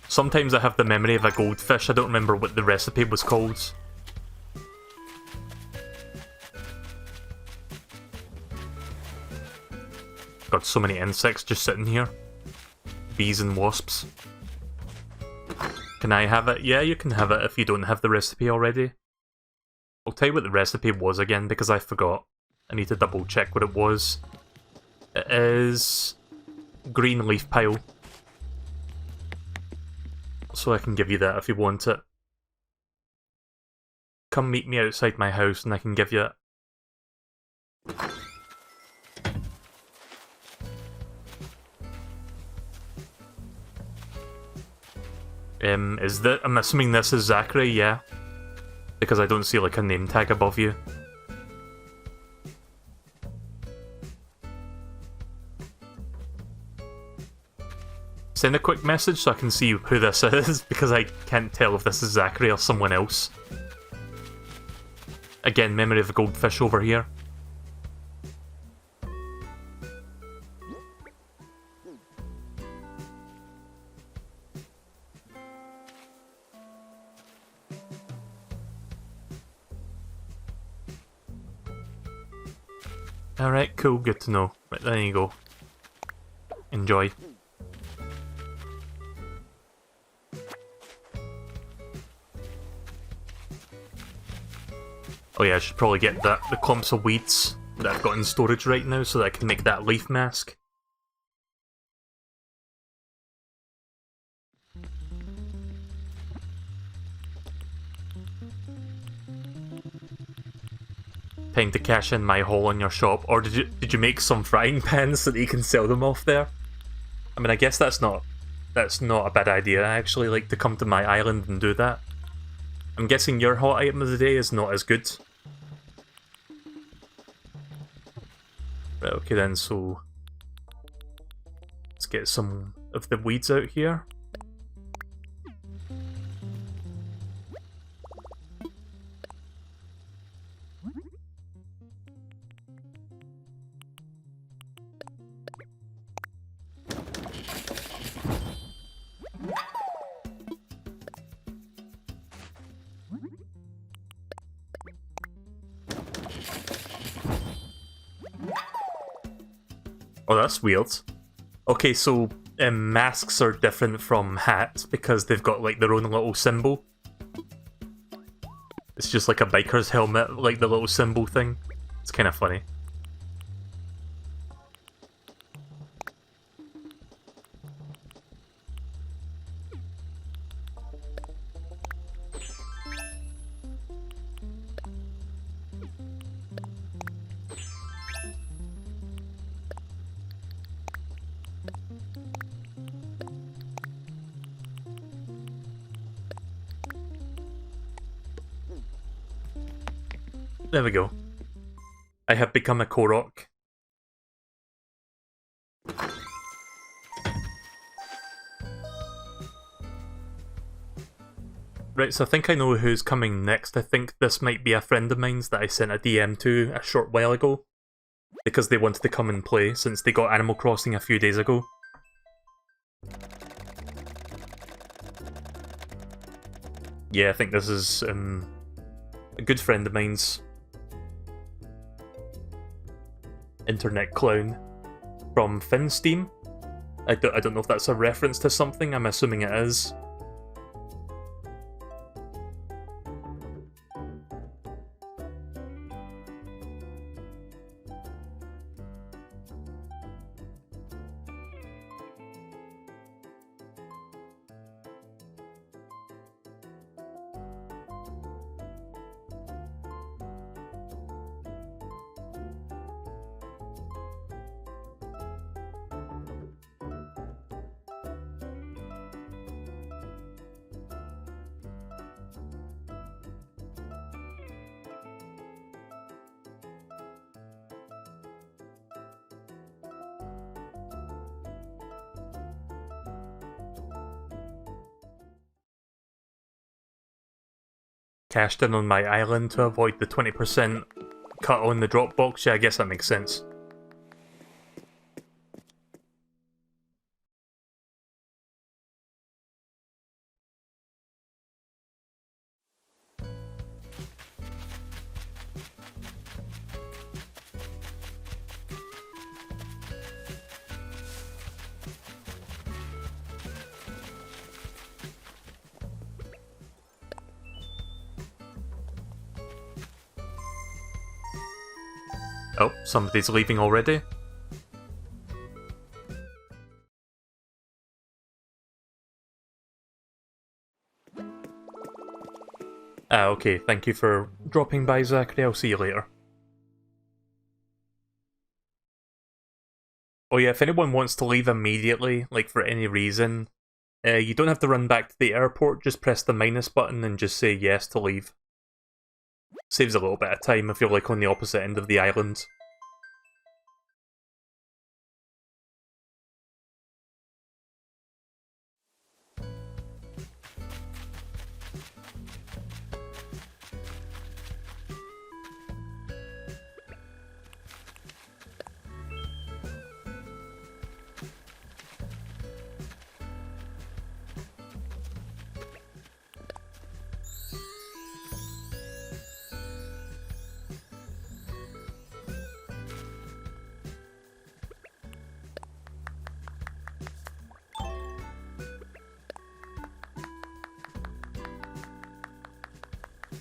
Sometimes I have the memory of a goldfish, I don't remember what the recipe was called. Got so many insects just sitting here. Bees and wasps. Can I have it? Yeah, you can have it if you don't have the recipe already. I'll tell you what the recipe was again because I forgot. I need to double check what it was. It is green leaf pile. So I can give you that if you want it. Come meet me outside my house and I can give you it. I'm assuming this is Zachary, yeah. Because I don't see like a name tag above you. Send a quick message so I can see who this is, because I can't tell if this is Zachary or someone else. Again, memory of a goldfish over here. Alright, cool, good to know. Right, there you go. Enjoy. Oh yeah, I should probably get the clumps of weeds that I've got in storage right now so that I can make that leaf mask. Time to cash in my haul on your shop, or did you make some frying pans so that you can sell them off there? I mean, I guess that's not a bad idea. I actually like to come to my island and do that. I'm guessing your hot item of the day is not as good. Right, okay then, so let's get some of the weeds out here. Oh, that's weird. Okay, so masks are different from hats because they've got like their own little symbol. It's just like a biker's helmet, like the little symbol thing. It's kind of funny. There we go. I have become a Korok. Right, so I think I know who's coming next. I think this might be a friend of mine's that I sent a DM to a short while ago. Because they wanted to come and play, since they got Animal Crossing a few days ago. Yeah, I think this is a good friend of mine's. Internet clown from Finsteam. I don't know if that's a reference to something, I'm assuming it is. Cashed in on my island to avoid the 20% cut on the Dropbox. Yeah, I guess that makes sense. Oh, somebody's leaving already. Ah, okay, thank you for dropping by, Zachary. I'll see you later. Oh yeah, if anyone wants to leave immediately, like for any reason, you don't have to run back to the airport, just press the minus button and just say yes to leave. Saves a little bit of time if you're like on the opposite end of the island.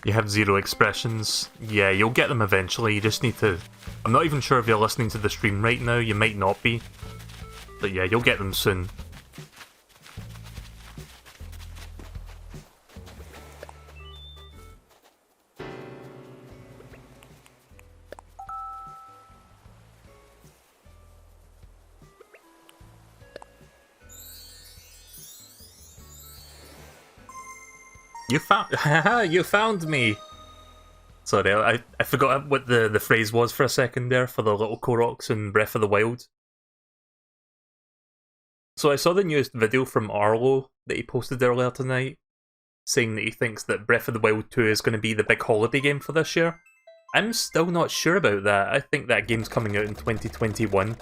You have 0 expressions. Yeah, you'll get them eventually, you just need to... I'm not even sure if you're listening to the stream right now, you might not be. But yeah, you'll get them soon. You found... Haha, you found me! Sorry, I forgot what the phrase was for a second there for the little Koroks in Breath of the Wild. So I saw the newest video from Arlo that he posted earlier tonight, saying that he thinks that Breath of the Wild 2 is going to be the big holiday game for this year. I'm still not sure about that. I think that game's coming out in 2021.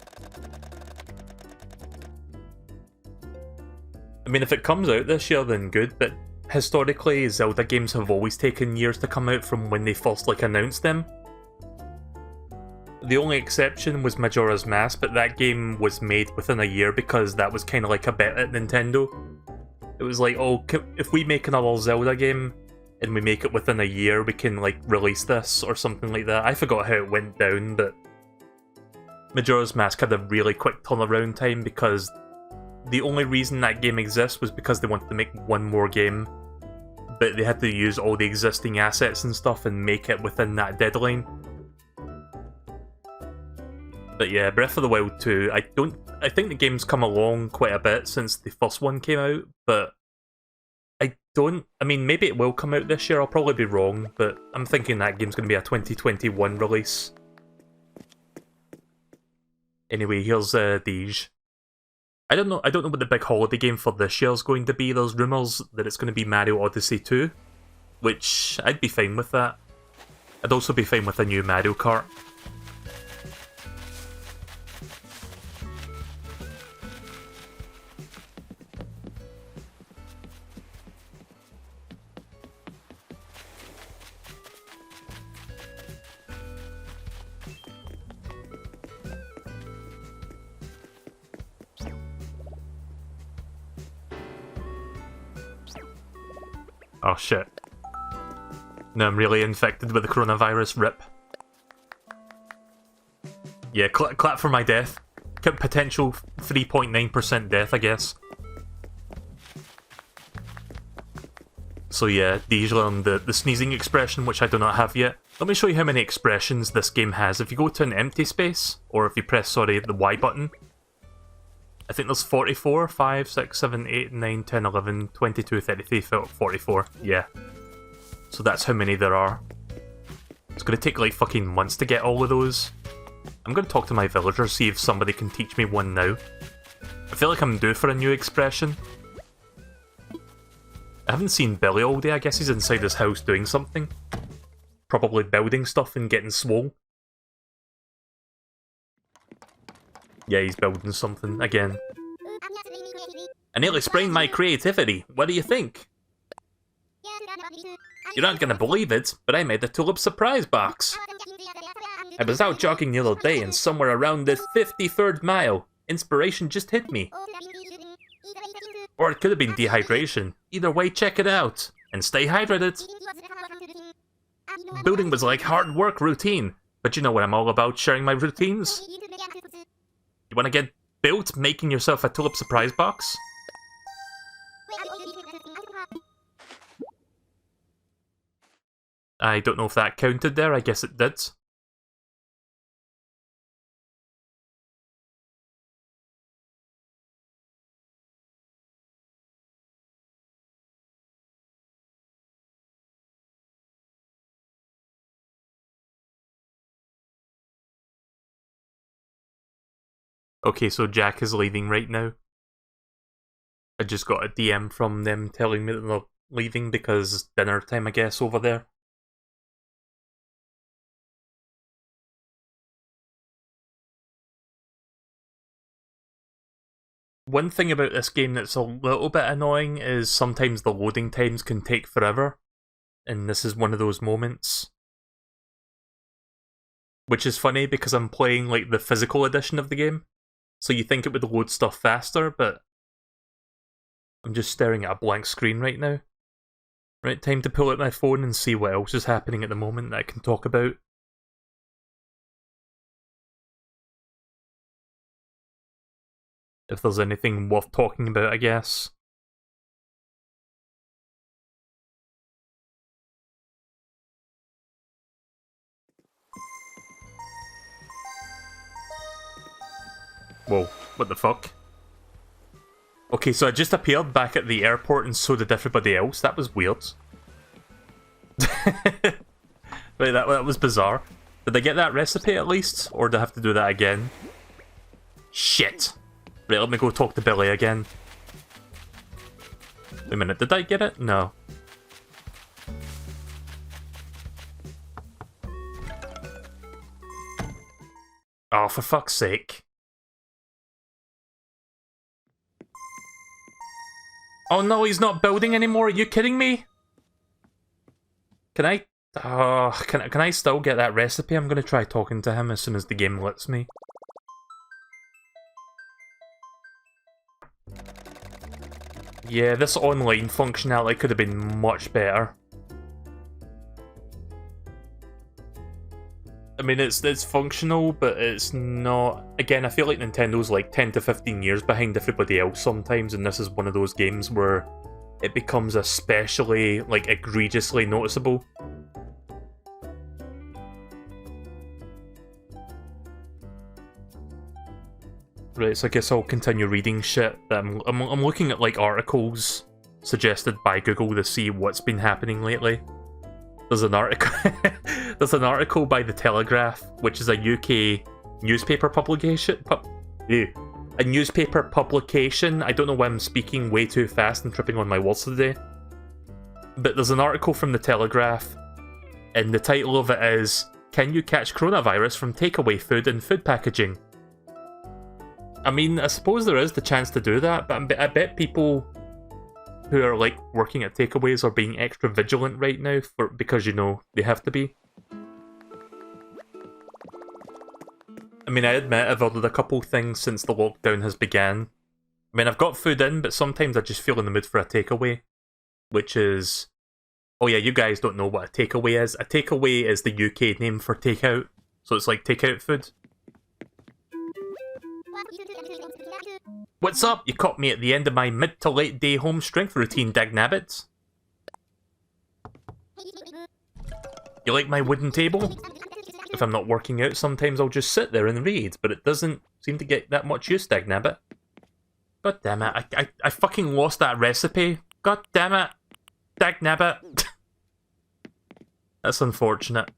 I mean, if it comes out this year, then good, but historically, Zelda games have always taken years to come out from when they first announced them. The only exception was Majora's Mask, but that game was made within a year because that was kind of like a bet at Nintendo. It was like, oh, if we make another Zelda game and we make it within a year, we can release this or something like that. I forgot how it went down, but Majora's Mask had a really quick turnaround time because the only reason that game exists was because they wanted to make one more game, but they had to use all the existing assets and stuff and make it within that deadline. But yeah, Breath of the Wild 2, I think the game's come along quite a bit since the first one came out, but I mean, maybe it will come out this year, I'll probably be wrong, but I'm thinking that game's going to be a 2021 release. Anyway, here's Deej. I don't know what the big holiday game for this year is going to be. There's rumours that it's going to be Mario Odyssey 2, which I'd be fine with that. I'd also be fine with a new Mario Kart. Oh shit. No, I'm really infected with the coronavirus, rip. Yeah, clap for my death. Potential 3.9% death, I guess. So yeah, these learn the sneezing expression, which I do not have yet. Let me show you how many expressions this game has. If you go to an empty space, or if you press, sorry, the Y button, I think there's 44, 5, 6, 7, 8, 9, 10, 11, 22, 33, 44. Yeah. So that's how many there are. It's gonna take like fucking months to get all of those. I'm gonna talk to my villagers, see if somebody can teach me one now. I feel like I'm due for a new expression. I haven't seen Billy all day. I guess he's inside his house doing something. Probably building stuff and getting swole. Yeah, he's building something again. I nearly sprained my creativity. What do you think? You're not gonna believe it, but I made a tulip surprise box. I was out jogging the other day and somewhere around the 53rd mile, inspiration just hit me. Or it could have been dehydration. Either way, check it out. And stay hydrated. Building was like hard work routine, but you know what I'm all about, sharing my routines. You wanna get built making yourself a tulip surprise box? I don't know if that counted there, I guess it did. Okay, so Jack is leaving right now. I just got a DM from them telling me that they're leaving because dinner time, I guess, over there. One thing about this game that's a little bit annoying is sometimes the loading times can take forever. And this is one of those moments. Which is funny because I'm playing like the physical edition of the game. So you think it would load stuff faster, but I'm just staring at a blank screen right now. Right, time to pull out my phone and see what else is happening at the moment that I can talk about. If there's anything worth talking about, I guess. Whoa, what the fuck? Okay, so I just appeared back at the airport and so did everybody else. That was weird. Wait, that was bizarre. Did I get that recipe at least? Or do I have to do that again? Shit! Right, let me go talk to Billy again. Wait a minute, did I get it? No. Oh, for fuck's sake. Oh no, he's not building anymore, are you kidding me? Can I... can I still get that recipe? I'm gonna try talking to him as soon as the game lets me. Yeah, this online functionality could have been much better. I mean, it's functional, but it's not... Again, I feel like Nintendo's like 10 to 15 years behind everybody else sometimes, and this is one of those games where it becomes especially, like, egregiously noticeable. Right, so I guess I'll continue reading shit. I'm looking at, like, articles suggested by Google to see what's been happening lately. There's an article there's an article by The Telegraph, which is a UK newspaper publication. A newspaper publication. I don't know why I'm speaking way too fast and tripping on my words today. But there's an article from The Telegraph, and the title of it is, "Can you catch coronavirus from takeaway food and food packaging?" I mean, I suppose there is the chance to do that, but I bet people who are like working at takeaways are being extra vigilant right now because, you know, they have to be. I mean, I admit I've ordered a couple things since the lockdown has began. I mean, I've got food in, but sometimes I just feel in the mood for a takeaway, which is Oh yeah, you guys don't know what a takeaway is. A takeaway is the UK name for takeout. So it's like takeout food. What's up? You caught me at the end of my mid to late day home strength routine, dagnabbit. You like my wooden table? If I'm not working out, sometimes I'll just sit there and read, but it doesn't seem to get that much use, dagnabbit. God damn it, I fucking lost that recipe. God damn it. Dagnabbit. That's unfortunate.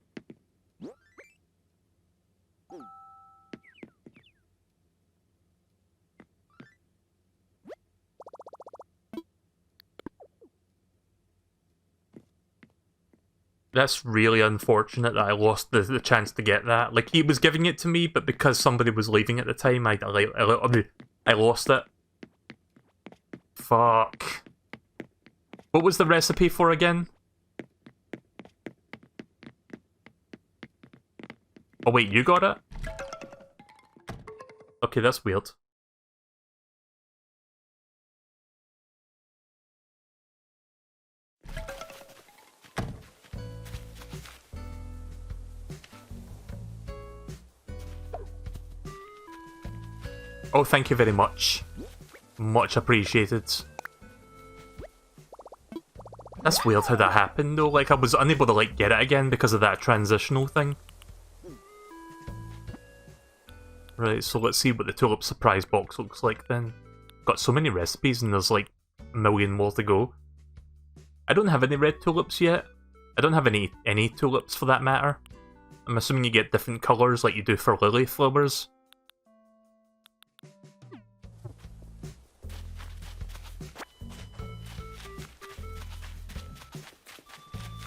That's really unfortunate that I lost the chance to get that. Like, he was giving it to me, but because somebody was leaving at the time, I lost it. Fuck. What was the recipe for again? Oh wait, you got it? Okay, that's weird. Oh, thank you very much. Much appreciated. That's weird how that happened though, like I was unable to like get it again because of that transitional thing. Right, so let's see what the tulip surprise box looks like then. Got so many recipes and there's like a million more to go. I don't have any red tulips yet. I don't have any tulips for that matter. I'm assuming you get different colours like you do for lily flowers.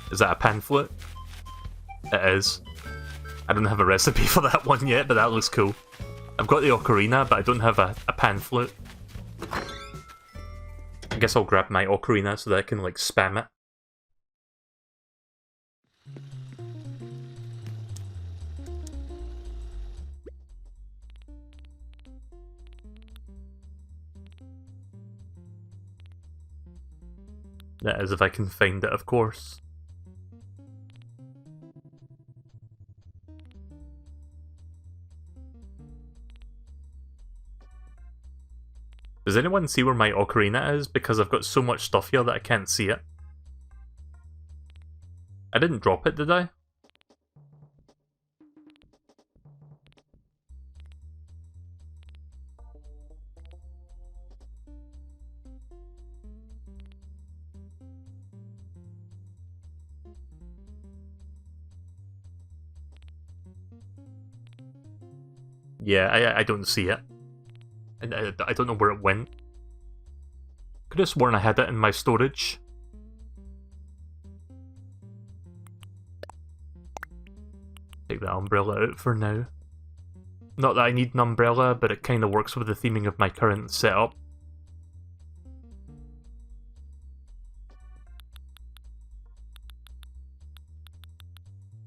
Is that a pan flute? It is. I don't have a recipe for that one yet, but that looks cool. I've got the ocarina, but I don't have a pan flute. I guess I'll grab my ocarina so that I can, like, spam it. That is if I can find it, of course. Does anyone see where my ocarina is? Because I've got so much stuff here that I can't see it. I didn't drop it, did I? Yeah, I don't see it. I don't know where it went. Could have sworn I had it in my storage. Take the umbrella out for now. Not that I need an umbrella, but it kind of works with the theming of my current setup.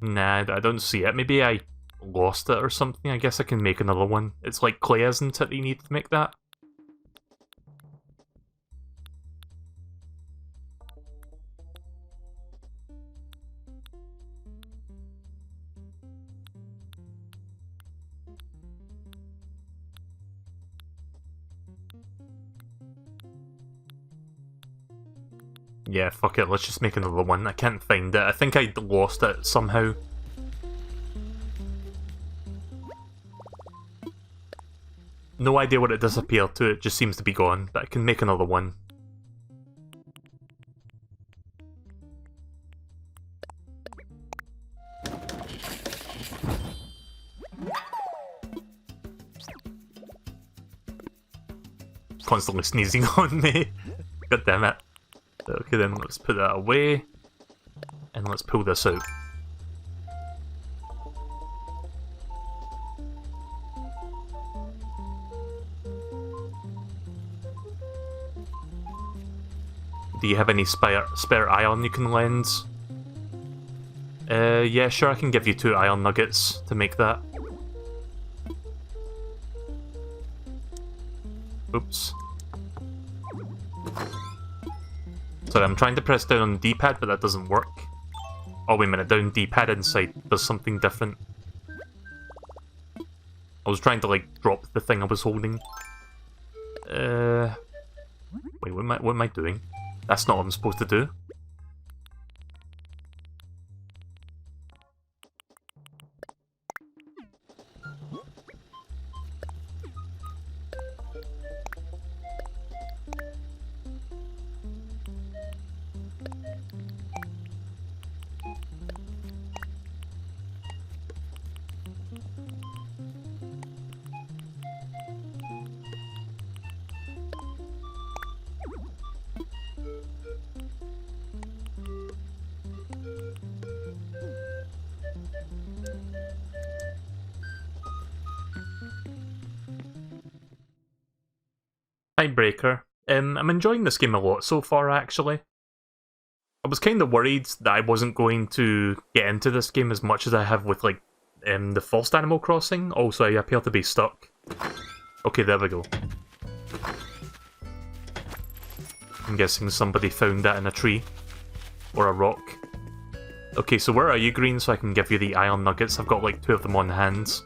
Nah, I don't see it. Maybe I lost it or something. I guess I can make another one. It's like clay, isn't it, that you need to make that? Yeah, fuck it, let's just make another one. I can't find it. I think I lost it somehow. No idea what it disappeared to, it just seems to be gone, but I can make another one. Constantly sneezing on me. God damn it. Okay then, let's put that away. And let's pull this out. Do you have any spare iron you can lend? Yeah, sure, I can give you 2 iron nuggets to make that. Oops. Sorry, I'm trying to press down on the D-pad, but that doesn't work. Oh, wait a minute, down D-pad inside does something different. I was trying to, like, drop the thing I was holding. Wait, what am I doing? That's not what I'm supposed to do. Hi, Breaker. I'm enjoying this game a lot so far, actually. I was kind of worried that I wasn't going to get into this game as much as I have with, like, the first Animal Crossing. Also, I appear to be stuck. Okay, there we go. I'm guessing somebody found that in a tree. Or a rock. Okay, so where are you, Green, so I can give you the iron nuggets? I've got, like, 2 of them on hand.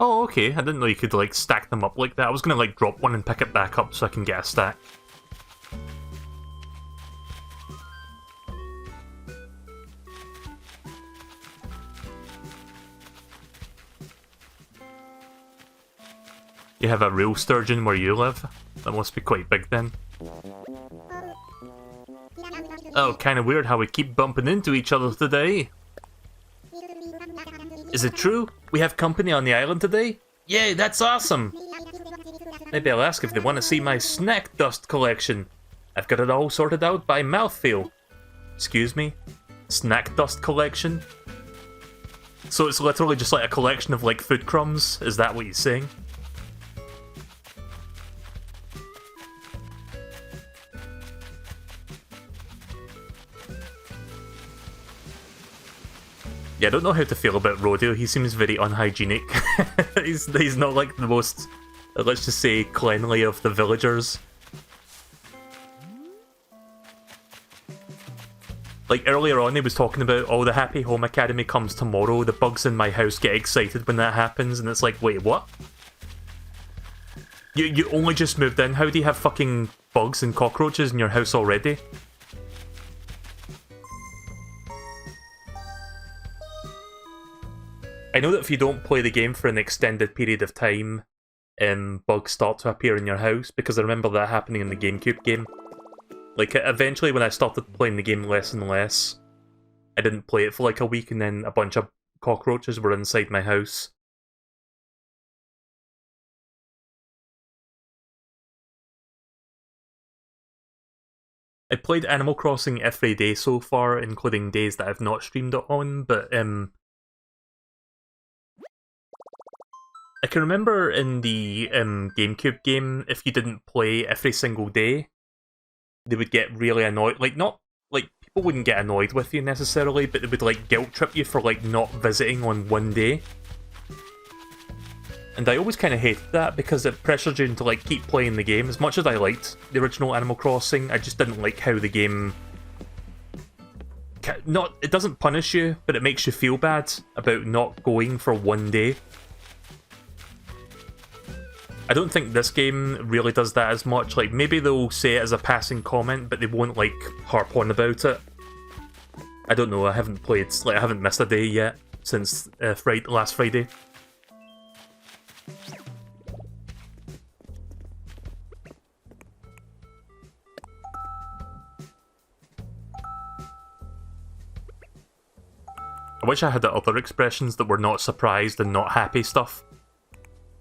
Oh, okay. I didn't know you could, like, stack them up like that. I was gonna, like, drop one and pick it back up so I can get a stack. You have a real sturgeon where you live? That must be quite big then. Oh, kinda weird how we keep bumping into each other today. Is it true? We have company on the island today? Yay, that's awesome! Maybe I'll ask if they want to see my snack dust collection. I've got it all sorted out by mouthfeel. Excuse me? Snack dust collection? So it's literally just like a collection of like food crumbs? Is that what you're saying? Yeah, I don't know how to feel about Rodeo. He seems very unhygienic. he's not like the most, let's just say, cleanly of the villagers. Like earlier on, he was talking about, oh, the Happy Home Academy comes tomorrow. The bugs in my house get excited when that happens, and it's like, wait, what? You only just moved in. How do you have fucking bugs and cockroaches in your house already? I know that if you don't play the game for an extended period of time, bugs start to appear in your house, because I remember that happening in the GameCube game. Like, eventually when I started playing the game less and less, I didn't play it for like a week, and then a bunch of cockroaches were inside my house. I played Animal Crossing every day so far, including days that I've not streamed it on, but I can remember in the GameCube game, if you didn't play every single day, they would get really annoyed. Like, not, like, people wouldn't get annoyed with you necessarily, but they would, like, guilt trip you for, like, not visiting on one day. And I always kind of hated that, because it pressured you to, like, keep playing the game. As much as I liked the original Animal Crossing, I just didn't like how the game... it doesn't punish you, but it makes you feel bad about not going for one day. I don't think this game really does that as much. Like, maybe they'll say it as a passing comment, but they won't, like, harp on about it. I don't know, I haven't played, like, I haven't missed a day yet since last Friday. I wish I had the other expressions that were not surprised and not happy stuff.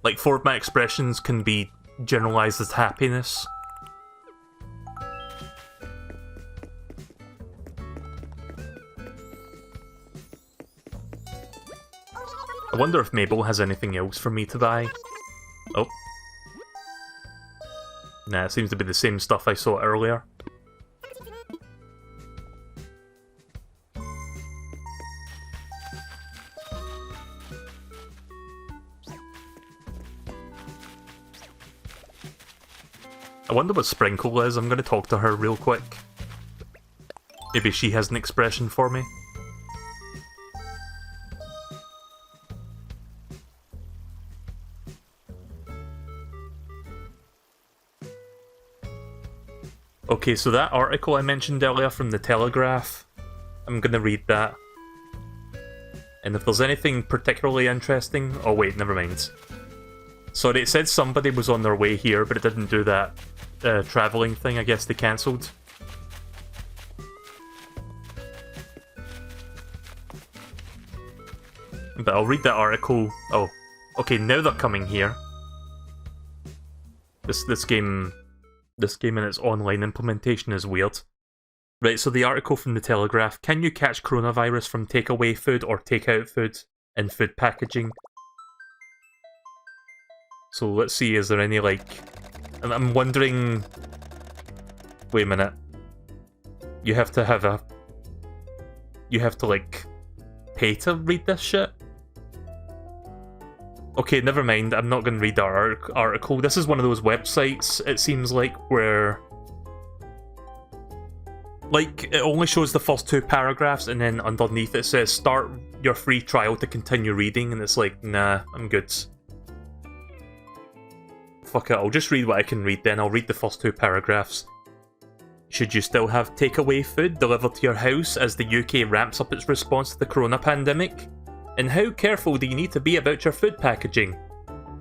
Like, 4 of my expressions can be generalized as happiness. I wonder if Mabel has anything else for me to buy. Oh. Nah, it seems to be the same stuff I saw earlier. I wonder what Sprinkle is. I'm going to talk to her real quick. Maybe she has an expression for me. Okay, so that article I mentioned earlier from the Telegraph, I'm going to read that. And if there's anything particularly interesting... Oh wait, never mind. Sorry, it said somebody was on their way here, but it didn't do that travelling thing. I guess they cancelled. But I'll read that article. Oh, okay, now they're coming here. This game in its online implementation is weird. Right, so the article from the Telegraph. Can you catch coronavirus from takeaway food or takeout food in food packaging? So let's see, is there any, like... I'm wondering... Wait a minute. You have to have a... You have to, like, pay to read this shit? Okay, never mind. I'm not going to read the article. This is one of those websites, it seems like, where... Like, it only shows the first 2 paragraphs, and then underneath it says, start your free trial to continue reading, and it's like, nah, I'm good. Fuck it, I'll just read what I can read then. I'll read the first 2 paragraphs. Should you still have takeaway food delivered to your house as the UK ramps up its response to the corona pandemic? And how careful do you need to be about your food packaging?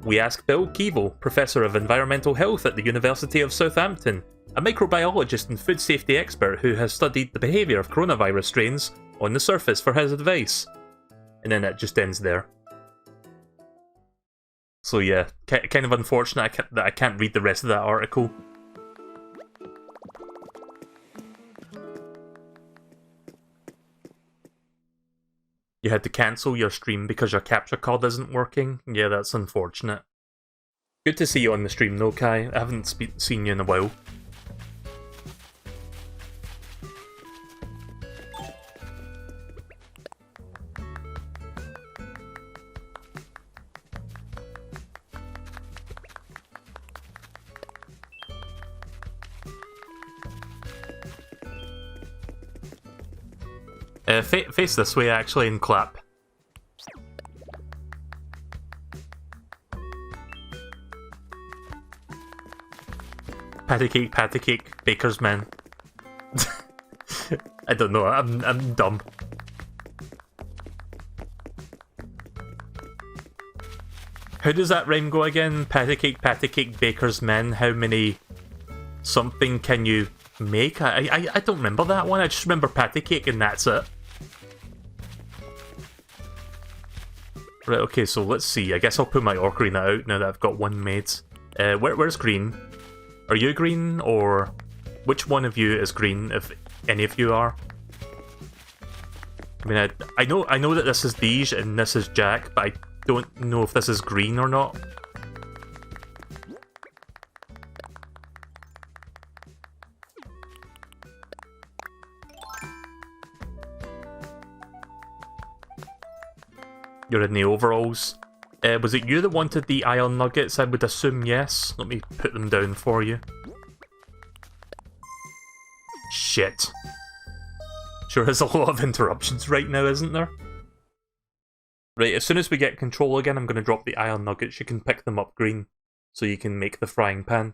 We ask Bill Keevil, Professor of Environmental Health at the University of Southampton, a microbiologist and food safety expert who has studied the behaviour of coronavirus strains on the surface, for his advice. And then it just ends there. So yeah, kind of unfortunate that I can't read the rest of that article. You had to cancel your stream because your capture card isn't working? Yeah, that's unfortunate. Good to see you on the stream though, Kai. I haven't seen you in a while. Face this way, actually, and clap. Patty cake, baker's man. I don't know, I'm dumb. How does that rhyme go again? Patty cake, baker's man. How many something can you make? I don't remember that one. I just remember patty cake and that's it. Right, okay, so let's see. I guess I'll put my ocarina out now that I've got one made. Where's green? Are you green, or which one of you is green, if any of you are? I mean, I know that this is Deej and this is Jack, but I don't know if this is green or not. You're in the overalls. Was it you that wanted the iron nuggets? I would assume yes. Let me put them down for you. Shit. Sure is a lot of interruptions right now, isn't there? Right, as soon as we get control again, I'm going to drop the iron nuggets. You can pick them up green, so you can make the frying pan.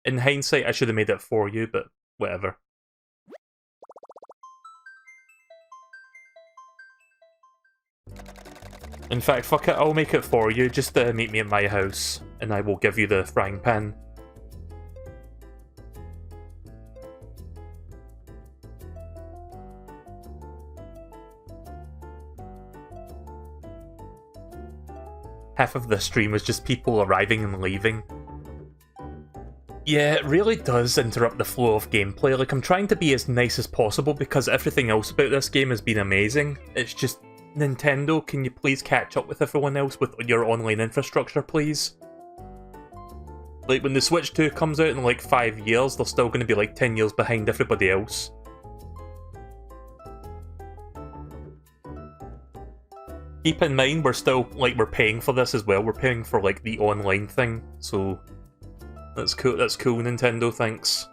In hindsight, I should have made it for you, but whatever. In fact, fuck it, I'll make it for you. Just meet me at my house, and I will give you the frying pan. Half of the stream was just people arriving and leaving. Yeah, it really does interrupt the flow of gameplay. Like, I'm trying to be as nice as possible because everything else about this game has been amazing. It's just... Nintendo, can you please catch up with everyone else with your online infrastructure, please? Like, when the Switch 2 comes out in like 5 years, they're still going to be like 10 years behind everybody else. Keep in mind, we're still, like, we're paying for this as well. We're paying for, like, the online thing, so... That's cool, Nintendo, thanks.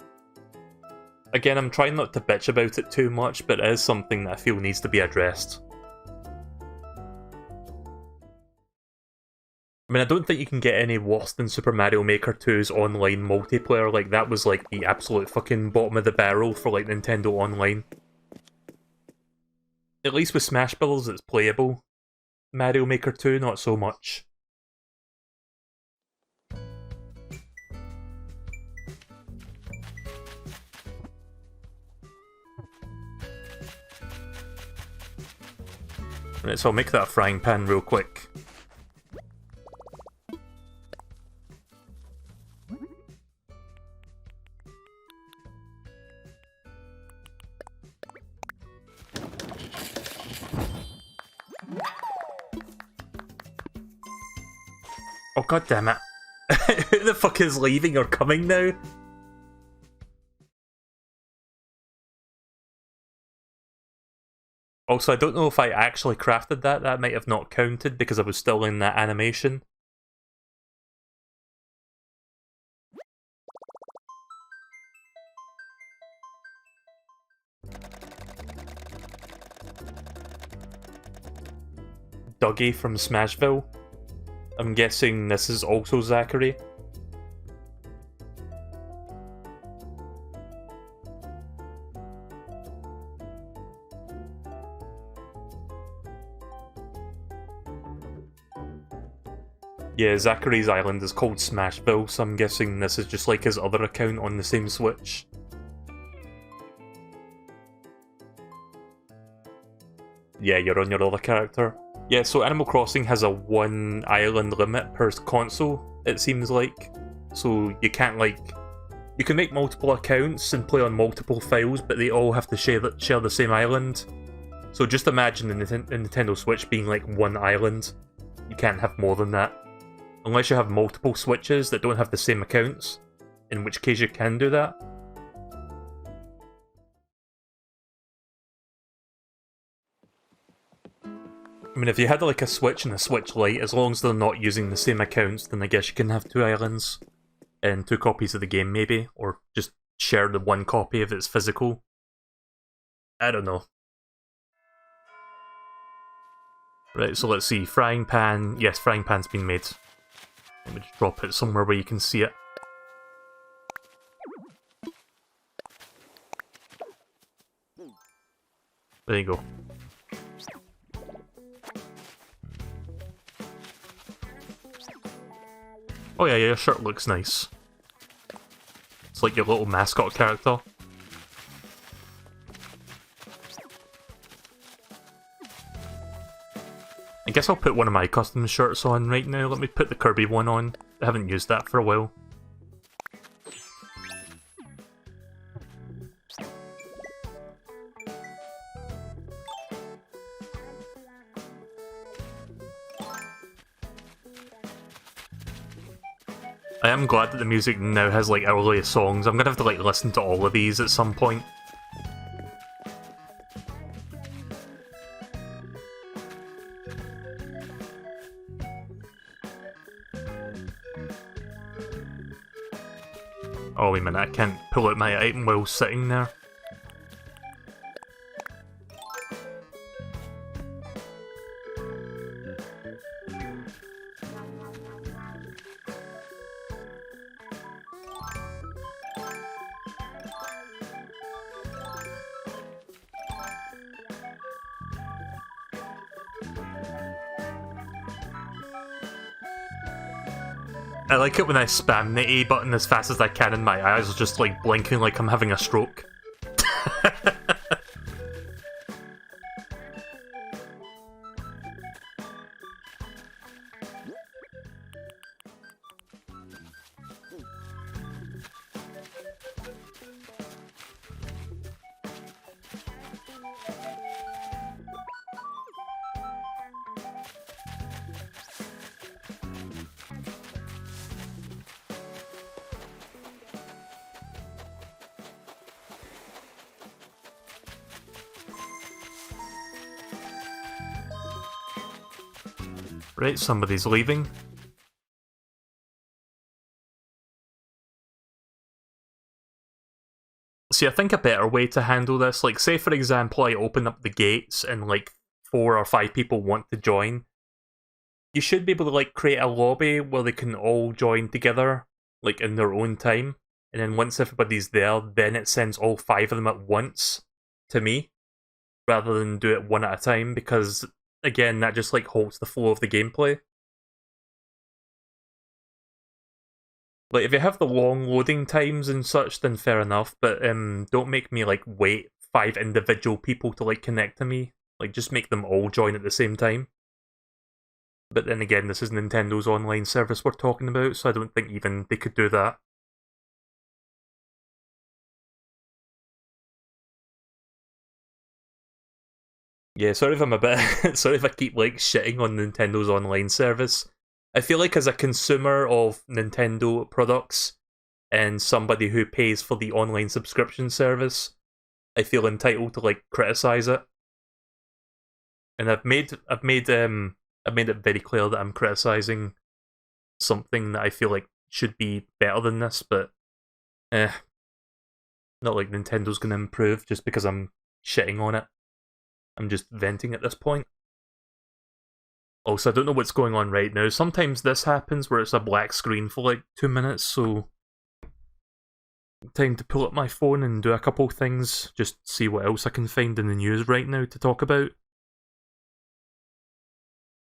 Again, I'm trying not to bitch about it too much, but it is something that I feel needs to be addressed. I mean, I don't think you can get any worse than Super Mario Maker 2's online multiplayer. Like, that was like the absolute fucking bottom of the barrel for like Nintendo Online. At least with Smash Bros. It's playable. Mario Maker 2, not so much. Right, so I'll make that a frying pan real quick. Oh, god damn it. Who the fuck is leaving or coming now? Also, I don't know if I actually crafted that. That might have not counted because I was still in that animation. Dougie from Smashville. I'm guessing this is also Zachary. Yeah, Zachary's island is called Smashville, so I'm guessing this is just like his other account on the same Switch. Yeah, you're on your other character. Yeah, so Animal Crossing has a 1 island limit per console, it seems like. So you can't like... You can make multiple accounts and play on multiple files, but they all have to share the same island. So just imagine the Nintendo Switch being like 1 island. You can't have more than that. Unless you have multiple Switches that don't have the same accounts, in which case you can do that. I mean, if you had like a Switch and a Switch Lite, as long as they're not using the same accounts, then I guess you can have 2 islands. And 2 copies of the game, maybe. Or just share the 1 copy if it's physical. I don't know. Right, so let's see. Frying pan. Yes, frying pan's been made. Let me just drop it somewhere where you can see it. There you go. Oh yeah, your shirt looks nice. It's like your little mascot character. I guess I'll put one of my custom shirts on right now. Let me put the Kirby one on. I haven't used that for a while. I am glad that the music now has like earlier songs. I'm gonna have to like listen to all of these at some point. Oh wait a minute, I can't pull out my item while sitting there. I like it when I spam the A button as fast as I can and my eyes are just like blinking like I'm having a stroke. Right, somebody's leaving. See, I think a better way to handle this, like, say for example, I open up the gates and like 4 or 5 people want to join. You should be able to like create a lobby where they can all join together, like in their own time. And then once everybody's there, then it sends all 5 of them at once to me, rather than do it one at a time, because again, that just like halts the flow of the gameplay. Like, if you have the long loading times and such, then fair enough, but don't make me like wait 5 individual people to like connect to me. Like, just make them all join at the same time. But then again, this is Nintendo's online service we're talking about, so I don't think even they could do that. Yeah, sorry if I'm a bit... sorry if I keep, like, shitting on Nintendo's online service. I feel like as a consumer of Nintendo products, and somebody who pays for the online subscription service, I feel entitled to, like, criticize it. And I've made it very clear that I'm criticizing something that I feel like should be better than this, but not like Nintendo's gonna improve just because I'm shitting on it. I'm just venting at this point. Also, I don't know what's going on right now. Sometimes this happens where it's a black screen for like 2 minutes, so time to pull up my phone and do a couple things, just see what else I can find in the news right now to talk about.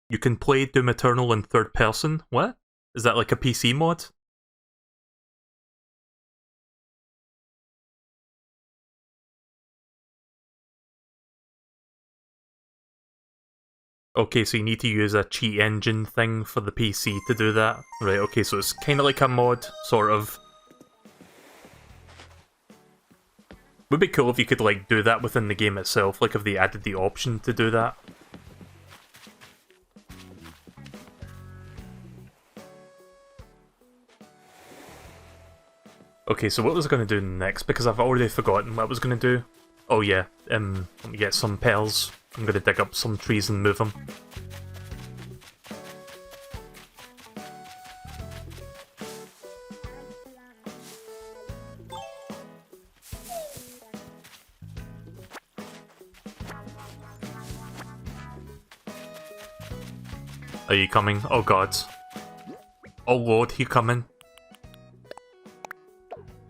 You can play Doom Eternal in third person? What? Is that like a PC mod? Okay, so you need to use a cheat engine thing for the PC to do that. Right, okay, so it's kind of like a mod, sort of. Would be cool if you could, like, do that within the game itself, like if they added the option to do that. Okay, so what was I going to do next? Because I've already forgotten what I was going to do. Oh yeah, let me get some pearls. I'm going to dig up some trees and move them. Are you coming? Oh god. Oh lord, you coming?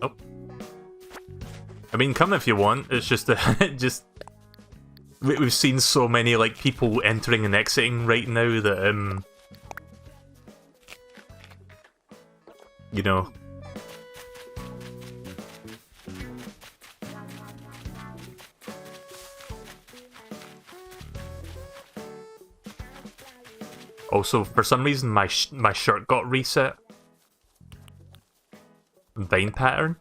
Oh. I mean, come if you want, it's just we've seen so many, like, people entering and exiting right now that, you know. Also, for some reason, my shirt got reset. Vine pattern.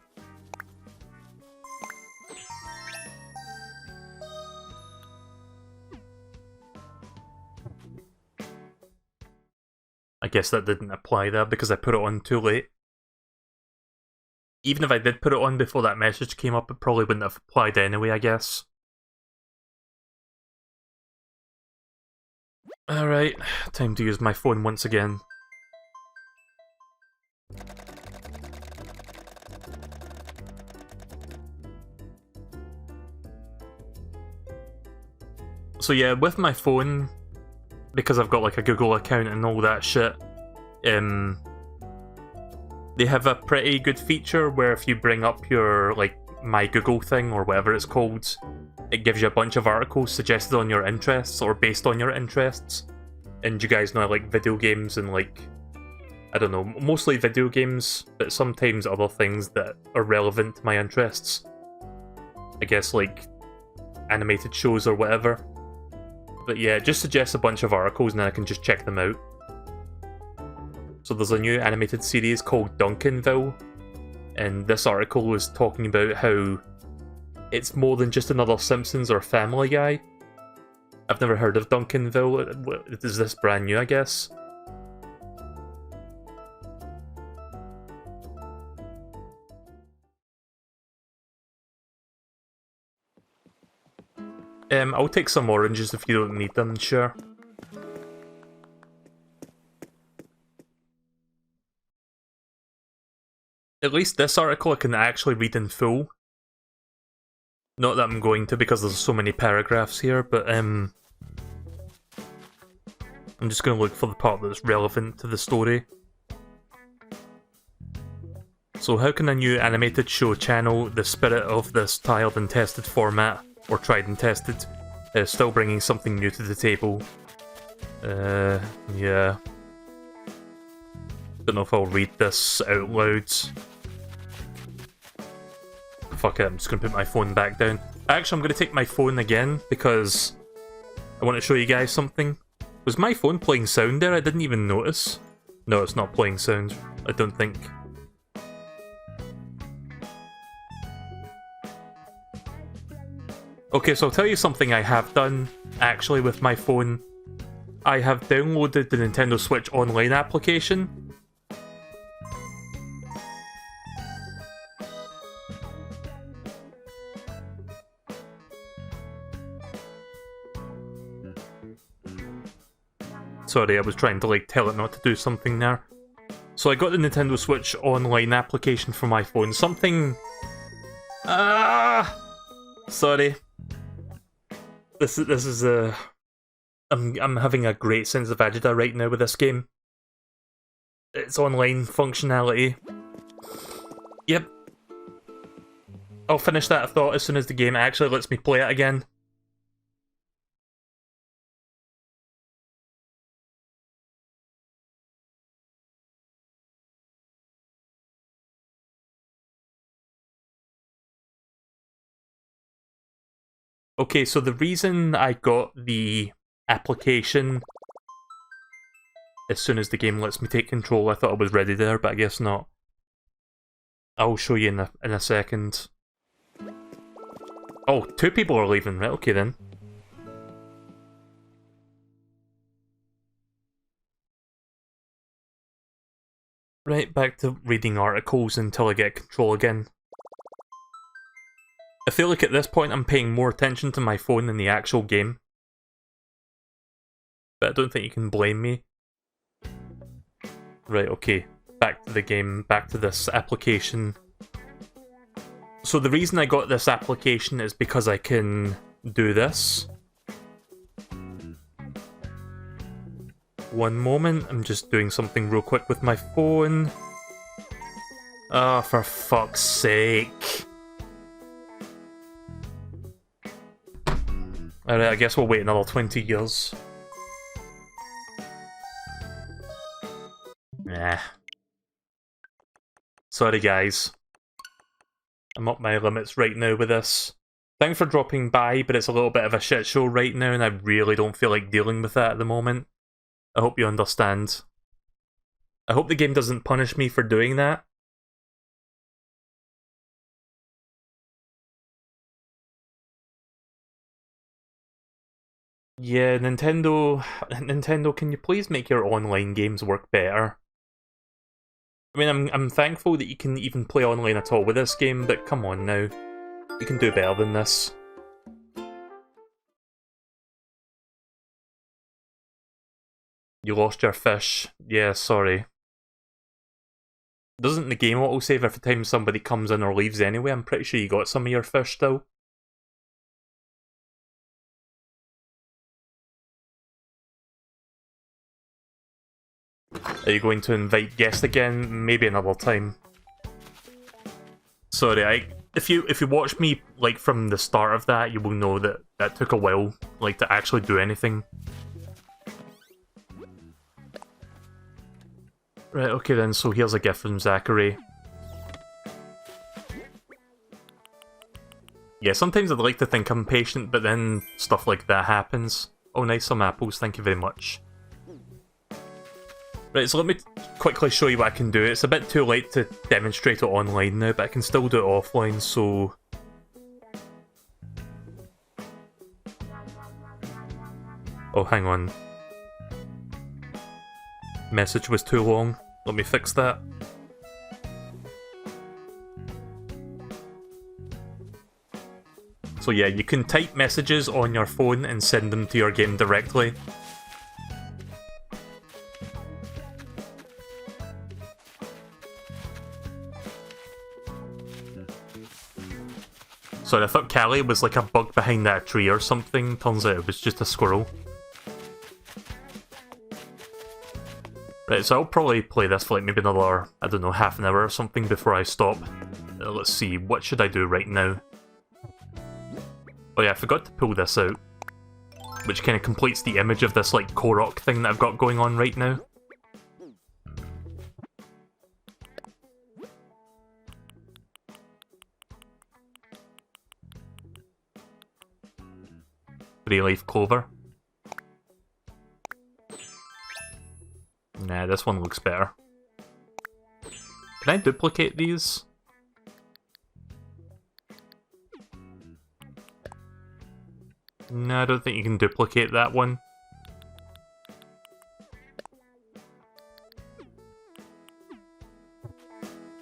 I guess that didn't apply there because I put it on too late. Even if I did put it on before that message came up, it probably wouldn't have applied anyway, I guess. Alright, time to use my phone once again. So yeah, with my phone, because I've got like a Google account and all that shit, they have a pretty good feature where if you bring up your, like, My Google thing or whatever it's called, it gives you a bunch of articles suggested on your interests or based on your interests. And you guys know I like video games and, like, I don't know, mostly video games, but sometimes other things that are relevant to my interests. I guess, like, animated shows or whatever. But yeah, it just suggests a bunch of articles and then I can just check them out. So there's a new animated series called Duncanville, and this article was talking about how it's more than just another Simpsons or Family Guy. I've never heard of Duncanville. Is this brand new, I guess? I'll take some oranges if you don't need them, sure. At least this article I can actually read in full. Not that I'm going to because there's so many paragraphs here, but I'm just going to look for the part that's relevant to the story. So how can a new animated show channel the spirit of this tried and tested format, or tried and tested, still bringing something new to the table? Yeah. Don't know if I'll read this out loud. Fuck it, I'm just gonna put my phone back down. Actually, I'm gonna take my phone again, because I want to show you guys something. Was my phone playing sound there? I didn't even notice. No, it's not playing sound, I don't think. Okay, so I'll tell you something I have done, actually, with my phone. I have downloaded the Nintendo Switch Online application. Sorry, I was trying to tell it not to do something there. So I got the Nintendo Switch Online application for my phone. Something... Sorry. This is a... I'm having a great sense of agita right now with this game. It's online functionality. Yep. I'll finish that thought as soon as the game actually lets me play it again. Okay, so the reason I got the application as soon as the game lets me take control, I thought I was ready there, but I guess not. I'll show you in a second. Oh, 2 people are leaving, right? Okay then. Right, back to reading articles until I get control again. I feel like at this point I'm paying more attention to my phone than the actual game. But I don't think you can blame me. Right, okay. Back to the game, back to this application. So the reason I got this application is because I can do this. One moment, I'm just doing something real quick with my phone. Oh, for fuck's sake. Alright, I guess we'll wait another 20 years. Nah. Sorry guys. I'm up my limits right now with this. Thanks for dropping by, but it's a little bit of a shit show right now and I really don't feel like dealing with that at the moment. I hope you understand. I hope the game doesn't punish me for doing that. Yeah, Nintendo, can you please make your online games work better? I mean, I'm thankful that you can even play online at all with this game, but come on now. You can do better than this. You lost your fish. Yeah, sorry. Doesn't the game autosave every time somebody comes in or leaves anyway? I'm pretty sure you got some of your fish still. Are you going to invite guests again? Maybe another time. Sorry, if you watch me from the start of that, you will know that that took a while to actually do anything. Right, okay then, so here's a gift from Zachary. Yeah, sometimes I'd like to think I'm patient, but then stuff like that happens. Oh nice, some apples, thank you very much. Right, so let me quickly show you what I can do. It's a bit too late to demonstrate it online now, but I can still do it offline, so... Oh, hang on. Message was too long. Let me fix that. So yeah, you can type messages on your phone and send them to your game directly. Sorry, I thought Callie was like a bug behind that tree or something. Turns out it was just a squirrel. Right, so I'll probably play this for like maybe another, I don't know, half an hour or something before I stop. Let's see, what should I do right now? Oh yeah, I forgot to pull this out. Which kind of completes the image of this like Korok thing that I've got going on right now. Three-leaf clover. Nah, this one looks better. Can I duplicate these? No, I don't think you can duplicate that one.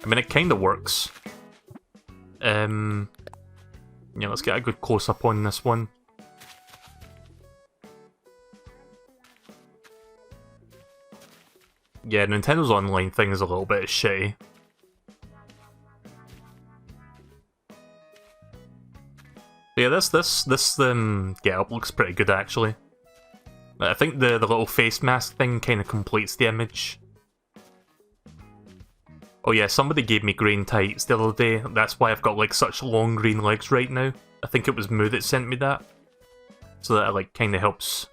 I mean, it kind of works. Yeah, let's get a good close-up on this one. Yeah, Nintendo's online thing is a little bit shitty. Yeah, this get-up looks pretty good actually. I think the little face mask thing kind of completes the image. Oh yeah, somebody gave me green tights the other day. That's why I've got like such long green legs right now. I think it was Moo that sent me that. So that it like kind of helps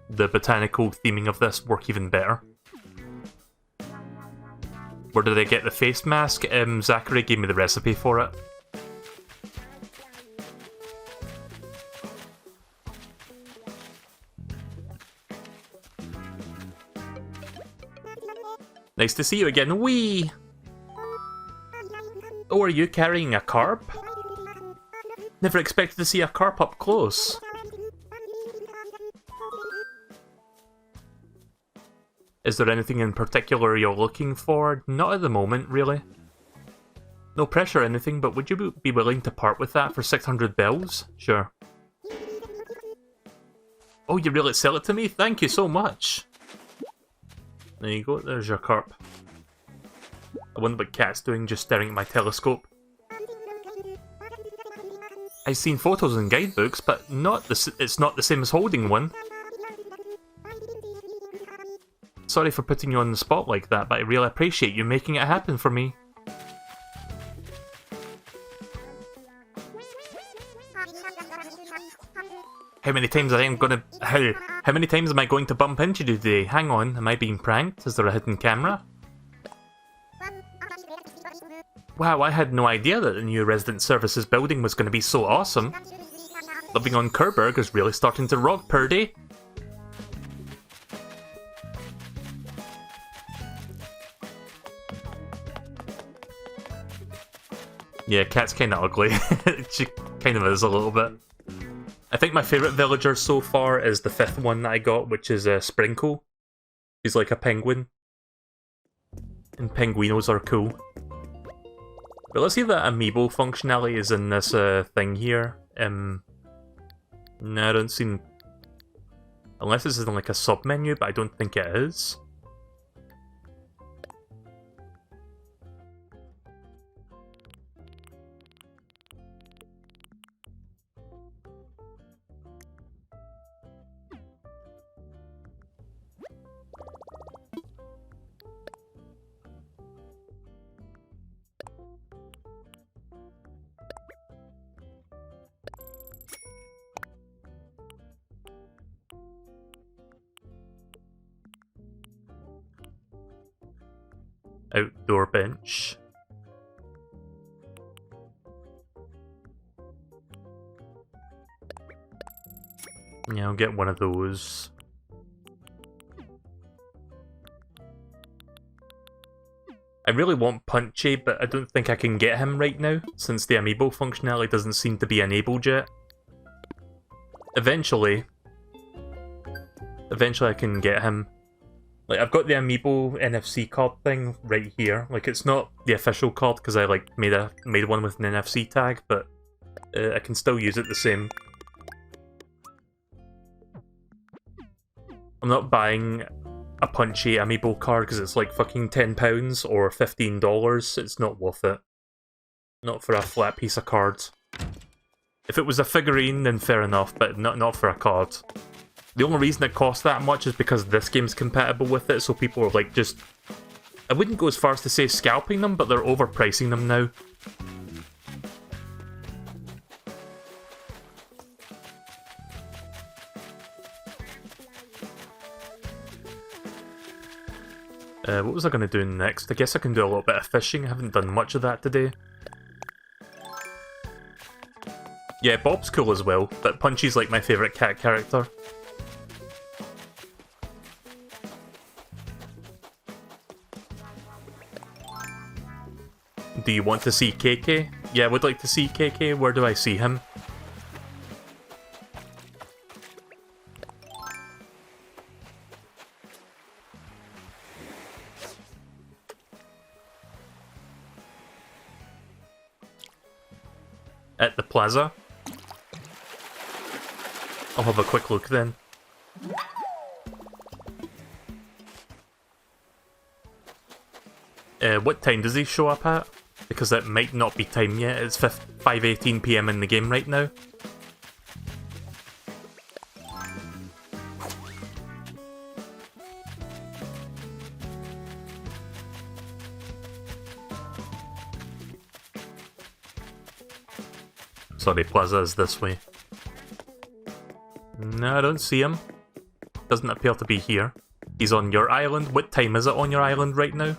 the botanical theming of this work even better. Where did I get the face mask? Zachary gave me the recipe for it. Nice to see you again. Wee! Oh, are you carrying a carp? Never expected to see a carp up close. Is there anything in particular you're looking for? Not at the moment, really. No pressure or anything, but would you be willing to part with that for 600 bells? Sure. Oh, you really sell it to me? Thank you so much! There you go, there's your carp. I wonder what Cat's doing, just staring at my telescope. I've seen photos in guidebooks, but it's not the same as holding one. Sorry for putting you on the spot like that, but I really appreciate you making it happen for me. How many times am I going to bump into you today? Hang on, am I being pranked? Is there a hidden camera? Wow, I had no idea that the new resident services building was going to be so awesome. Living on Kerberg is really starting to rock, Purdy. Yeah, Cat's kind of ugly. She kind of is a little bit. I think my favourite villager so far is the 5th one that I got, which is Sprinkle. He's like a penguin. And penguinos are cool. But let's see if that amiibo functionality is in this thing here. No, I don't see... Unless it's in like a sub-menu, but I don't think it is. Outdoor bench. Yeah, I'll get one of those. I really want Punchy, but I don't think I can get him right now, since the amiibo functionality doesn't seem to be enabled yet. Eventually I can get him. Like, I've got the amiibo NFC card thing right here. Like, it's not the official card because I like made one with an NFC tag, but I can still use it the same. I'm not buying a Punchy amiibo card because it's like fucking £10 or $15. It's not worth it. Not for a flat piece of cards. If it was a figurine, then fair enough, but not for a card. The only reason it costs that much is because this game's compatible with it, so people are like just... I wouldn't go as far as to say scalping them, but they're overpricing them now. What was I going to do next? I guess I can do a little bit of fishing. I haven't done much of that today. Yeah, Bob's cool as well, but Punchy's like my favourite cat character. Do you want to see KK? Yeah, I would like to see KK. Where do I see him? At the plaza? I'll have a quick look then. What time does he show up at? Because it might not be time yet. It's 5:18 PM in the game right now. Sorry, Plaza is this way. No, I don't see him. Doesn't appear to be here. He's on your island. What time is it on your island right now?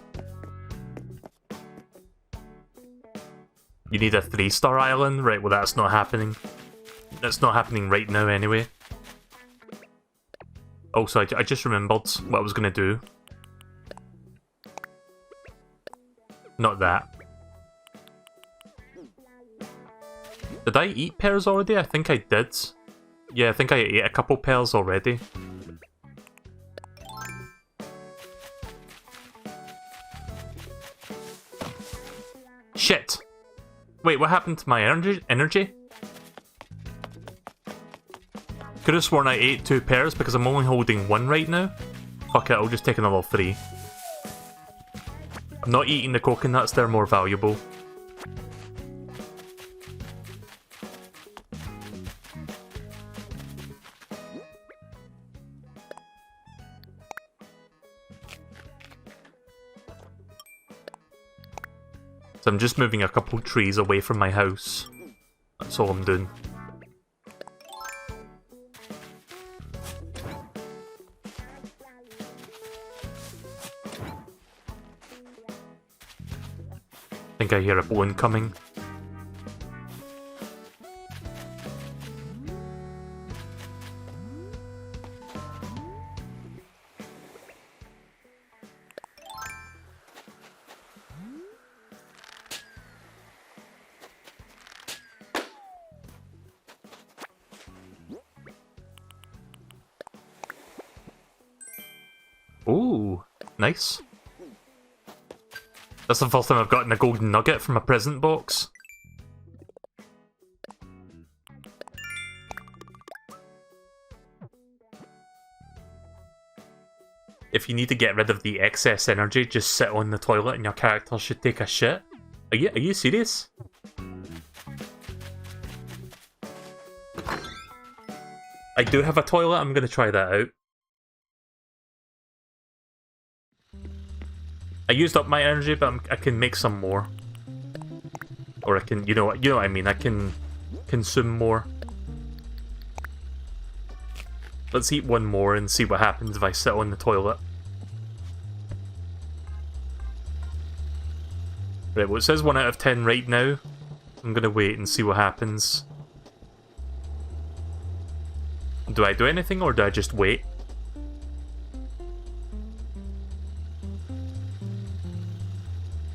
You need a 3-star island? Right, well that's not happening. That's not happening right now anyway. Also, I just remembered what I was going to do. Not that. Did I eat pears already? I think I did. Yeah, I think I ate a couple pears already. Shit! Wait, what happened to my energy? Could have sworn I ate 2 pears because I'm only holding 1 right now. Fuck it, I'll just take another 3. I'm not eating the coconuts, they're more valuable. So I'm just moving a couple trees away from my house. That's all I'm doing. I think I hear a balloon coming. Ooh, nice. That's the first time I've gotten a golden nugget from a present box. If you need to get rid of the excess energy, just sit on the toilet and your character should take a shit. Are you serious? I do have a toilet, I'm gonna try that out. I used up my energy, but I can make some more. Or I can, you know what I mean, I can consume more. Let's eat 1 more and see what happens if I sit on the toilet. Right, well it says 1 out of 10 right now. I'm gonna wait and see what happens. Do I do anything or do I just wait?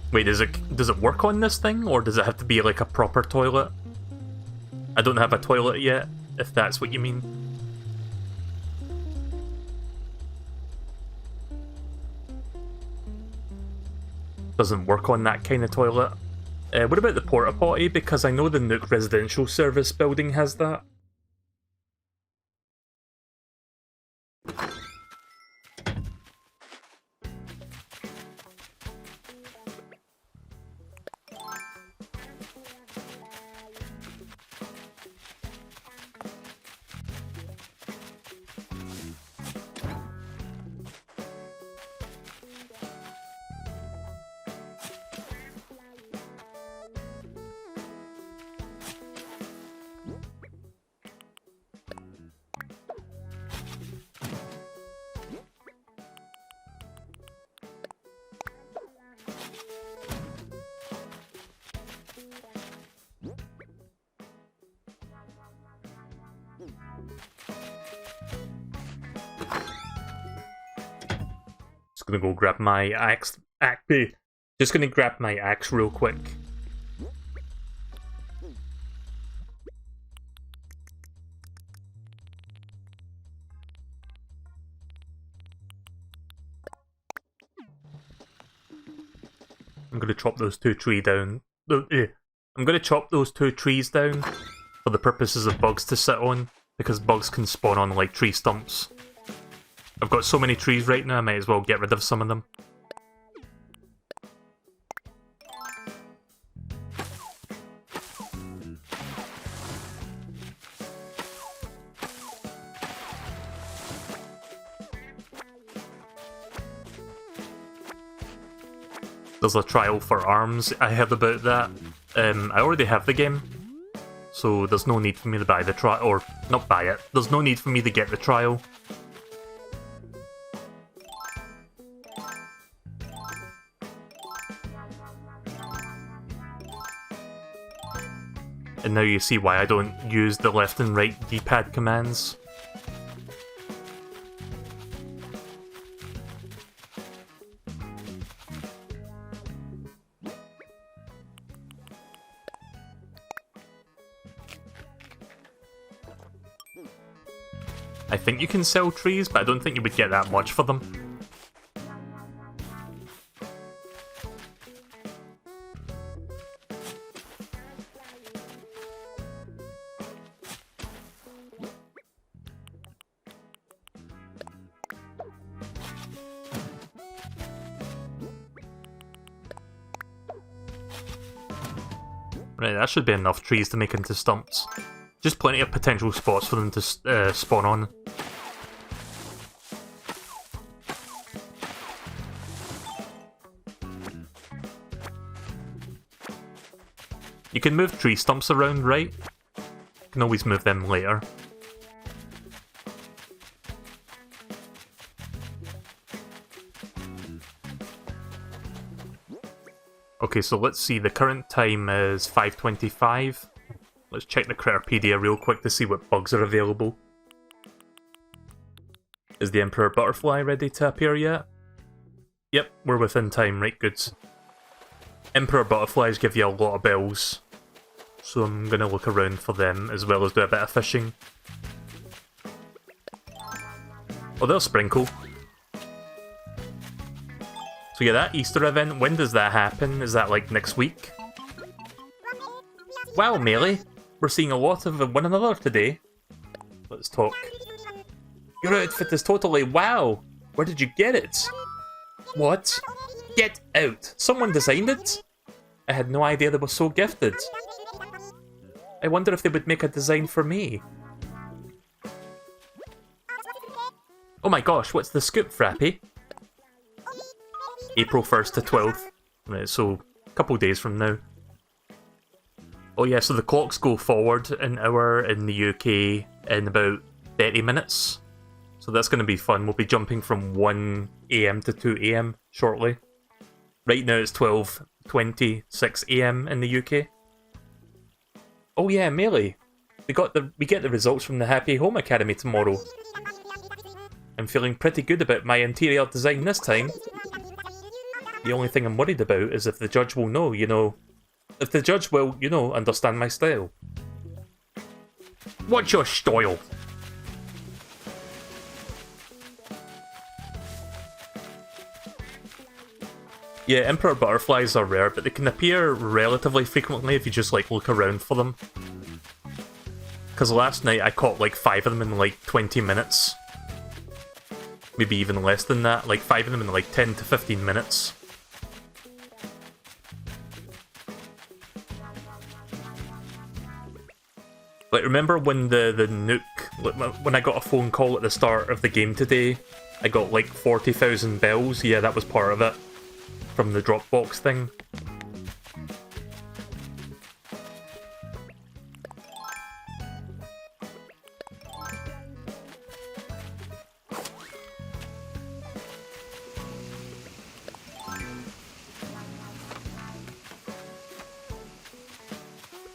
Wait, does it work on this thing, or does it have to be like a proper toilet? I don't have a toilet yet, if that's what you mean. Doesn't work on that kind of toilet. What about the porta potty? Because I know the Nook Residential Service building has that. gonna go grab my axe. Just gonna grab my axe real quick. I'm gonna chop those two trees down. I'm gonna chop those two trees down for the purposes of bugs to sit on, because bugs can spawn on like tree stumps. I've got so many trees right now, I might as well get rid of some of them. There's a trial for arms, I heard about that. I already have the game, so there's no need for me to buy the trial, or not buy it, there's no need for me to get the trial. And now you see why I don't use the left and right D-pad commands. I think you can sell trees, but I don't think you would get that much for them. Right, that should be enough trees to make into stumps. Just plenty of potential spots for them to spawn on. You can move tree stumps around, right? You can always move them later. Okay, so let's see, the current time is 5:25. Let's check the Critterpedia real quick to see what bugs are available. Is the Emperor Butterfly ready to appear yet? Yep, we're within time, right, good. Emperor Butterflies give you a lot of bells, so I'm gonna look around for them as well as do a bit of fishing. Oh, there's Sprinkle. So yeah, that Easter event, when does that happen? Is that like next week? Wow, Melee, we're seeing a lot of one another today. Let's talk. Your outfit is totally wow! Where did you get it? What? Get out! Someone designed it? I had no idea they were so gifted. I wonder if they would make a design for me. Oh my gosh, what's the scoop, Frappy? April 1st to 12th. Right, so a couple days from now. Oh yeah, so the clocks go forward an hour in the UK in about 30 minutes. So that's going to be fun. We'll be jumping from 1 AM to 2 AM shortly. Right now it's 12:26 AM in the UK. Oh yeah, Melee. We get the results from the Happy Home Academy tomorrow. I'm feeling pretty good about my interior design this time. The only thing I'm worried about is if the judge will know, if the judge will, understand my style. What's your style? Yeah, Emperor Butterflies are rare, but they can appear relatively frequently if you just, look around for them. Because last night I caught, 5 of them in, 20 minutes. Maybe even less than that, 5 of them in, 10 to 15 minutes. Remember when the nuke, when I got a phone call at the start of the game today, I got 40,000 bells? Yeah, that was part of it. From the Dropbox thing.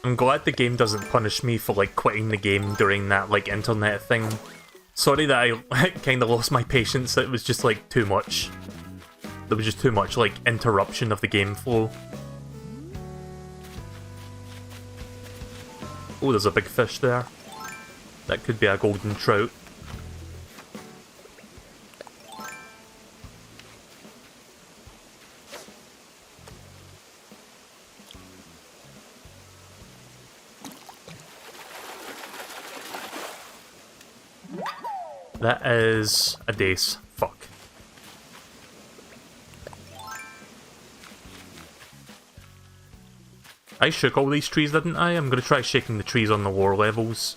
I'm glad the game doesn't punish me for quitting the game during that internet thing. Sorry that I kinda lost my patience, it was just too much. There was just too much, like, interruption of the game flow. Oh, there's a big fish there. That could be a golden trout. That is a dace. Fuck. I shook all these trees, didn't I? I'm gonna try shaking the trees on the lower levels.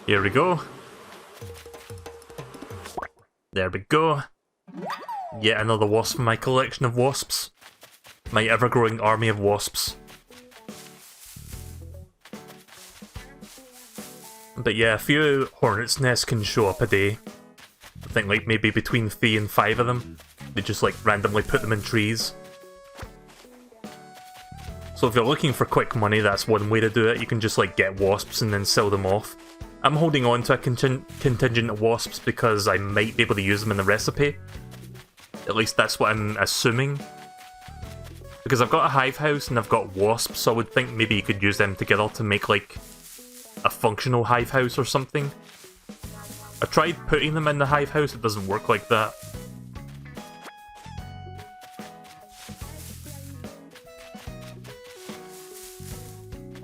Here we go. There we go. Yet another wasp in my collection of wasps. My ever-growing army of wasps. But yeah, a few hornet's nests can show up a day. I think like maybe between 3 and 5 of them. They just like randomly put them in trees. So if you're looking for quick money, that's one way to do it. You can just like get wasps and then sell them off. I'm holding on to a contingent of wasps because I might be able to use them in the recipe. At least that's what I'm assuming. Because I've got a hive house and I've got wasps, so I would think maybe you could use them together to make like a functional hive house or something. I tried putting them in the hive house, it doesn't work like that.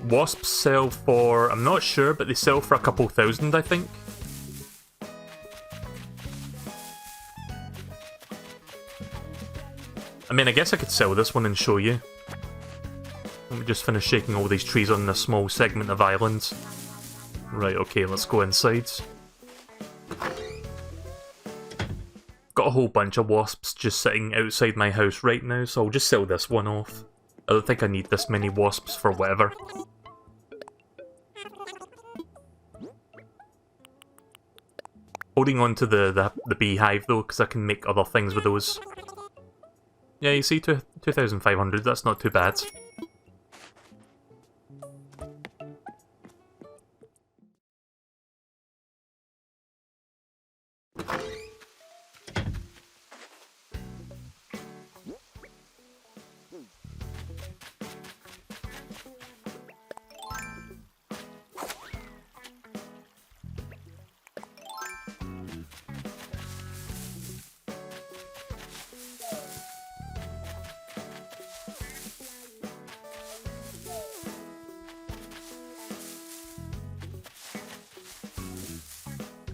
Wasps sell for, I'm not sure, but they sell for a couple thousand, I think. I mean, I guess I could sell this one and show you. Let me just finish shaking all these trees on this small segment of islands. Right, okay, let's go inside. Got a whole bunch of wasps just sitting outside my house right now, so I'll just sell this one off. I don't think I need this many wasps for whatever. Holding on to the beehive though, because I can make other things with those. Yeah, you see, 2,500, that's not too bad.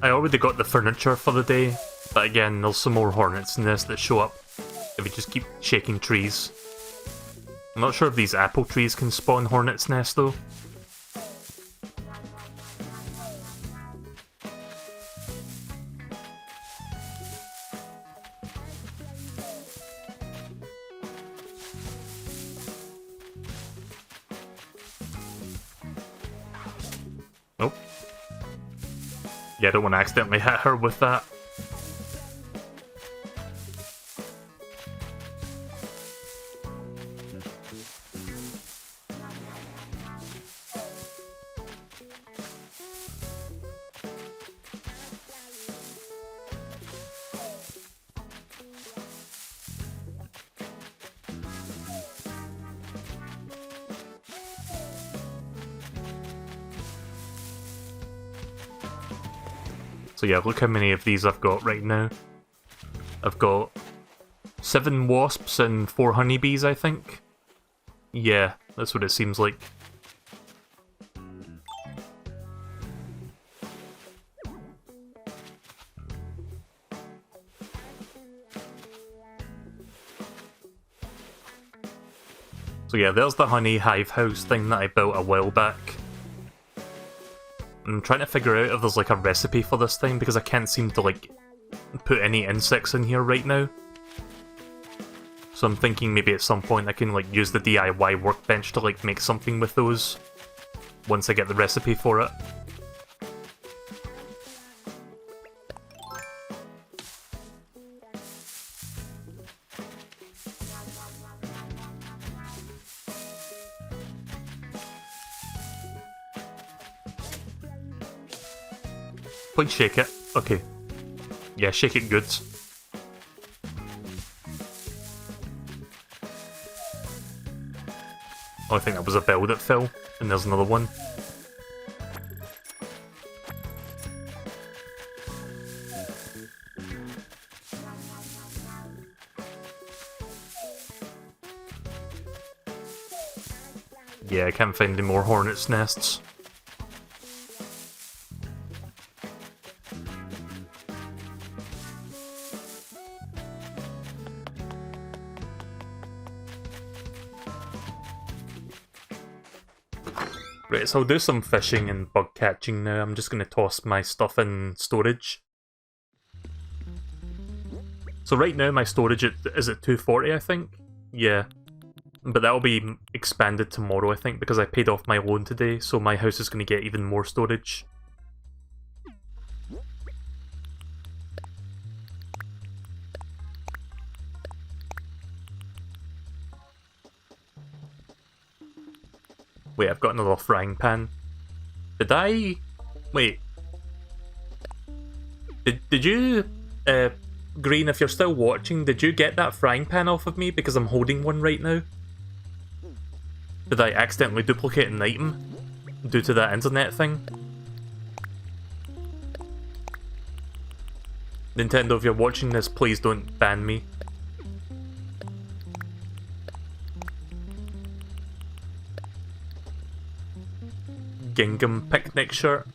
I already got the furniture for the day, but again, there's some more hornets in this that show up if we just keep shaking trees. I'm not sure if these apple trees can spawn hornets' nests though. Nope. Yeah, I don't want to accidentally hit her with that. So yeah, look how many of these I've got right now. I've got 7 wasps and 4 honeybees, I think. Yeah, that's what it seems like. So yeah, there's the honey hive house thing that I built a while back. I'm trying to figure out if there's like a recipe for this thing because I can't seem to like put any insects in here right now. So I'm thinking maybe at some point I can like use the DIY workbench to like make something with those once I get the recipe for it. Please shake it. Okay. Yeah, shake it good. Oh, I think that was a bell that fell, and there's another one. Yeah, I can't find any more hornets' nests. Right, so I'll do some fishing and bug catching now. I'm just going to toss my stuff in storage. So right now my storage is at 240, I think? Yeah. But that'll be expanded tomorrow, I think, because I paid off my loan today, so my house is going to get even more storage. Wait, I've got another frying pan. Did I... Wait. Did you... Green, if you're still watching, did you get that frying pan off of me? Because I'm holding one right now. Did I accidentally duplicate an item due to that internet thing? Nintendo, if you're watching this, please don't ban me. Gingham picnic shirt.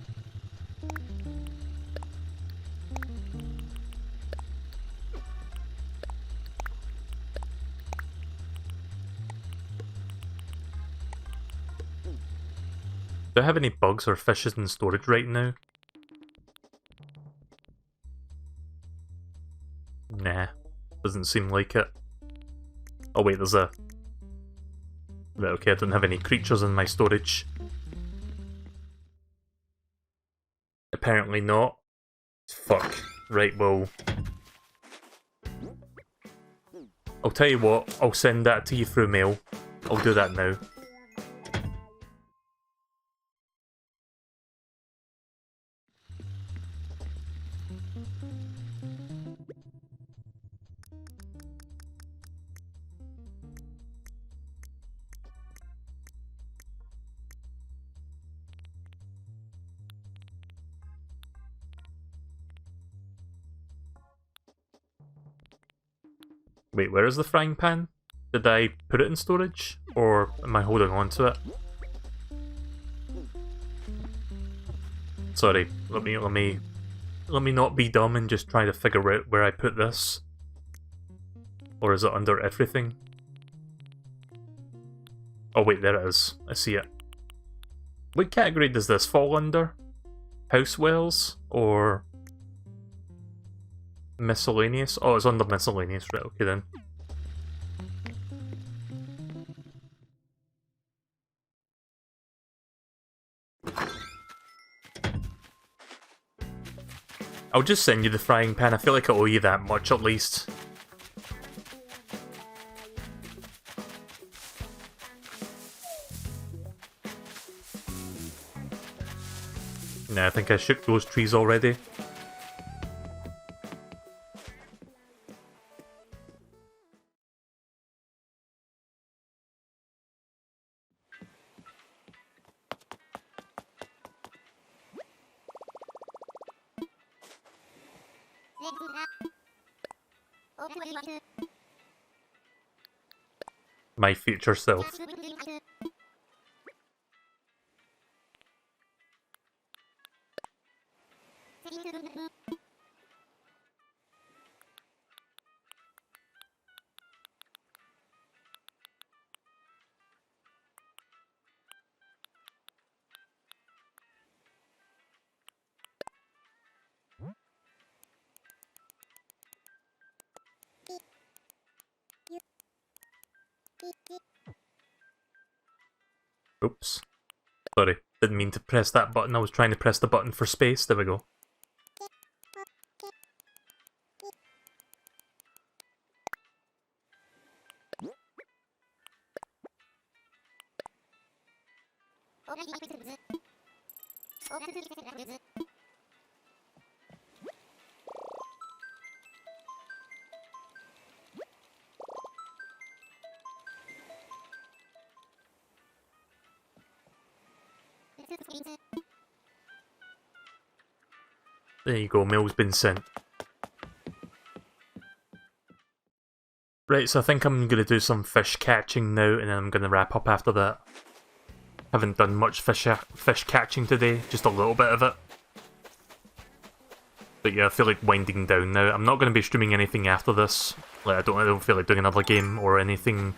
Do I have any bugs or fishes in storage right now? Nah, doesn't seem like it. Oh wait, there's a... Right, okay, I don't have any creatures in my storage. Apparently not. Fuck. Right, well... I'll tell you what, I'll send that to you through mail. I'll do that now. Wait, where is the frying pan? Did I put it in storage? Or am I holding on to it? Sorry, let me not be dumb and just try to figure out where I put this. Or is it under everything? Oh wait, there it is. I see it. What category does this fall under? Housewells? Or... miscellaneous? Oh, it's under miscellaneous, right, okay then. I'll just send you the frying pan, I feel like I owe you that much at least. Nah, I think I shook those trees already. My future self. Oops. Sorry, didn't mean to press that button. I was trying to press the button for space. There we go. There you go, mail's been sent. Right, so I think I'm going to do some fish catching now, and then I'm going to wrap up after that. Haven't done much fish catching today, just a little bit of it. But yeah, I feel like winding down now. I'm not going to be streaming anything after this. Like, I don't feel like doing another game or anything.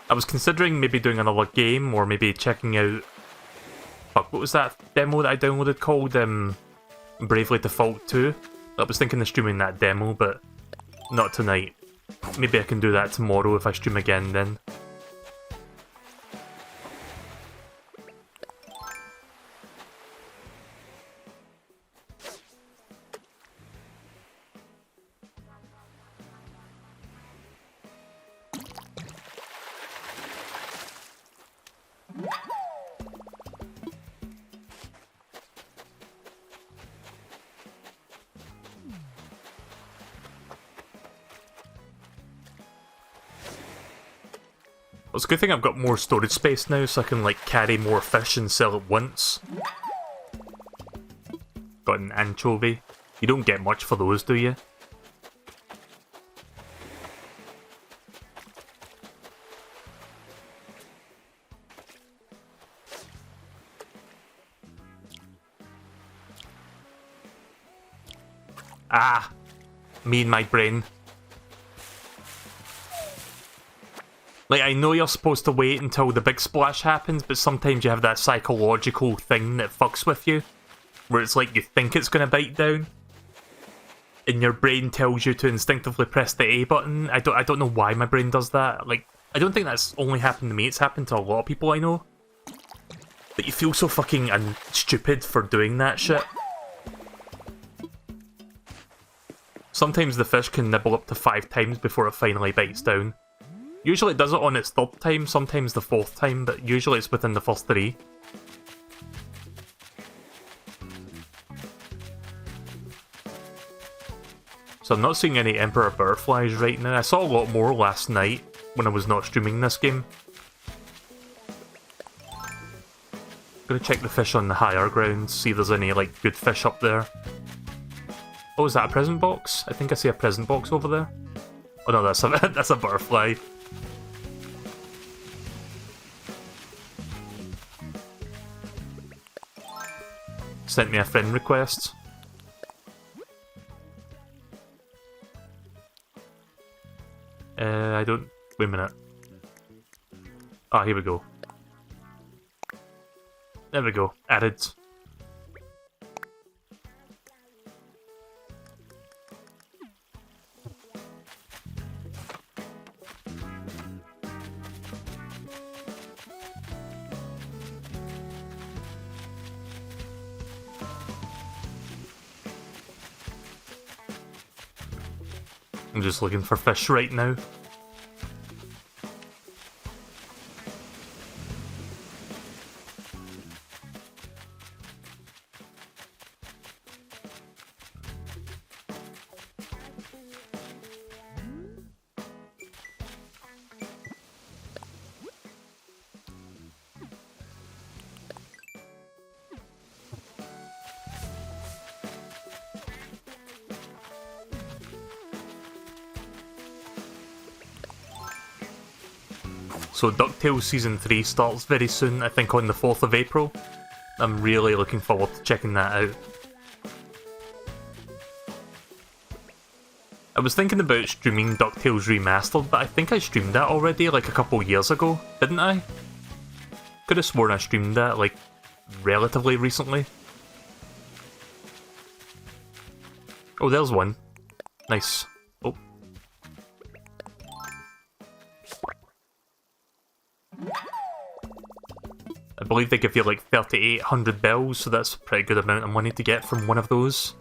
I was considering maybe doing another game, or maybe checking out... Fuck, what was that demo that I downloaded called? Bravely Default 2. I was thinking of streaming that demo, but not tonight. Maybe I can do that tomorrow if I stream again then. It's a good thing I've got more storage space now, so I can like carry more fish and sell it once. Got an anchovy. You don't get much for those, do you? Ah! Me and my brain. Like, I know you're supposed to wait until the big splash happens, but sometimes you have that psychological thing that fucks with you, where it's like you think it's gonna bite down, and your brain tells you to instinctively press the A button. I don't know why my brain does that. Like, I don't think that's only happened to me, it's happened to a lot of people I know. But you feel so fucking stupid for doing that shit. Sometimes the fish can nibble up to 5 times before it finally bites down. Usually it does it on its 3rd time, sometimes the 4th time, but usually it's within the first 3. So I'm not seeing any Emperor Butterflies right now. I saw a lot more last night when I was not streaming this game. Gonna check the fish on the higher ground, see if there's any like good fish up there. Oh, is that a present box? I think I see a present box over there. Oh no, that's a that's a butterfly. Sent me a friend request. I don't... Wait a minute. Ah, here we go. There we go. Added. I'm just looking for fish right now. So DuckTales Season 3 starts very soon, I think on the 4th of April. I'm really looking forward to checking that out. I was thinking about streaming DuckTales Remastered, but I think I streamed that already like a couple years ago, didn't I? Could have sworn I streamed that like relatively recently. Oh, there's one. Nice. Oh. believe they give you like 3,800 bells, so that's a pretty good amount of money to get from one of those.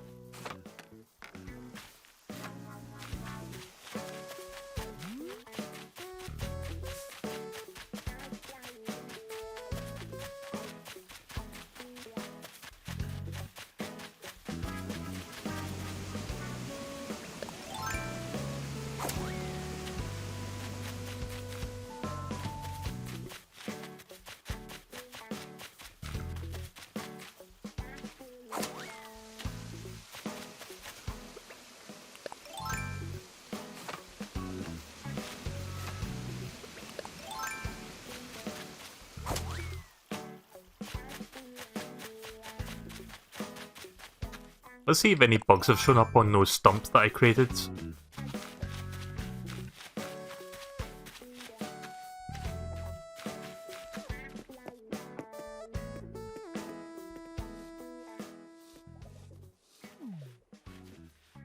Let's see if any bugs have shown up on those stumps that I created.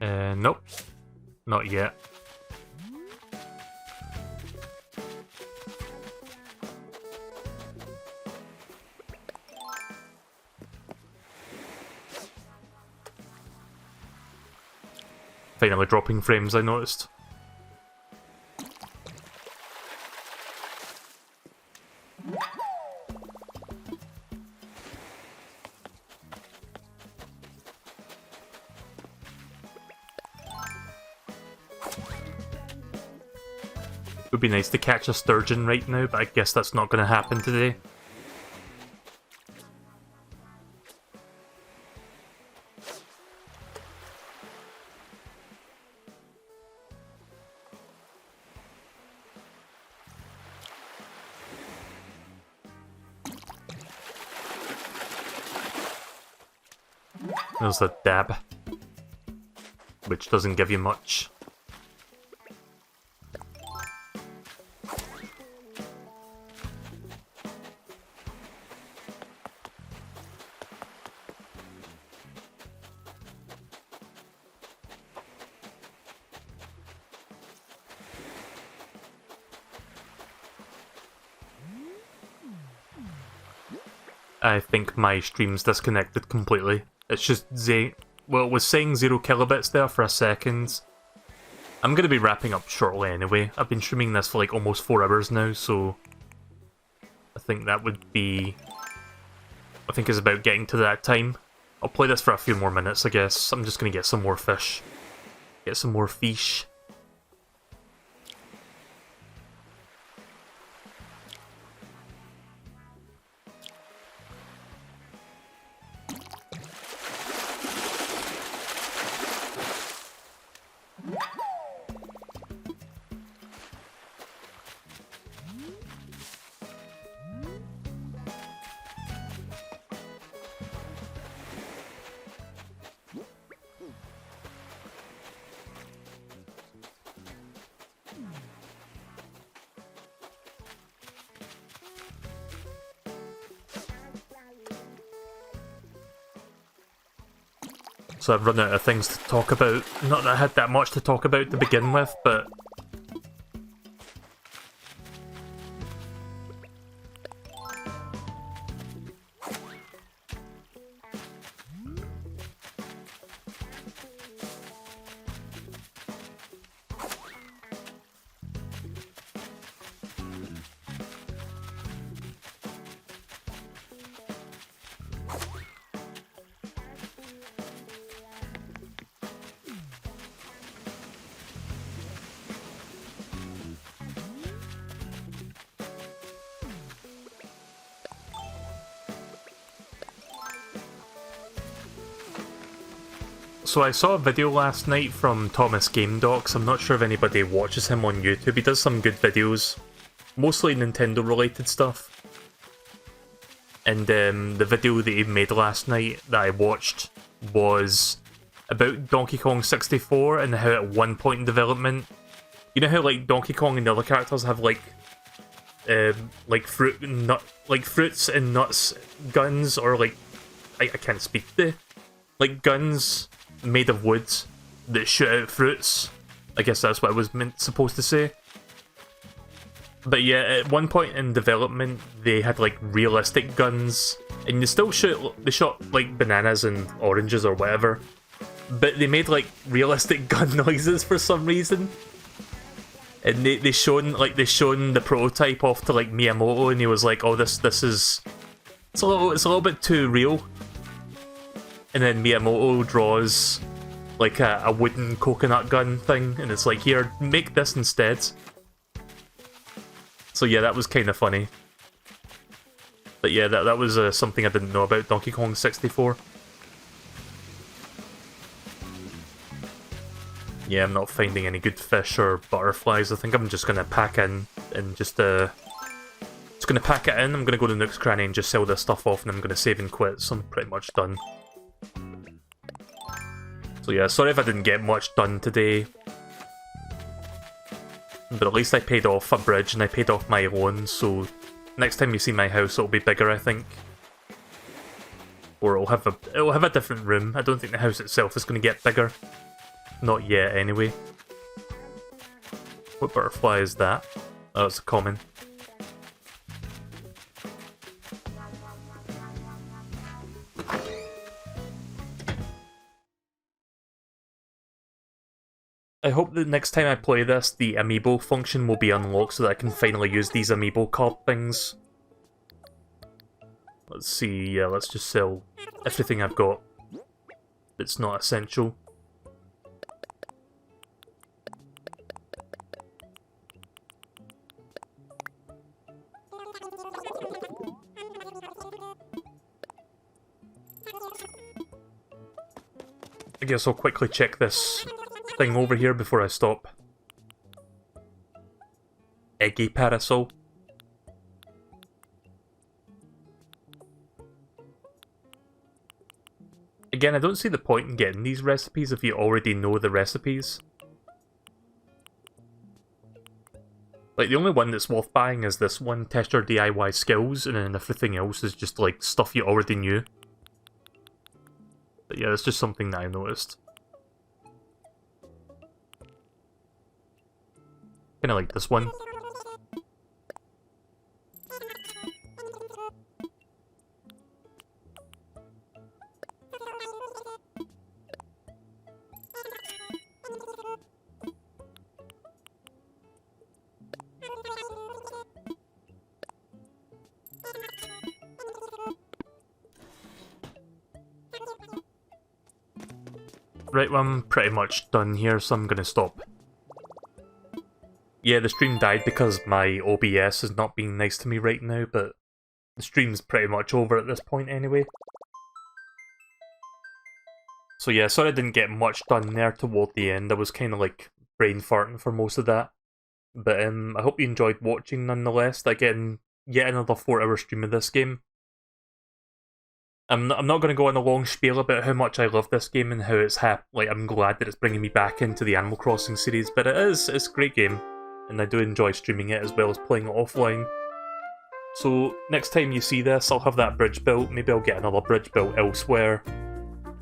Nope. Not yet. Finally dropping frames, I noticed. It would be nice to catch a sturgeon right now, but I guess that's not going to happen today. There's a dab, which doesn't give you much. I think my stream's disconnected completely. It's just well, it was saying 0 kilobits there for a second. I'm going to be wrapping up shortly anyway. I've been streaming this for like almost 4 hours now, so I think that would be... I think it's about getting to that time. I'll play this for a few more minutes, I guess. I'm just going to get some more fish. Get some more fish. So I've run out of things to talk about. Not that I had that much to talk about to begin with, but... So I saw a video last night from Thomas Game Docs. I'm not sure if anybody watches him on YouTube. He does some good videos, mostly Nintendo related stuff. And the video that he made last night that I watched was about Donkey Kong 64 and how at one point in development, you know how like Donkey Kong and the other characters have like fruits and nuts guns, or like I can't speak, like guns made of wood that shoot out fruits. I guess that's what I was supposed to say. But yeah, at one point in development, they had like realistic guns, and they still they shot like bananas and oranges or whatever, but they made like realistic gun noises for some reason. And they shown the prototype off to like Miyamoto, and he was like, "Oh, this is it's a little bit too real." And then Miyamoto draws like a wooden coconut gun thing, and it's like, "Here, make this instead." So yeah, that was kind of funny. But yeah, that was something I didn't know about Donkey Kong 64. Yeah, I'm not finding any good fish or butterflies. I think I'm just gonna pack in and just gonna pack it in. I'm gonna go to Nook's Cranny and just sell this stuff off, and I'm gonna save and quit, so I'm pretty much done. So yeah, sorry if I didn't get much done today. But at least I paid off a bridge and I paid off my loan, so next time you see my house it'll be bigger, I think. Or it'll have a different room. I don't think the house itself is gonna get bigger. Not yet, anyway. What butterfly is that? Oh, it's a common. I hope that next time I play this, the amiibo function will be unlocked so that I can finally use these amiibo card things. Let's see, yeah, let's just sell everything I've got that's not essential. I guess I'll quickly check this thing over here before I stop. Eggy parasol. Again, I don't see the point in getting these recipes if you already know the recipes. Like, the only one that's worth buying is this one, Test Your DIY Skills, and then everything else is just like stuff you already knew. But yeah, it's just something that I noticed. Kinda like this one. Right, well, I'm pretty much done here, so I'm gonna stop. Yeah, the stream died because my OBS is not being nice to me right now, but the stream's pretty much over at this point anyway. So yeah, sorry I didn't get much done there toward the end. I was kind of like brain farting for most of that. But I hope you enjoyed watching nonetheless. Again, yet another 4-hour stream of this game. I'm not going to go on a long spiel about how much I love this game and how it's I'm glad that it's bringing me back into the Animal Crossing series, but it's a great game, and I do enjoy streaming it as well as playing it offline. So next time you see this, I'll have that bridge built. Maybe I'll get another bridge built elsewhere.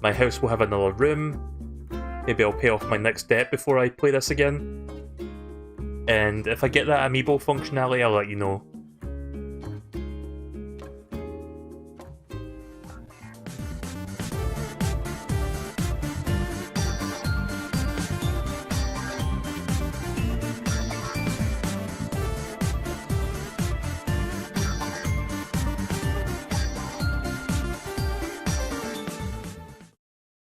My house will have another room. Maybe I'll pay off my next debt before I play this again. And if I get that amiibo functionality, I'll let you know.